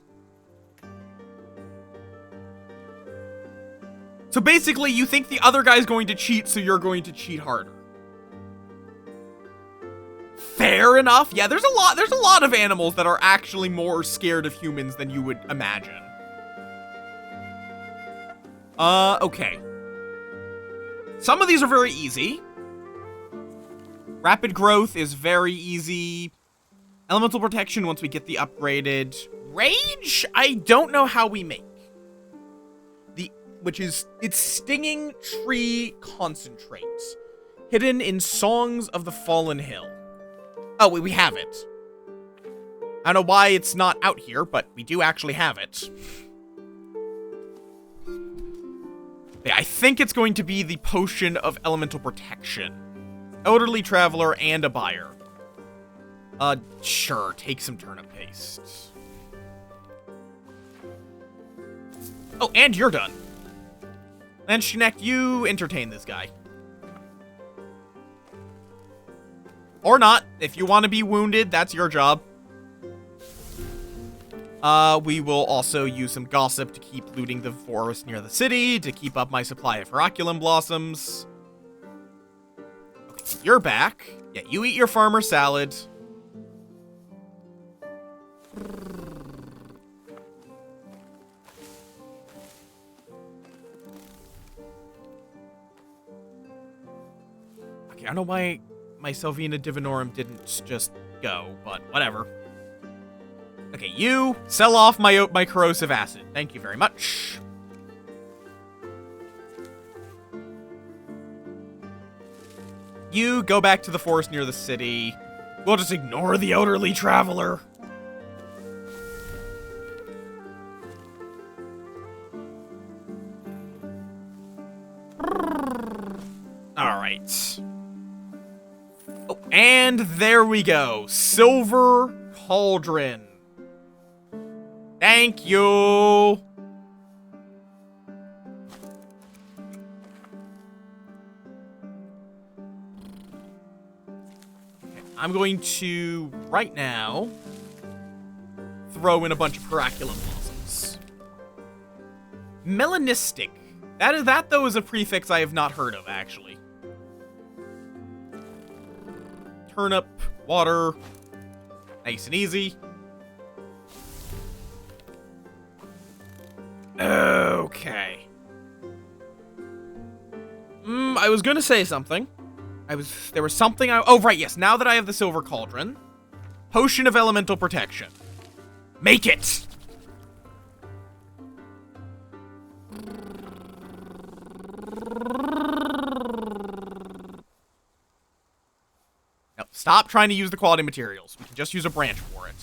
Speaker 1: So basically, you think the other guy's going to cheat, so you're going to cheat harder. Fair enough. Yeah, there's a lot of animals that are actually more scared of humans than you would imagine. Okay. Some of these are very easy. Rapid growth is very easy. Elemental protection once we get the upgraded. Rage, I don't know how we make. It's stinging tree concentrate. Hidden in Songs of the Fallen Hill. Oh, we have it. I don't know why it's not out here, but we do actually have it. Yeah, I think it's going to be the Potion of Elemental Protection. Elderly Traveler and a buyer. Sure, take some turnip paste. Oh, and you're done. And Shinek, you entertain this guy. Or not. If you want to be wounded, that's your job. We will also use some gossip to keep looting the forest near the city, to keep up my supply of Heraculum blossoms. Okay, you're back. Yeah, you eat your farmer salad. Okay, I don't know why my Salvina Divinorum didn't just go, but whatever. Okay, you sell off my corrosive acid. Thank you very much. You go back to the forest near the city. We'll just ignore the elderly traveler. Alright. Oh, and there we go. Silver Cauldron. Thank you. Okay, I'm going to, right now, throw in a bunch of Heraculum blossoms. Melanistic. That though is a prefix I have not heard of, actually. Turnip, water, nice and easy. Okay. I was gonna say something. There was something oh, right, yes. Now that I have the Silver Cauldron. Potion of Elemental Protection. Make it! No, stop trying to use the quality materials. We can just use a branch for it.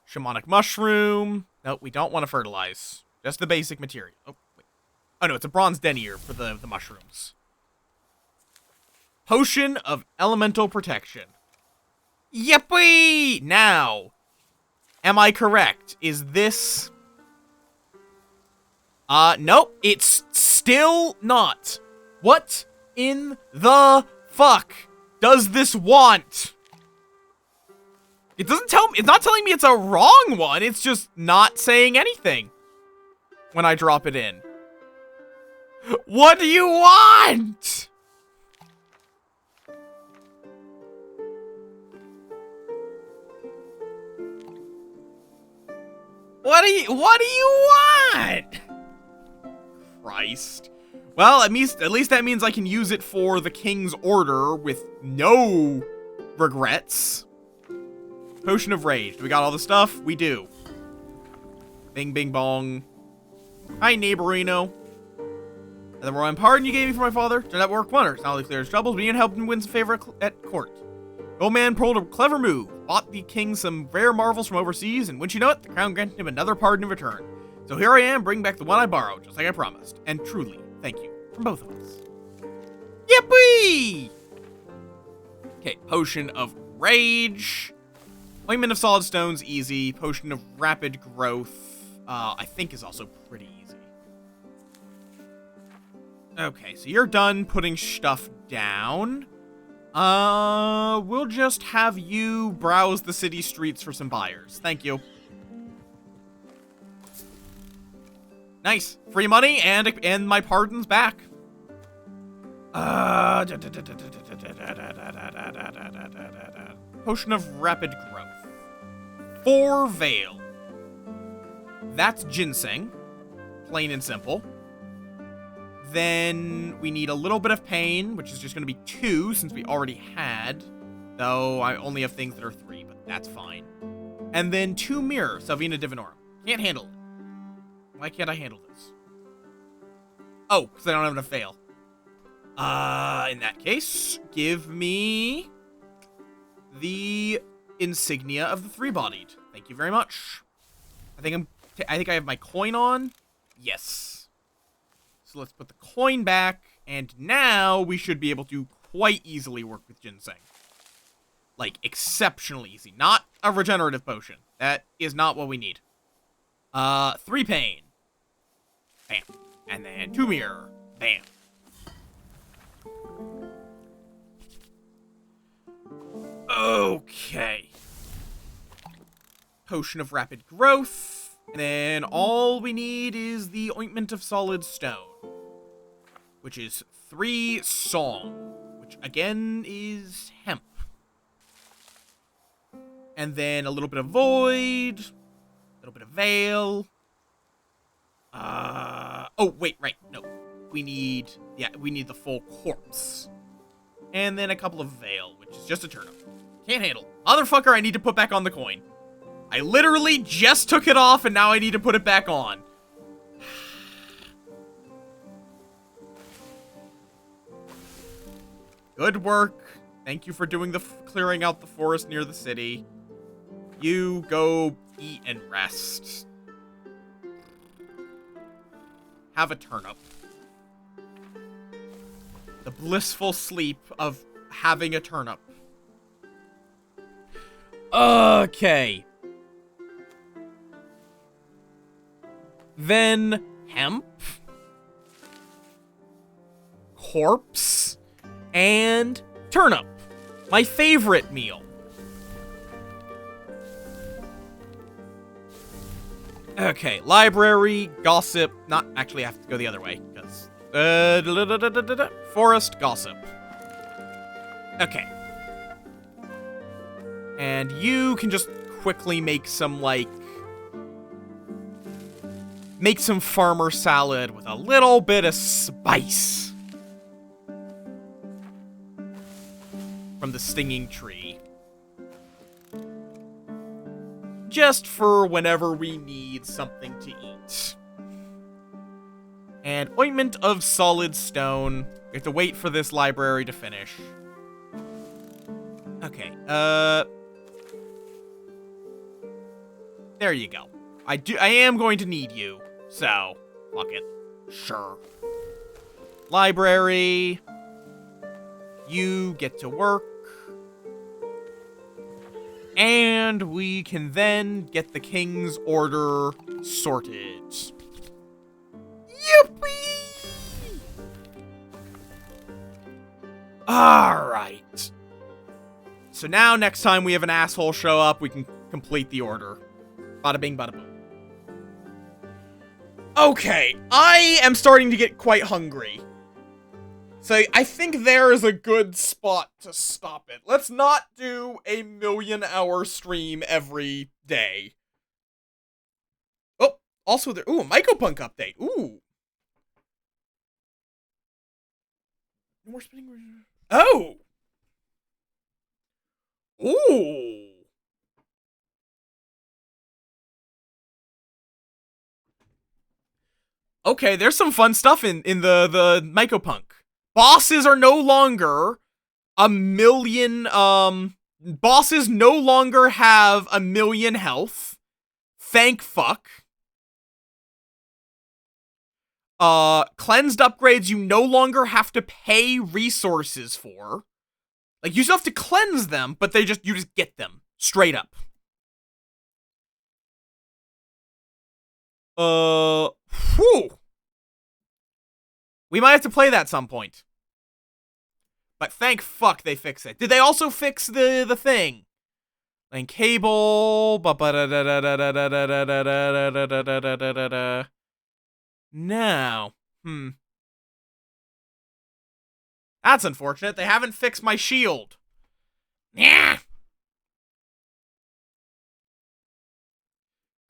Speaker 1: Shamanic mushroom. No, we don't want to fertilize. Just the basic material. Oh, wait. Oh, no, it's a bronze denier for the mushrooms. Potion of Elemental Protection. Yippee! Now, am I correct? Is this... nope, it's still not. What in the fuck does this want? It doesn't tell me, it's not telling me it's a wrong one, it's just not saying anything when I drop it in. What do you want? What do you want? Christ. Well, at least that means I can use it for the king's order with no regrets. Potion of Rage. Do we got all the stuff? We do. Bing, bing, bong. Hi, neighborino. And the royal pardon you gave me for my father turned out to work wonders. Not only clear his troubles, but even helped him win some favor at court. The old man pulled a clever move, bought the king some rare marvels from overseas, and wouldn't you know it, the crown granted him another pardon in return. So here I am, bringing back the one I borrowed, just like I promised. And truly, thank you. From both of us. Yippee! Okay, Potion of Rage. Ointment of Solid Stone's easy. Potion of Rapid Growth, I think is also pretty easy. Okay, so you're done putting stuff down. We'll just have you browse the city streets for some buyers. Thank you. Nice. Free money and my pardon's back. Potion of Rapid Growth. 4 Veil. That's ginseng. Plain and simple. Then we need a little bit of pain, which is just going to be 2 since we already had. Though I only have things that are 3, but that's fine. And then 2 mirror, Salvina Divinorum. Can't handle it. Why can't I handle this? Oh, because I don't have enough fail. In that case, give me the insignia of the 3-bodied. Thank you very much. I think I have my coin on. Yes. So let's put the coin back, and now we should be able to quite easily work with ginseng. Like, exceptionally easy. Not a regenerative potion. That is not what we need. 3 pain. Bam. And then 2 mirror. Bam. Okay. Potion of Rapid Growth. And then all we need is the Ointment of Solid Stone. Which is 3 song. Which, again, is hemp. And then a little bit of void. A little bit of veil. Oh, wait, right. No. We need the full corpse. And then a couple of veil, which is just a turnip. Can't handle. Motherfucker, I need to put back on the coin. I literally just took it off, and now I need to put it back on. Good work. Thank you for doing the clearing out the forest near the city. You go eat and rest. Have a turnip. The blissful sleep of having a turnip. Okay. Then hemp. Corpse. And turnip. My favorite meal. Okay, library, gossip. Not actually, I have to go the other way because forest, gossip. Okay, and you can just quickly make some farmer salad with a little bit of spice from the stinging tree. Just for whenever we need something to eat. And Ointment of Solid Stone. We have to wait for this library to finish. Okay, there you go. I am going to need you, so fuck it. Sure. Library. You get to work. And we can then get the king's order sorted. Yippee! Alright. So now, next time we have an asshole show up, we can complete the order. Bada bing, bada boom. Okay, I am starting to get quite hungry. So I think there is a good spot to stop it. Let's not do a 1,000,000-hour stream every day. Oh, also there. Ooh, a Mycopunk update. Ooh. more spinning. Oh! Ooh! Okay, there's some fun stuff in the Mycopunk. Bosses are no longer a million, bosses no longer have 1,000,000 health. Thank fuck. Cleansed upgrades you no longer have to pay resources for. Like, you still have to cleanse them, but you just get them. Straight up. Whew. We might have to play that some point. But thank fuck they fix it. Did they also fix the thing? Link cable. No. That's unfortunate. They haven't fixed my shield. Yeah.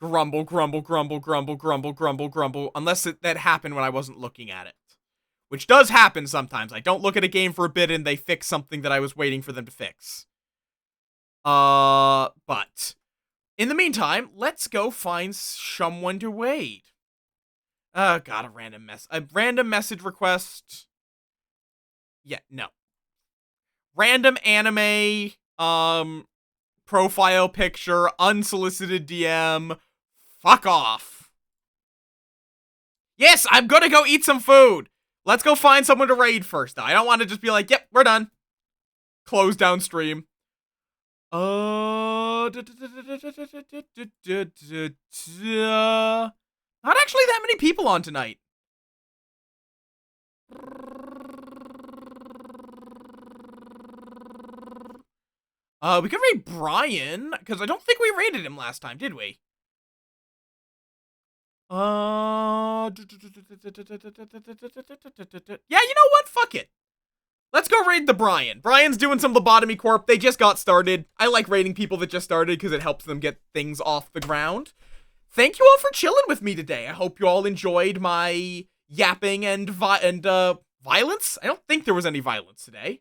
Speaker 1: Grumble, grumble, grumble, grumble, grumble, grumble, grumble. Unless that happened when I wasn't looking at it. Which does happen sometimes. I don't look at a game for a bit and they fix something that I was waiting for them to fix. But in the meantime, let's go find someone to wait. God, a random message request. Yeah, no. Random anime, profile picture, unsolicited DM. Fuck off. Yes, I'm gonna go eat some food. Let's go find someone to raid first, though. I don't want to just be like, yep, we're done. Close down stream. Not actually that many people on tonight. We could raid Brian, because I don't think we raided him last time, did we? Yeah, you know what? Fuck it. Let's go raid the Brian. Brian's doing some lobotomy corp. They just got started. I like raiding people that just started because it helps them get things off the ground. Thank you all for chilling with me today. I hope you all enjoyed my yapping and violence. I don't think there was any violence today.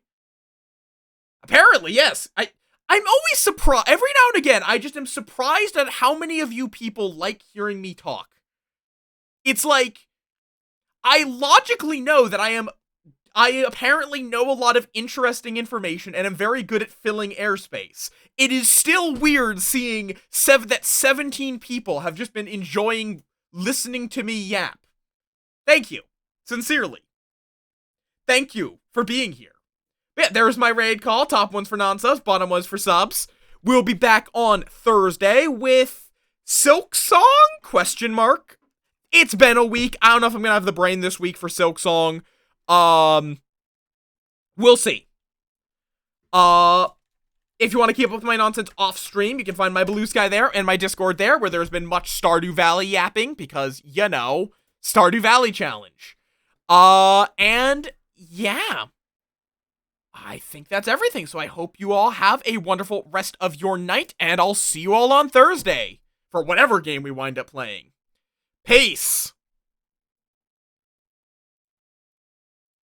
Speaker 1: Apparently, yes. I'm always surprised. Every now and again, I just am surprised at how many of you people like hearing me talk. It's like, I logically know that I apparently know a lot of interesting information and am very good at filling airspace. It is still weird seeing that 17 people have just been enjoying listening to me yap. Thank you. Sincerely. Thank you for being here. But yeah, there's my raid call. Top one's for non-subs, bottom one's for subs. We'll be back on Thursday with Silk Song? Question mark. It's been a week. I don't know if I'm gonna have the brain this week for Silk Song. We'll see. If you want to keep up with my nonsense off stream, you can find my Blue Sky there and my Discord there, where there's been much Stardew Valley yapping, because, you know, Stardew Valley challenge. And yeah, I think that's everything. So I hope you all have a wonderful rest of your night, and I'll see you all on Thursday for whatever game we wind up playing. Peace.